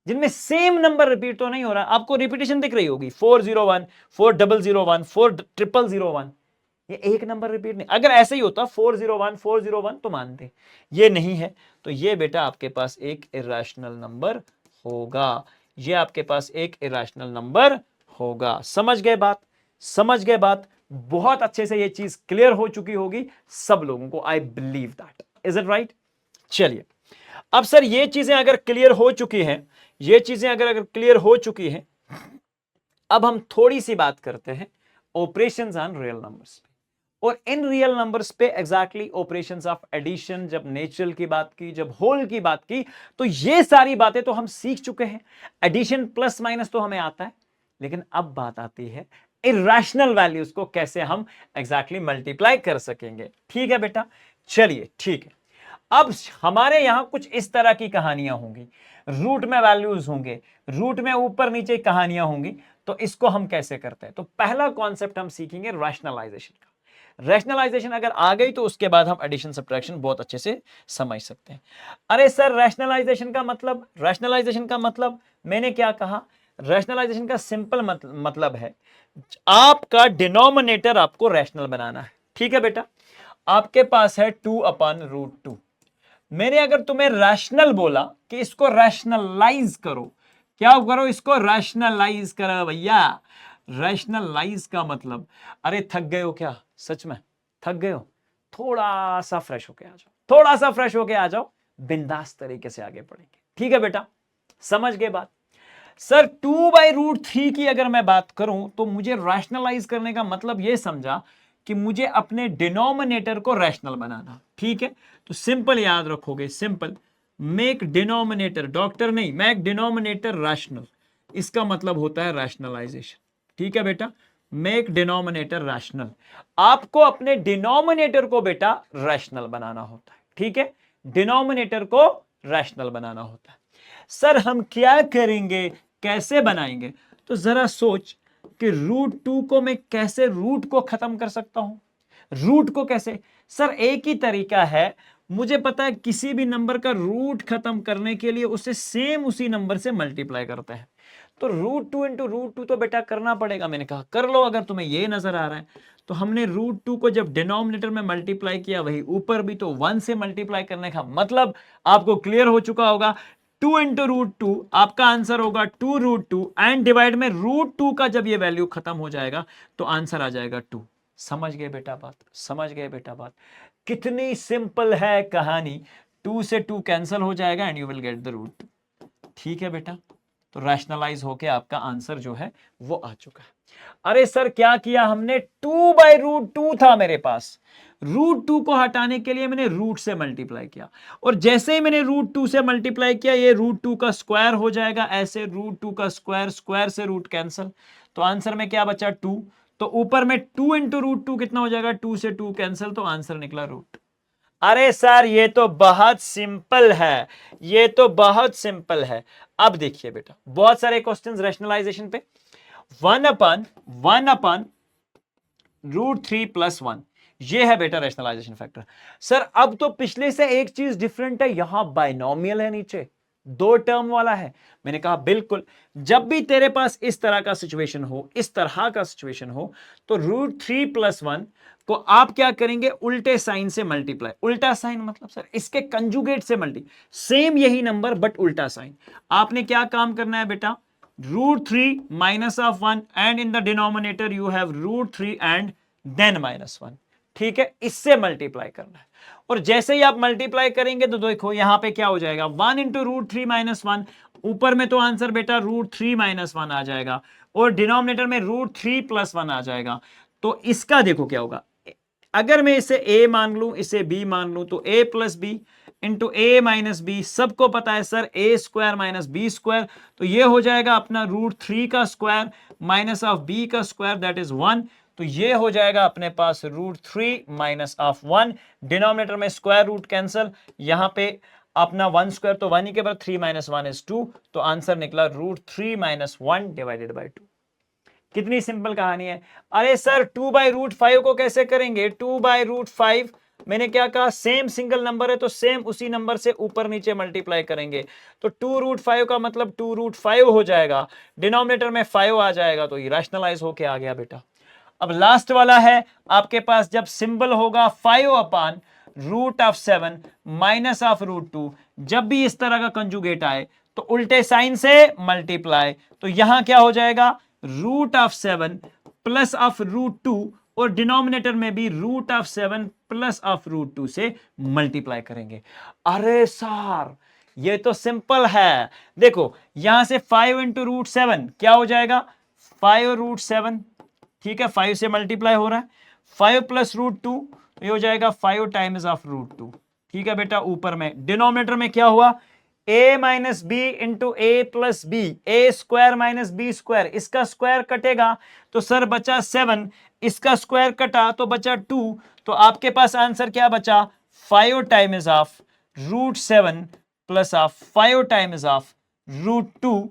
A: जिनमें सेम नंबर रिपीट तो नहीं हो रहा, आपको रिपीटेशन दिख रही होगी 401, 4001, 4001, ये एक नंबर रिपीट नहीं। अगर ऐसे ही होता 401 401 तो मानते, ये नहीं है, तो ये बेटा आपके पास एक इरेशनल नंबर होगा, ये आपके पास एक इरेशनल नंबर होगा। समझ गए बात, समझ गए बात, बहुत अच्छे से ये चीज क्लियर हो चुकी होगी सब लोगों को, I believe that, is it right. चलिए अब सर ये चीजें अगर क्लियर हो चुकी हैं, ये चीजें अगर क्लियर हो चुकी हैं, अब हम थोड़ी सी बात करते हैं ऑपरेशंस ऑन रियल नंबर्स पे। और इन रियल नंबर्स पे एग्जैक्टली ऑपरेशंस ऑफ एडिशन, जब नेचुरल की बात की, जब होल की बात की, तो ये सारी बातें तो हम सीख चुके हैं। एडिशन प्लस माइनस तो हमें आता है, लेकिन अब बात आती है इरेशनल वैल्यूज को कैसे हम एग्जैक्टली मल्टीप्लाई कर सकेंगे। ठीक है बेटा, चलिए ठीक है। अब हमारे यहां कुछ इस तरह की कहानियां होंगी, रूट में वैल्यूज होंगे, रूट में ऊपर नीचे कहानियां होंगी, तो इसको हम कैसे करते हैं। तो पहला कॉन्सेप्ट हम सीखेंगे रैशनलाइजेशन का। रैशनलाइजेशन अगर आ गई तो उसके बाद हम एडिशन सब्ट्रैक्शन बहुत अच्छे से समझ सकते हैं। अरे सर रैशनलाइजेशन का मतलब, रैशनलाइजेशन का मतलब मैंने क्या कहा, रैशनलाइजेशन का सिंपल मतलब है आपका डिनोमिनेटर आपको रैशनल बनाना है। ठीक है बेटा, आपके पास है 2/√2, मैंने अगर तुम्हें रैशनल बोला कि इसको रैशनलाइज करो, क्या करो, इसको रैशनलाइज करो भैया। रैशनलाइज का मतलब, अरे थक गए हो क्या, सच में थक गए हो, थोड़ा सा फ्रेश होके आ जाओ, थोड़ा सा फ्रेश होके आ जाओ, बिंदास तरीके से आगे पढ़ेंगे। ठीक है बेटा, समझ गए बात। सर 2/√3 की अगर मैं बात करूं तो मुझे रैशनलाइज करने का मतलब यह समझा कि मुझे अपने डिनोमिनेटर को रैशनल बनाना। ठीक है, तो सिंपल याद रखोगे, सिंपल मेक डिनोमिनेटर, डॉक्टर नहीं, मेक डिनोमिनेटर रैशनल, इसका मतलब होता है रैशनलाइजेशन। ठीक है बेटा, मेक डिनोमिनेटर रैशनल, आपको अपने डिनोमिनेटर को बेटा रैशनल बनाना होता है। ठीक है, डिनोमिनेटर को रैशनल बनाना होता है। सर हम क्या करेंगे, कैसे बनाएंगे, तो जरा सोच कि √2 को मैं कैसे रूट को खत्म कर सकता हूं। रूट को कैसे, सर एक ही तरीका है, मुझे पता है किसी भी नंबर का रूट खत्म करने के लिए उसे सेम उसी नंबर से मल्टीप्लाई करते हैं। तो √2 इंटू √2 तो बेटा करना पड़ेगा, मैंने कहा कर लो अगर तुम्हें ये नजर आ रहा है। तो हमने √2 को जब डिनोमिनेटर में मल्टीप्लाई किया, वही ऊपर भी तो 1 से मल्टीप्लाई करने का मतलब आपको क्लियर हो चुका होगा। 2 इंटू √2 आपका आंसर होगा 2√2 एंड डिवाइड में √2 का जब ये वैल्यू खत्म हो जाएगा तो आंसर आ जाएगा 2। समझ गए बेटा बात, समझ गए बेटा बात, कितनी सिंपल है कहानी। 2 से 2 कैंसिल हो जाएगा and you will get the √2। ठीक है बेटा, तो रैशनलाइज होके आपका आंसर जो है वो आ चुका है। अरे सर क्या किया हमने, 2/√2 था मेरे पास, √2 को हटाने के लिए मैंने रूट से मल्टीप्लाई किया, और जैसे ही मैंने √2 से मल्टीप्लाई किया ये √2 का स्क्वायर हो जाएगा, ऐसे √2 का स्क्वायर, स्क्वायर से रूट कैंसिल, तो आंसर में क्या बचा 2, तो ऊपर में 2 इंटू √2 कितना हो जाएगा, 2 से 2 कैंसिल, तो आंसर निकला रूट। अरे सर ये तो बहुत सिंपल है, ये तो बहुत सिंपल है। अब देखिए बेटा बहुत सारे क्वेश्चंस रैशनलाइजेशन पे, 1/√3 + 1, ये है बेटा रैशनलाइजेशन फैक्टर। सर अब तो पिछले से एक चीज डिफरेंट है, यहां बाइनोमियल है, नीचे दो टर्म वाला है। मैंने कहा बिल्कुल, जब भी तेरे पास इस तरह का सिचुएशन हो, इस तरह का सिचुएशन हो, तो √3+1 को आप क्या करेंगे, उल्टे साइन से मल्टीप्लाई। उल्टा साइन मतलब सर इसके कंजुगेट से मल्टी, सेम यही नंबर बट उल्टा साइन। आपने क्या काम करना है बेटा, √3 -1 and in the denominator you have √3 and then -1, ठीक है, इससे मल्टीप्लाई करना है। और जैसे ही आप मल्टीप्लाई करेंगे तो देखो यहां पे क्या हो जाएगा, 1 × √3 - 1, ऊपर में तो आंसर बेटा √3 - 1 आ जाएगा और डिनोमिनेटर में √3+1 आ जाएगा। तो इसका देखो क्या होगा, अगर मैं इसे a मान लूं, इसे b मान लूं, तो a + b into a - b, सबको पता है सर a² - b², तो ये हो जाएगा अपना √3 का स्क्वायर माइनस ऑफ b का स्क्वायर, दैट इज 1। तो ये हो जाएगा अपने पास √3 - 1, डिनोमिनेटर में स्क्वायर रूट कैंसल, यहां पे अपना 1² तो 1 ही के बाद 3 - 1 = 2, तो आंसर निकला √3 - 1 / 2। कितनी सिंपल कहानी है। अरे सर 2/√5 को कैसे करेंगे, 2/√5, मैंने क्या कहा, सेम सिंगल नंबर है तो सेम उसी नंबर से ऊपर नीचे मल्टीप्लाई करेंगे, तो 2√5 का मतलब 2√5 हो जाएगा, डिनोमिनेटर में 5 आ जाएगा, तो ये रैशनलाइज होके आ गया बेटा। अब लास्ट वाला है आपके पास, जब सिंबल होगा 5/√7 -√2, जब भी इस तरह का कंजुगेट आए तो उल्टे साइन से मल्टीप्लाई, तो यहां क्या हो जाएगा, √7 +√2, और डिनोमिनेटर में भी √7 +√2 से मल्टीप्लाई करेंगे। अरे सर ये तो सिंपल है, देखो यहां से 5 × √7 क्या हो जाएगा, 5√7, ठीक है, 5 से मल्टीप्लाई हो रहा है, 5 + √2 तो ये हो जाएगा 5 टाइम्स ऑफ √2, ठीक है बेटा। ऊपर में डिनोमिनेटर में क्या हुआ, a - b into a + b, a² - b², इसका स्क्वायर कटेगा तो सर बचा 7, इसका स्क्वायर कटा तो बचा 2, तो आपके पास आंसर क्या बचा, 5 times of √7 plus of 5 times of √2,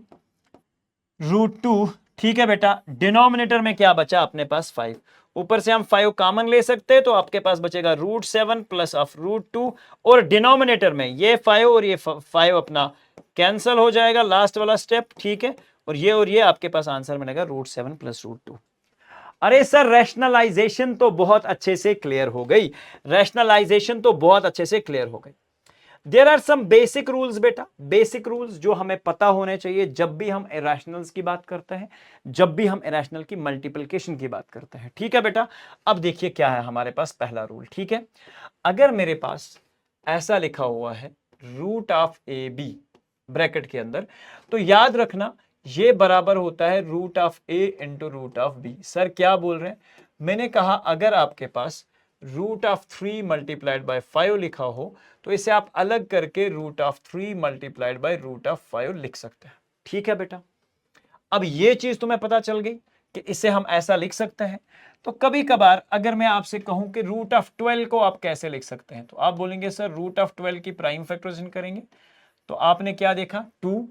A: ठीक है बेटा। डिनोमिनेटर में क्या बचा अपने पास 5, ऊपर से हम 5 कॉमन ले सकते हैं, तो आपके पास बचेगा √7 प्लस ऑफ √2, और डिनोमिनेटर में ये 5 और ये 5 अपना कैंसल हो जाएगा, लास्ट वाला स्टेप, ठीक है, और ये आपके पास आंसर मिलेगा √7 + √2। अरे सर रैशनलाइजेशन तो बहुत अच्छे से क्लियर हो गई, रैशनलाइजेशन तो बहुत अच्छे से क्लियर हो गई। There are some basic rules बेटा, बेसिक रूल्स जो हमें पता होने चाहिए जब भी हम इरेशनल्स की बात करते हैं, जब भी हम इरेशनल की मल्टीप्लिकेशन की बात करते हैं, ठीक है बेटा। अब देखिए क्या है हमारे पास पहला रूल, ठीक है, अगर मेरे पास ऐसा लिखा हुआ है √(ab) ब्रैकेट के अंदर, तो याद रखना ये बराबर होता है √(a) × √(b)। सर क्या बोल रहे हैं, मैंने कहा अगर आपके पास √3 × 5 लिखा हो तो इसे आप अलग करके √3 × √5 लिख सकते हैं, ठीक है बेटा। अब ये चीज तुम्हें पता चल गई कि इसे हम ऐसा लिख सकते हैं। तो कभी कभार अगर मैं आपसे कहूं कि √12 को आप कैसे लिख सकते हैं, तो आप बोलेंगे सर √12 की प्राइम फैक्टराइजेशन करेंगे, तो आपने क्या देखा, 2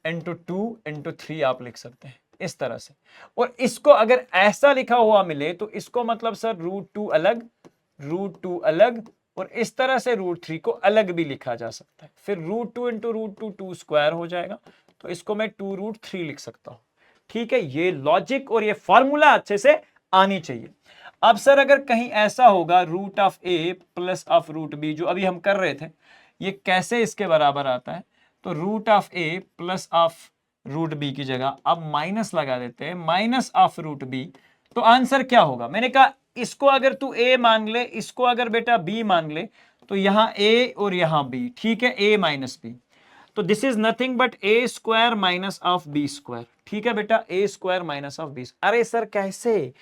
A: × 2 × 3 आप लिख सकते हैं इस तरह से। और इसको अगर ऐसा लिखा हुआ मिले तो इसको मतलब सर √2 अलग, √2 अलग, और इस तरह से √3 को अलग भी लिखा जा सकता है। फिर √2 × √2 2² हो जाएगा, तो इसको मैं 2√3 लिख सकता हूं, ठीक है। ये लॉजिक और ये फॉर्मूला अच्छे से आनी चाहिए। अब सर अगर कहीं ऐसा होगा √(a) प्लस ऑफ √b, जो अभी हम कर रहे थे, ये कैसे इसके बराबर आता है, तो √(a) प्लस ऑफ √b की जगह अब माइनस लगा देते हैं, माइनस ऑफ √b, तो आंसर क्या होगा, मैंने कहा इसको अगर तू a मान ले, इसको अगर बेटा b मान ले, तो यहां a और यहां b, ठीक है, a - b, तो this is nothing but a² minus of b², ठीक है बेटा, a² माइनस ऑफ b। अरे सर कैसे,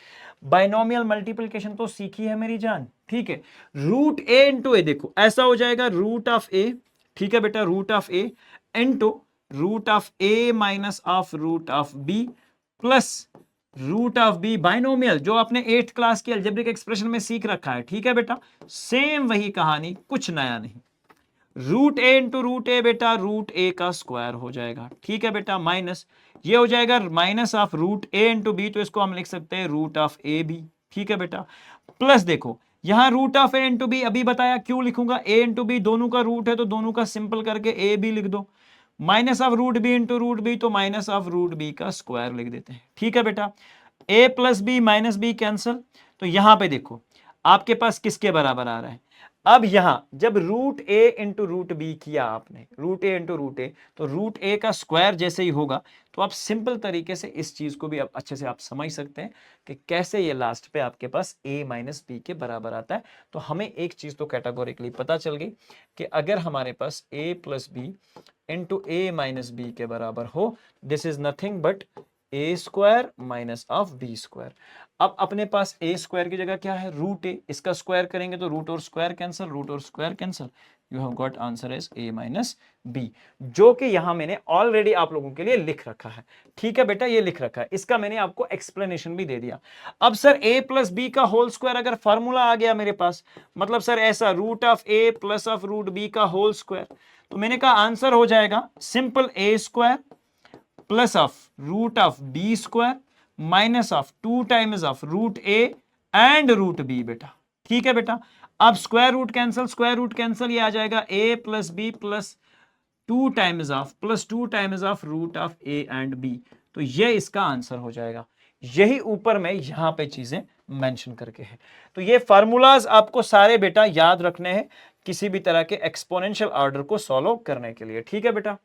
A: बाइनोमियल मल्टीप्लिकेशन तो सीखी है मेरी जान, ठीक है। √a × a, देखो ऐसा हो जाएगा √(a), ठीक है बेटा, √(a) into √(a minus of √(b) plus √(b), binomial जो आपने 8th क्लास की अलजेब्रिक एक्सप्रेशन में सीख रखा है, ठीक है बेटा। सेम वही कहानी, कुछ नया नहीं। √a × √a बेटा √a का स्क्वायर हो जाएगा, ठीक है बेटा, माइनस ये हो जाएगा माइनस ऑफ √a × b, तो इसको हम लिख सकते हैं √(ab), ठीक है बेटा, प्लस देखो यहां root of A into B अभी बताया क्यों लिखूंगा, ए इंटू बी दोनों का रूट है तो दोनों का सिंपल करके ए बी लिख दो, minus of root b into root b तो माइनस ऑफ रूट बी का स्क्वायर लिख देते हैं। ठीक है बेटा, a plus b minus b cancel, तो यहां पे देखो आपके पास किसके बराबर आ रहा है, अब यहां जब रूट ए इंटू रूट बी किया आपने, रूट ए इंटू रूट ए, तो रूट ए का स्क्वायर जैसे ही होगा तो आप सिंपल तरीके से इस चीज को भी आप अच्छे से आप समझ सकते हैं कि कैसे ये लास्ट पे आपके पास a माइनस बी के बराबर आता है। तो हमें एक चीज तो कैटेगोरिकली पता चल गई कि अगर हमारे पास a plus B into A minus B के बराबर हो, this is nothing but A square minus of B square. अब अपने पास ए स्क्वायर की जगह क्या है, रूट ए, इसका स्क्वायर करेंगे तो रूट और स्क्वायर कैंसिल, रूट और square cancel, you have got answer is A minus B, जो कि यहां मैंने ऑलरेडी आप लोगों के लिए लिख रखा है। ठीक है बेटा, ये लिख रखा है, इसका मैंने आपको एक्सप्लेनेशन भी दे दिया। अब सर ए प्लस बी का होल स्क्वायर अगर फॉर्मूला आ गया मेरे पास, मतलब सर ऐसा root of A plus of root B का होल स्क्वायर, तो मैंने कहा आंसर हो जाएगा simple A square plus of root of B square minus of 2 times of root A and root B बेटा। ठीक है बेटा, अब स्क्वायर रूट कैंसिल, ये आ जाएगा A plus B plus 2 times of root of A and B, तो ये इसका आंसर हो जाएगा। यही ऊपर में यहां पे चीजें मेंशन करके है। तो ये फार्मूलाज आपको सारे बेटा याद रखने हैं किसी भी तरह के एक्सपोनेंशियल ऑर्डर को सॉल्व करने के लिए। ठीक है बेटा,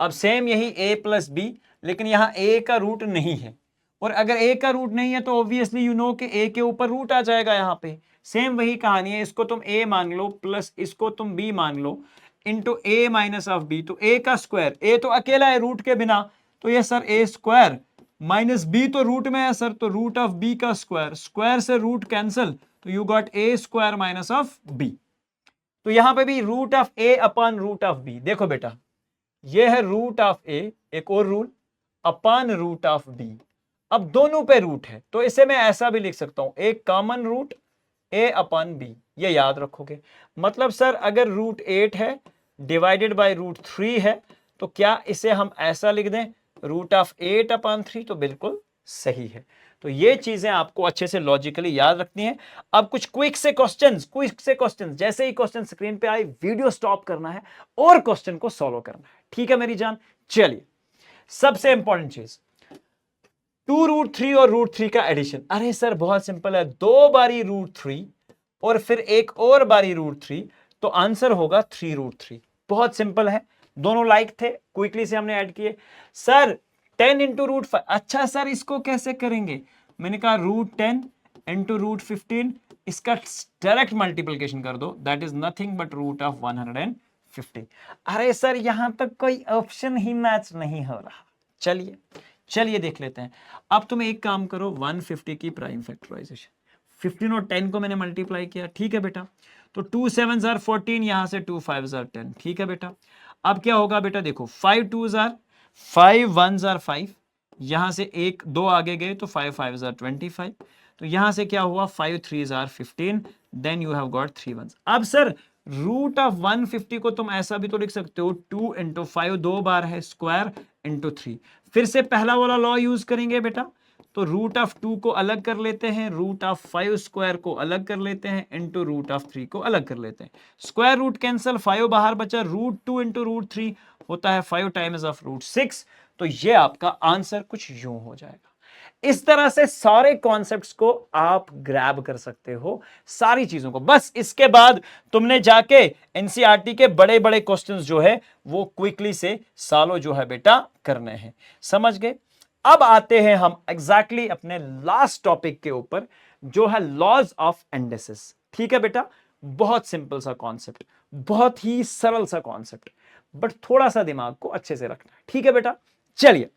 A: अब सेम यही a प्लस बी, लेकिन यहां a का रूट नहीं है, और अगर a का रूट नहीं है तो ऑब्वियसली यू नो कि a के ऊपर रूट आ जाएगा। यहां पे सेम वही कहानी है, इसको तुम a मान लो प्लस इसको तुम b मान लो into a minus of b, तो a का स्क्वायर, a तो अकेला है रूट के बिना, तो ये sir a square minus b तो रूट में है सर, तो रूट ऑफ b का स्क्वायर, स्क्वायर से रूट कैंसिल, तो you got a square minus of b। तो यहां पे भी root of a upon root of b, देखो बेटा ये है रूट ऑफ ए, एक और rule, upon root of B. अब दोनों पे रूट है तो इसे मैं ऐसा भी लिख सकता हूं, एक कॉमन रूट ए अपॉन बी, ये याद रखोगे। मतलब सर अगर रूट 8 है डिवाइडेड बाय रूट 3 है, तो क्या इसे हम ऐसा लिख दें रूट ऑफ 8 अपॉन 3, तो बिल्कुल सही है। तो ये चीजें आपको अच्छे से लॉजिकली याद रखनी है। अब कुछ क्विक से क्वेश्चंस, जैसे ही क्वेश्चन स्क्रीन पे आए वीडियो स्टॉप करना है और क्वेश्चन को सॉल्व करना है। ठीक है मेरी जान, चलिए सबसे इंपॉर्टेंट चीज 2 रूट 3 और रूट 3 का एडिशन। अरे सर बहुत सिंपल है, 2 बारी रूट 3 और फिर एक और बारी रूट 3, तो आंसर होगा 3 रूट 3। बहुत सिंपल है, दोनों लाइक थे, क्विकली से हमने ऐड किए। सर 10 इंटू रूट 5, अच्छा सर इसको कैसे करेंगे, मैंने कहा रूट 10 इंटू रूट 15, इसका डायरेक्ट मल्टीप्लिकेशन कर दो, that is nothing but root of 150। अरे सर यहां तक कोई ऑप्शन ही मैच नहीं हो रहा। चलिए देख लेते हैं। अब तुम एक काम करो, 150 की प्राइम फैक्टराइजेशन, 15 और 10 को मैंने मल्टीप्लाई किया। ठीक है बेटा, तो 2 7 आर 14, यहां से 2 5 आर 10। ठीक है बेटा, अब क्या होगा बेटा, देखो 5 2 आर 5 1 आर 5, यहां से एक 2 आगे गए तो 5 5 आर 25, तो यहां से क्या हुआ 5 3 are 15, then you have got 3 1। अब सर रूट ऑफ 150 को तुम ऐसा भी तो लिख सकते हो 2 इंटू 5, 2 बार है स्क्वायर इंटू 3, फिर से पहला वाला लॉ यूज करेंगे बेटा, तो रूट ऑफ 2 को अलग कर लेते हैं, रूट ऑफ 5 स्क्वायर को अलग कर लेते हैं, इंटू रूट ऑफ 3 को अलग कर लेते हैं, स्क्वायर रूट कैंसिल, 5 बाहर बचा, रूट 2 इंटू रूट 3 होता है 5 टाइम्स ऑफ रूट 6, तो ये आपका आंसर कुछ यूं हो जाएगा। इस तरह से सारे कॉन्सेप्ट्स को आप ग्रैब कर सकते हो, सारी चीजों को। बस इसके बाद तुमने जाके एनसीईआरटी के बड़े बड़े क्वेश्चंस जो है वो क्विकली से सॉल्व जो है बेटा करने हैं, समझ गए। अब आते हैं हम एग्जैक्टली अपने लास्ट टॉपिक के ऊपर, जो है लॉज ऑफ एंडेसिस। ठीक है बेटा, बहुत सिंपल सा कॉन्सेप्ट, बहुत ही सरल सा कॉन्सेप्ट, बट थोड़ा सा दिमाग को अच्छे से रखना है। ठीक है बेटा, चलिए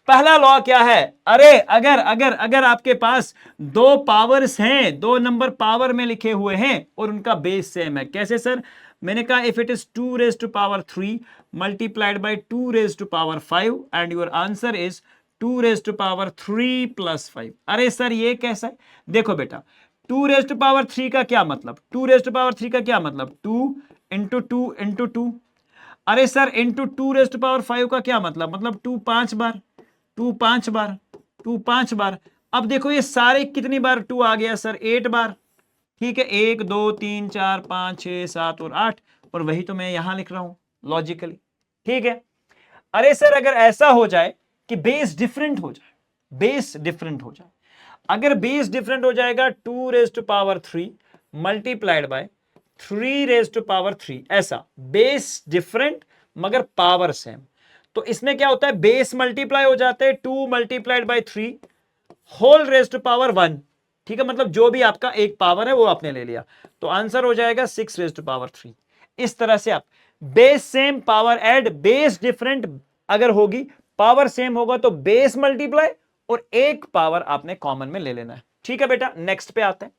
A: पहला लॉ क्या है, अरे अगर अगर अगर आपके पास 2 पावर्स हैं, 2 नंबर पावर में लिखे हुए हैं और उनका बेस सेम है, कैसे सर, मैंने कहा if it is 2 raise to power 3 multiplied by 2 raise to power 5 and your answer is 2 raise to power 3 plus 5। अरे सर ये कैसा है, देखो बेटा 2 रेज टू पावर 3 का क्या मतलब, 2 रेज टू पावर 3 का क्या मतलब, 2 इंटू 2 इंटू 2। अरे sir into 2 raise to power 5 का क्या मतलब 2 5 बार, 2 5 बार, 2 5 बार। अब देखो ये सारे कितनी बार 2 आ गया सर, 8 बार, ठीक है, 1 2 3 4 5 6 7 और 8, और वही तो मैं यहां लिख रहा हूं लॉजिकली। ठीक है, अरे सर अगर ऐसा हो जाए कि बेस डिफरेंट हो जाए, बेस डिफरेंट हो जाए, अगर बेस डिफरेंट हो जाएगा 2 raise to power 3 multiplied by 3 raise to power 3, ऐसा बेस डिफरेंट मगर पावर सेम, तो इसमें क्या होता है, बेस मल्टीप्लाई हो जाते हैं, 2 multiplied by 3 whole raise to power 1। ठीक है, मतलब जो भी आपका एक पावर है वो आपने ले लिया, तो आंसर हो जाएगा 6 रेज टू पावर 3। इस तरह से आप base same power add, base different अगर होगी, पावर सेम होगा तो बेस मल्टीप्लाई और एक पावर आपने कॉमन में ले लेना है। ठीक है बेटा, नेक्स्ट पे आते हैं।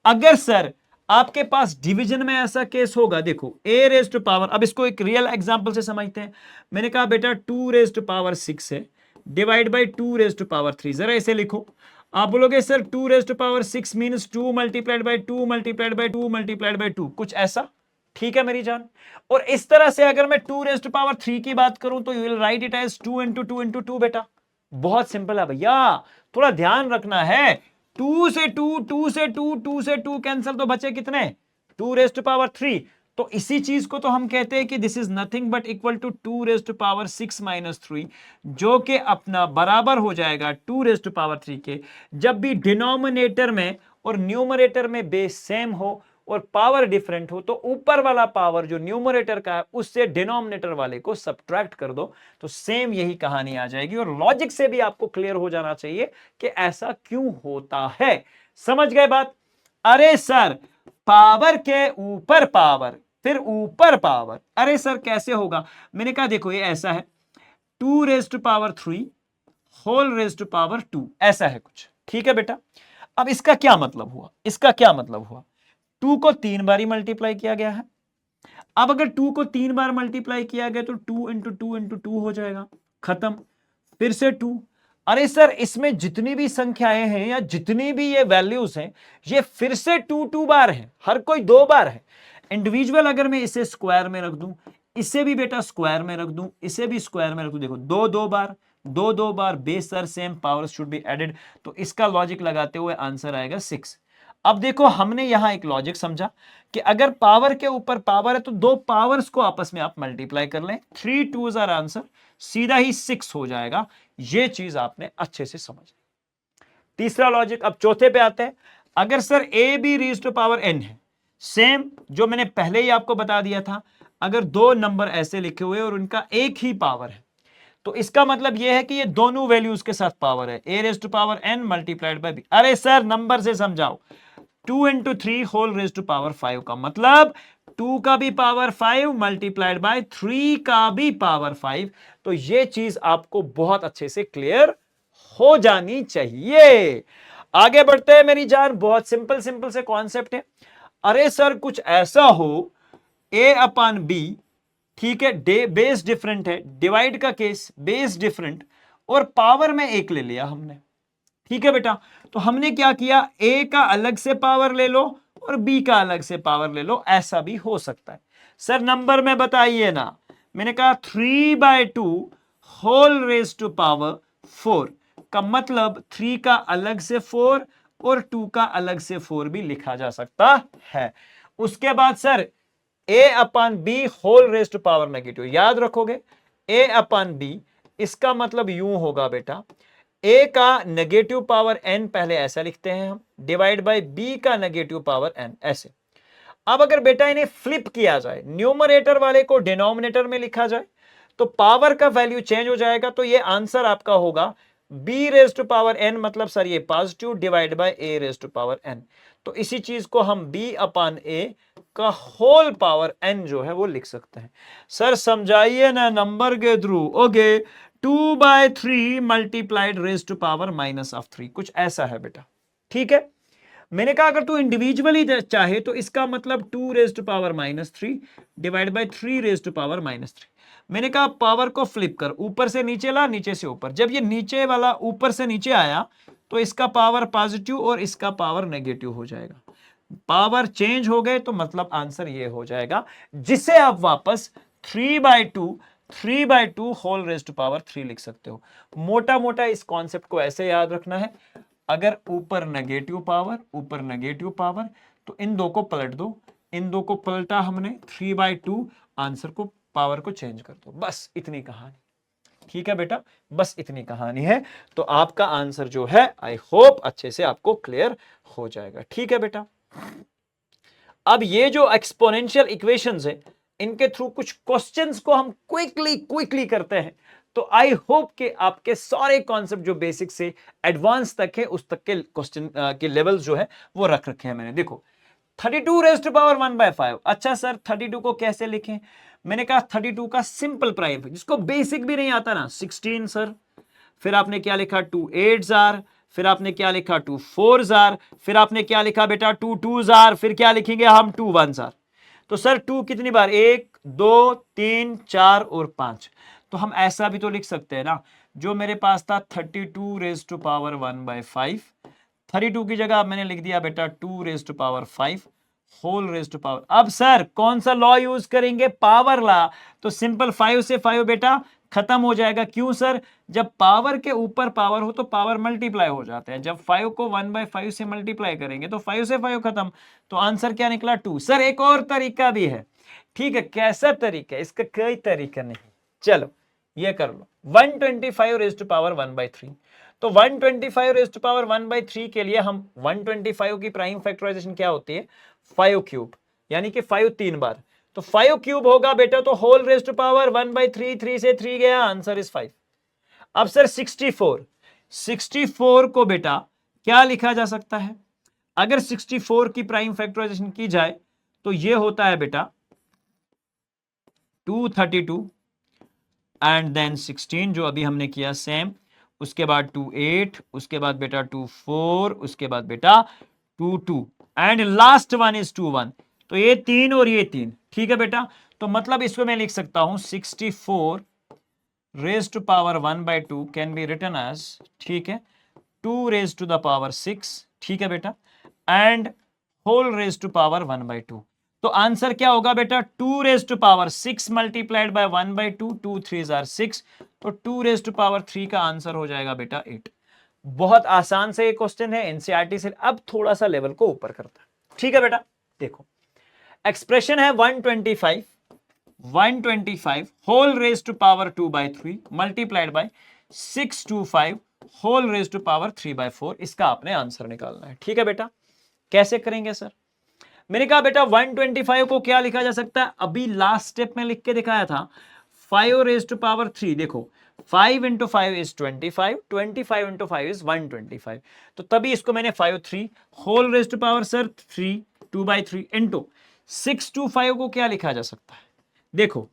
A: अगर सर आपके पास डिवीजन में ऐसा केस होगा, देखो a रेज टू पावर, अब इसको एक रियल एग्जांपल से समझते हैं। मैंने कहा बेटा 2 रेज टू पावर 6 है, divide by 2 raise to power 3, जरा इसे लिखो। आप बोलोगे sir 2 raise to power 6 means 2 multiplied by 2 multiplied by 2 multiplied by 2, कुछ ऐसा। ठीक है मेरी जान, और इस तरह से अगर मैं 2 रेज टू पावर 3 की बात करूं तो you will write it as 2 into 2 into 2 बेटा। बहुत सिंपल है भैया, थोड़ा ध्यान रखना है। 2 से 2, 2 से 2, 2 से 2 कैंसिल, तो बचे कितने, 2 रेज टू पावर 3। तो इसी चीज को तो हम कहते हैं कि this is nothing but equal to 2 raise to power 6 minus 3, जो कि अपना बराबर हो जाएगा 2 रेज टू पावर 3 के। जब भी डिनोमिनेटर में और न्यूमरेटर में बेस सेम हो और पावर डिफरेंट हो, तो ऊपर वाला पावर जो न्यूमरेटर का है उससे डिनोमिनेटर वाले को सब्ट्रैक्ट कर दो, तो सेम यही कहानी आ जाएगी। और लॉजिक से भी आपको क्लियर हो जाना चाहिए कि ऐसा क्यों होता है। समझ गए बात? अरे सर पावर के ऊपर पावर फिर ऊपर पावर, अरे सर कैसे होगा? मैंने कहा देखो ये ऐसा है, 2 raise to power 3 whole raise to power 2, ऐसा है कुछ। ठीक है बेटा, अब इसका क्या मतलब हुआ, इसका क्या मतलब हुआ, 2 को 3 बार ही मल्टीप्लाई किया गया है। अब अगर 2 को 3 बार मल्टीप्लाई किया गया तो 2 इंटू 2 इंटू 2 हो जाएगा, खत्म। फिर से 2, अरे सर इसमें जितनी भी संख्याएं हैं या जितनी भी ये वैल्यूज हैं, ये फिर से 2 बार है, हर कोई 2 बार है। इंडिविजुअल अगर मैं इसे स्क्वायर में रख दूं, इसे भी बेटा स्क्वायर में रख दूं, इसे भी स्क्वायर में रख दूं, देखो 2 बार, 2 बार, base are same, power should be added, तो इसका लॉजिक लगाते हुए आंसर आएगा 6। अब देखो हमने यहां एक लॉजिक समझा कि अगर पावर के ऊपर पावर है तो दो पावर्स को आपस में आप मल्टीप्लाई कर लें, 3 2s आर आंसर, सीधा ही 6 हो जाएगा। ये चीज आपने अच्छे से समझ। तीसरा लॉजिक, अब चौथे पे आते हैं। अगर sir a b raise to power n है, सेम जो मैंने पहले ही आपको बता दिया था, अगर दो नंबर ऐसे लिखे हुए और उनका एक ही पावर है, तो इसका मतलब यह है कि ये दोनों वैल्यूज के साथ पावर है, a raise to power n multiplied by b। अरे सर नंबर से समझाओ, 2 into 3 whole raise to power 5 का मतलब 2 का भी पावर 5 मल्टीप्लाइड बाय 3 का भी पावर 5। तो ये चीज आपको बहुत अच्छे से क्लियर हो जानी चाहिए। आगे बढ़ते हैं मेरी जान, बहुत सिंपल सिंपल से कॉन्सेप्ट है। अरे सर कुछ ऐसा हो a अपॉन b, ठीक है, बेस डिफरेंट है, डिवाइड का केस बेस डिफरेंट और पावर में एक ले लिया हमने। ठीक है बेटा, तो हमने क्या किया, a का अलग से पावर ले लो और b का अलग से पावर ले लो, ऐसा भी हो सकता है। सर नंबर में बताइए ना, मैंने कहा 3/2 होल रेज टू पावर 4 का मतलब 3 का अलग से 4 और 2 का अलग से 4 भी लिखा जा सकता है। उसके बाद sir a upon b whole raise to power negative, याद रखोगे a अपॉन b, इसका मतलब यूं होगा बेटा, a का नेगेटिव पावर n पहले ऐसा लिखते हैं हम, डिवाइड बाय b का नेगेटिव पावर n, ऐसे। अब अगर बेटा इन्हें फ्लिप किया जाए, न्यूमरेटर वाले को डिनोमिनेटर में लिखा जाए, तो पावर का वैल्यू चेंज हो जाएगा, तो ये आंसर आपका होगा b raise to power n, मतलब सर ये positive, divide by a raise to power n। तो इसी चीज को हम b अपॉन a का होल पावर n जो है वो लिख सकते हैं। सर समझाइए ना नंबर के through. Okay, 2/3 multiplied raise to power -3, कुछ ऐसा है बेटा। ठीक है, मैंने कहा अगर तू इंडिविजुअली चाहे तो इसका मतलब 2 raise to power -3 divide by 3 raise to power -3। मैंने कहा पावर को फ्लिप कर, ऊपर से नीचे ला, नीचे से ऊपर। जब ये नीचे वाला ऊपर से नीचे आया तो इसका पावर पॉजिटिव और इसका पावर नेगेटिव हो जाएगा। पावर चेंज हो गए तो मतलब आंसर ये हो जाएगा, जिसे आप वापस 3/2 होल रेज टू पावर 3 लिख सकते हो। मोटा मोटा इस कॉन्सेप्ट को ऐसे याद रखना है, अगर ऊपर नेगेटिव पावर
B: तो इन दो को पलट दो, इन दो को पलटा हमने 3/2, आंसर को पावर को चेंज कर दो, बस इतनी कहानी। ठीक है बेटा, बस इतनी कहानी है। तो आपका आंसर जो है आई होप अच्छे से आपको क्लियर हो जाएगा। ठीक है बेटा, अब ये जो एक्सपोनेंशियल इक्वेशंस है इनके थ्रू कुछ क्वेश्चंस को हम क्विकली करते हैं। तो आई होप कि आपके सारे कॉन्सेप्ट जो बेसिक से एडवांस तक है उस तक के क्वेश्चन के लेवल्स जो है वो रख रखे हैं मैंने। देखो 32 रेज़ टू पावर 1/5। अच्छा सर 32 को कैसे लिखें? मैंने कहा 32 का सिंपल प्राइम है, जिसको बेसिक भी नहीं आता ना, 16 सर, फिर आपने क्या लिखा 2 8s आर, फिर आपने क्या लिखा 2 4s आर, फिर आपने क्या लिखा बेटा 2 2s आर, फिर क्या लिखेंगे हम 2 1s आर। तो सर 2 कितनी बार? 1 2 3 4 और 5। तो हम ऐसा भी तो लिख सकते हैं ना, जो मेरे पास था 32 रेज़ टू पावर 1/5, 32 की जगह मैंने लिख दिया बेटा 2 raise to power 5 whole raise to power. अब सर कौन सा लॉ यूज करेंगे? Power law. तो सिंपल 5 से 5 बेटा खत्म हो जाएगा। क्यों सर? जब पावर के ऊपर पावर हो तो पावर मल्टीप्लाई हो जाते हैं। जब 5 को 1/5 से मल्टीप्लाई करेंगे तो 5 से 5 खत्म। तो आंसर क्या निकला? 2। सर एक और तरीका भी है। ठीक है, कैसा तरीका? इसका कोई तरीका नहीं, चलो ये कर लो। 125 रेज़ टू पावर 1/3। तो 125 रेज़ टू पावर 1/3 के लिए हम 125 की प्राइम फैक्टराइजेशन क्या होती है? 5 क्यूब, यानी कि 5 3 बार। तो 5 क्यूब होगा बेटा तो होल रेज़ टू पावर 1/3, 3 से 3 गया, आंसर इज 5। अब सर 64 को बेटा क्या लिखा जा सकता है? अगर 64 की प्राइम फैक्टराइजेशन की जाए तो ये होता है बेटा 232 एंड देन 16 जो अभी हमने किया सेम, उसके बाद 2 8, उसके बाद बेटा 2 4, उसके बाद बेटा 2 2 एंड लास्ट वन इज 2 1। तो ये 3 और ये 3। ठीक है बेटा, तो मतलब इसको मैं लिख सकता हूं 64 raise to power 1/2 can be written as, ठीक है, 2 रेज़ टू द पावर 6, ठीक है बेटा, and whole raise to power 1/2। तो आंसर क्या होगा बेटा? 2 raise to power 6 multiplied by 1/2, 2 3s are 6, तो 2 रेज़ टू पावर 3 का आंसर हो जाएगा बेटा 8। बहुत आसान से ये क्वेश्चन है, एनसीईआरटी से। अब थोड़ा सा लेवल को ऊपर करता है। ठीक है बेटा, देखो एक्सप्रेशन है 125 whole raise to power 2/3 multiplied by 625 whole raise to power 3/4। इसका आपने आंसर निकालना है। ठीक है बेटा, कैसे करेंगे सर? मैंने कहा बेटा 125 को क्या लिखा जा सकता है? अभी लास्ट स्टेप में लिख के दिखाया था 5 रेज़ टू पावर 3। देखो 5 इंटू 5 इज 25, 25 इंटू 5 इज 125। तो तभी इसको मैंने 5 3 whole raise to power sir 3 2/3 into 625 को क्या लिखा जा सकता है? देखो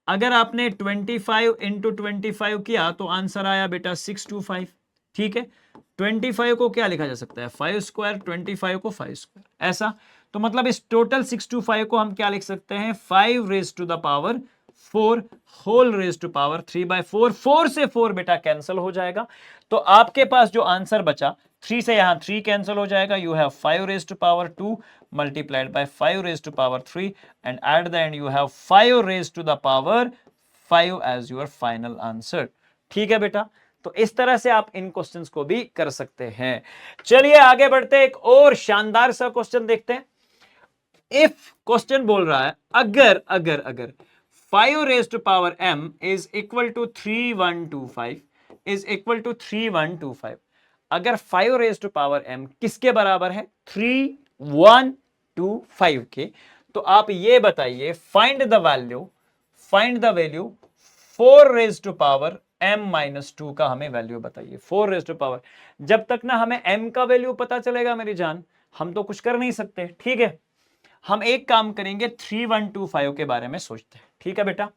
B: अगर आपने 25 इंटू 25 किया तो आंसर आया बेटा 625। ठीक है, 25 को क्या लिखा जा सकता है? 5 स्क्वायर, 25 को 5 स्क्वायर, ऐसा। तो मतलब इस टोटल 625 को हम क्या लिख सकते हैं? 5 raise to the power 4 whole raise to power 3/4। 4 से 4 बेटा कैंसिल हो जाएगा। तो आपके पास जो आंसर बचा 3 से यहां 3 कैंसिल हो जाएगा। You have 5 raise to power 2 multiplied by 5 raised to power 3 and at the end you have 5 raised to the power 5 as your final answer। ठीक है बेटा, तो इस तरह से आप इन क्वेश्चंस को भी कर सकते हैं। चलिए आगे बढ़ते हैं, एक और शानदार सा क्वेश्चन देखते हैं। इफ क्वेश्चन बोल रहा है अगर अगर अगर 5 raise to power m is equal to 3125 is equal to 3125, अगर 5 रेज़ टू पावर m किसके बराबर है? 3125 के। तो आप ये बताइए find the value 4 raise to power m-2 का हमें वैल्यू बताइए। 4 रेज़ टू पावर, जब तक ना हमें m का वैल्यू पता चलेगा मेरी जान, हम तो कुछ कर नहीं सकते। ठीक है, हम एक काम करेंगे 3125 के बारे में सोचते हैं। ठीक है बेटा,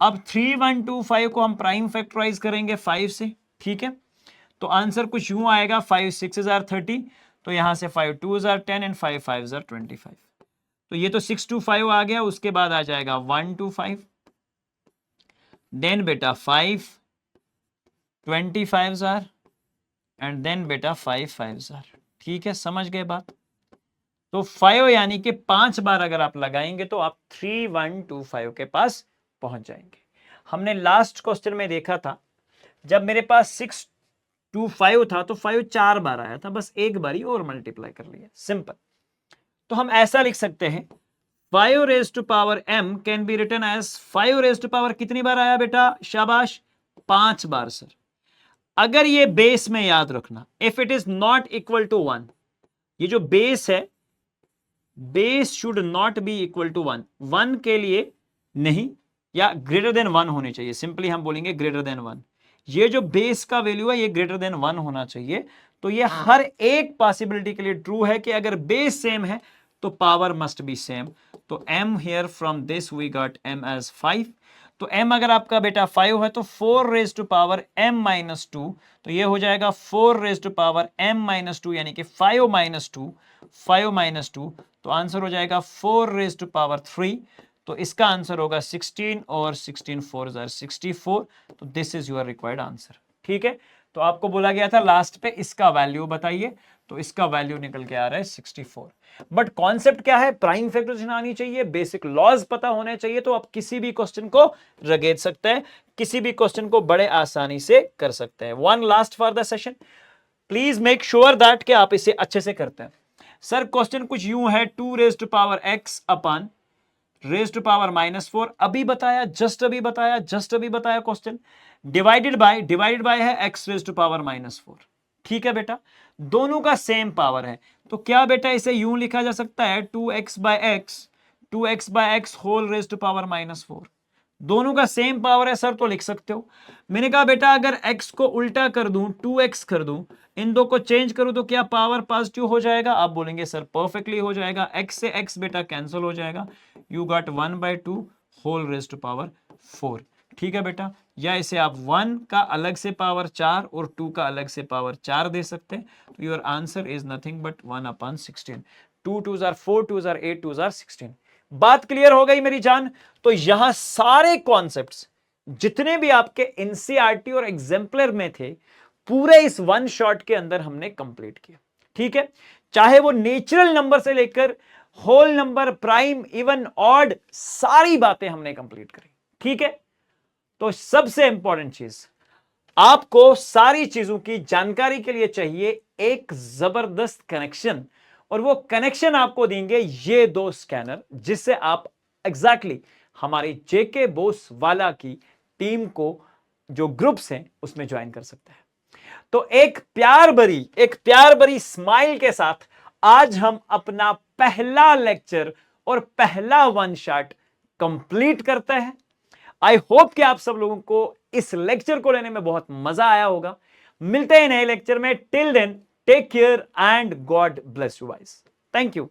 B: अब 3125 को हम प्राइम फैक्टराइज करेंगे 5 से। ठीक है, तो आंसर कुछ यूं आएगा 5 6s आर 30, तो यहां से 5 2s are 10 and 5 5s are 25। तो ये तो 625 आ गया, उसके बाद आ जाएगा 125, देन बेटा 5 25s आर एंड देन बेटा 5 5s आर। ठीक है, समझ गए बात? तो 5 यानी कि 5 बार अगर आप लगाएंगे तो आप 3125 के पास पहुंच जाएंगे। हमने लास्ट क्वेश्चन में देखा था जब मेरे पास 625 था तो 5 4 बार आया था, बस एक बार ही और मल्टीप्लाई कर लिया, सिंपल। तो हम ऐसा लिख सकते हैं 5 raise to power m can be written as 5 raise to power कितनी बार आया बेटा, शाबाश, 5 बार सर। अगर ये बेस में याद रखना, if it is not equal to 1, ये जो बेस है, base should not be equal to 1, 1 के लिए नहीं, या ग्रेटर देन 1 होनी चाहिए, सिंपली हम बोलेंगे ग्रेटर देन 1। ये जो बेस का वैल्यू है ये ग्रेटर देन 1 होना चाहिए। तो ये हर एक पॉसिबिलिटी के लिए ट्रू है कि अगर बेस सेम है तो पावर मस्ट बी सेम। तो m here from this we got m as 5। तो m अगर आपका बेटा 5 है तो 4 raise to power m minus 2, तो ये हो जाएगा 4 raise to power m minus 2, यानी कि 5 माइनस 2, 5 माइनस 2, तो आंसर हो जाएगा 4 रेज टू पावर 3। तो इसका आंसर होगा 16 और 16 4 64। तो this is your required answer. ठीक है, तो आपको बोला गया था लास्ट पे इसका वैल्यू बताइए, तो इसका वैल्यू निकल के आ रहा है 64। बट कॉन्सेप्ट क्या है, प्राइम फैक्टराइजेशन आनी चाहिए, बेसिक लॉज पता होने चाहिए, तो आप किसी भी क्वेश्चन को रगेद सकते हैं, किसी भी क्वेश्चन को बड़े आसानी से कर सकते हैं। One last for the session, please make sure that कि आप इसे अच्छे से करते हैं। सर क्वेश्चन कुछ यूं है, 2 raise to power x upon raise to power -4, अभी बताया, जस्ट अभी बताया क्वेश्चन, डिवाइडेड बाय है x रेज टू पावर -4। ठीक है बेटा, दोनों का सेम पावर है, तो क्या बेटा इसे यूं लिखा जा सकता है 2x by x whole raise to power -4। दोनों का सेम पावर है सर, तो लिख सकते हो। मैंने कहा बेटा अगर x को उल्टा कर दूं, 2x कर दूं, इन दो को चेंज करूं तो क्या पावर पॉजिटिव हो जाएगा? आप बोलेंगे सर परफेक्टली हो जाएगा, x से x बेटा कैंसिल हो जाएगा, you got 1/2 whole raise to power 4। ठीक है बेटा, या इसे आप 1 का अलग से पावर 4 और 2 का अलग से पावर 4 दे सकते हैं। तो your answer is nothing but 1/16। 2 2s are 4, 2s are 8, 2s are 16। बात क्लियर हो गई मेरी जान? तो यहां सारे कॉन्सेप्ट्स जितने भी आपके एनसीईआरटी और एग्जाम्पलर में थे, पूरे इस वन शॉट के अंदर हमने कंप्लीट किया। ठीक है, चाहे वो नेचुरल नंबर से लेकर whole number, prime, even, odd, सारी बातें हमने कंप्लीट करी। ठीक है, तो सबसे इंपॉर्टेंट चीज, आपको सारी चीजों की जानकारी के लिए चाहिए एक जबरदस्त कनेक्शन, और वो कनेक्शन आपको देंगे ये दो स्कैनर, जिससे आप एग्जैक्टली हमारी जेके बोस वाला की टीम को, जो ग्रुप्स हैं, उसमें ज्वाइन कर सकते हैं। तो एक प्यार भरी स्माइल के साथ आज हम अपना पहला लेक्चर और पहला वन शॉट कंप्लीट करते हैं। आई होप कि आप सब लोगों को इस लेक्चर को लेने में बहुत मजा आया होगा। मिलते हैं नए लेक्चर में, till then take care and God bless you guys. Thank you.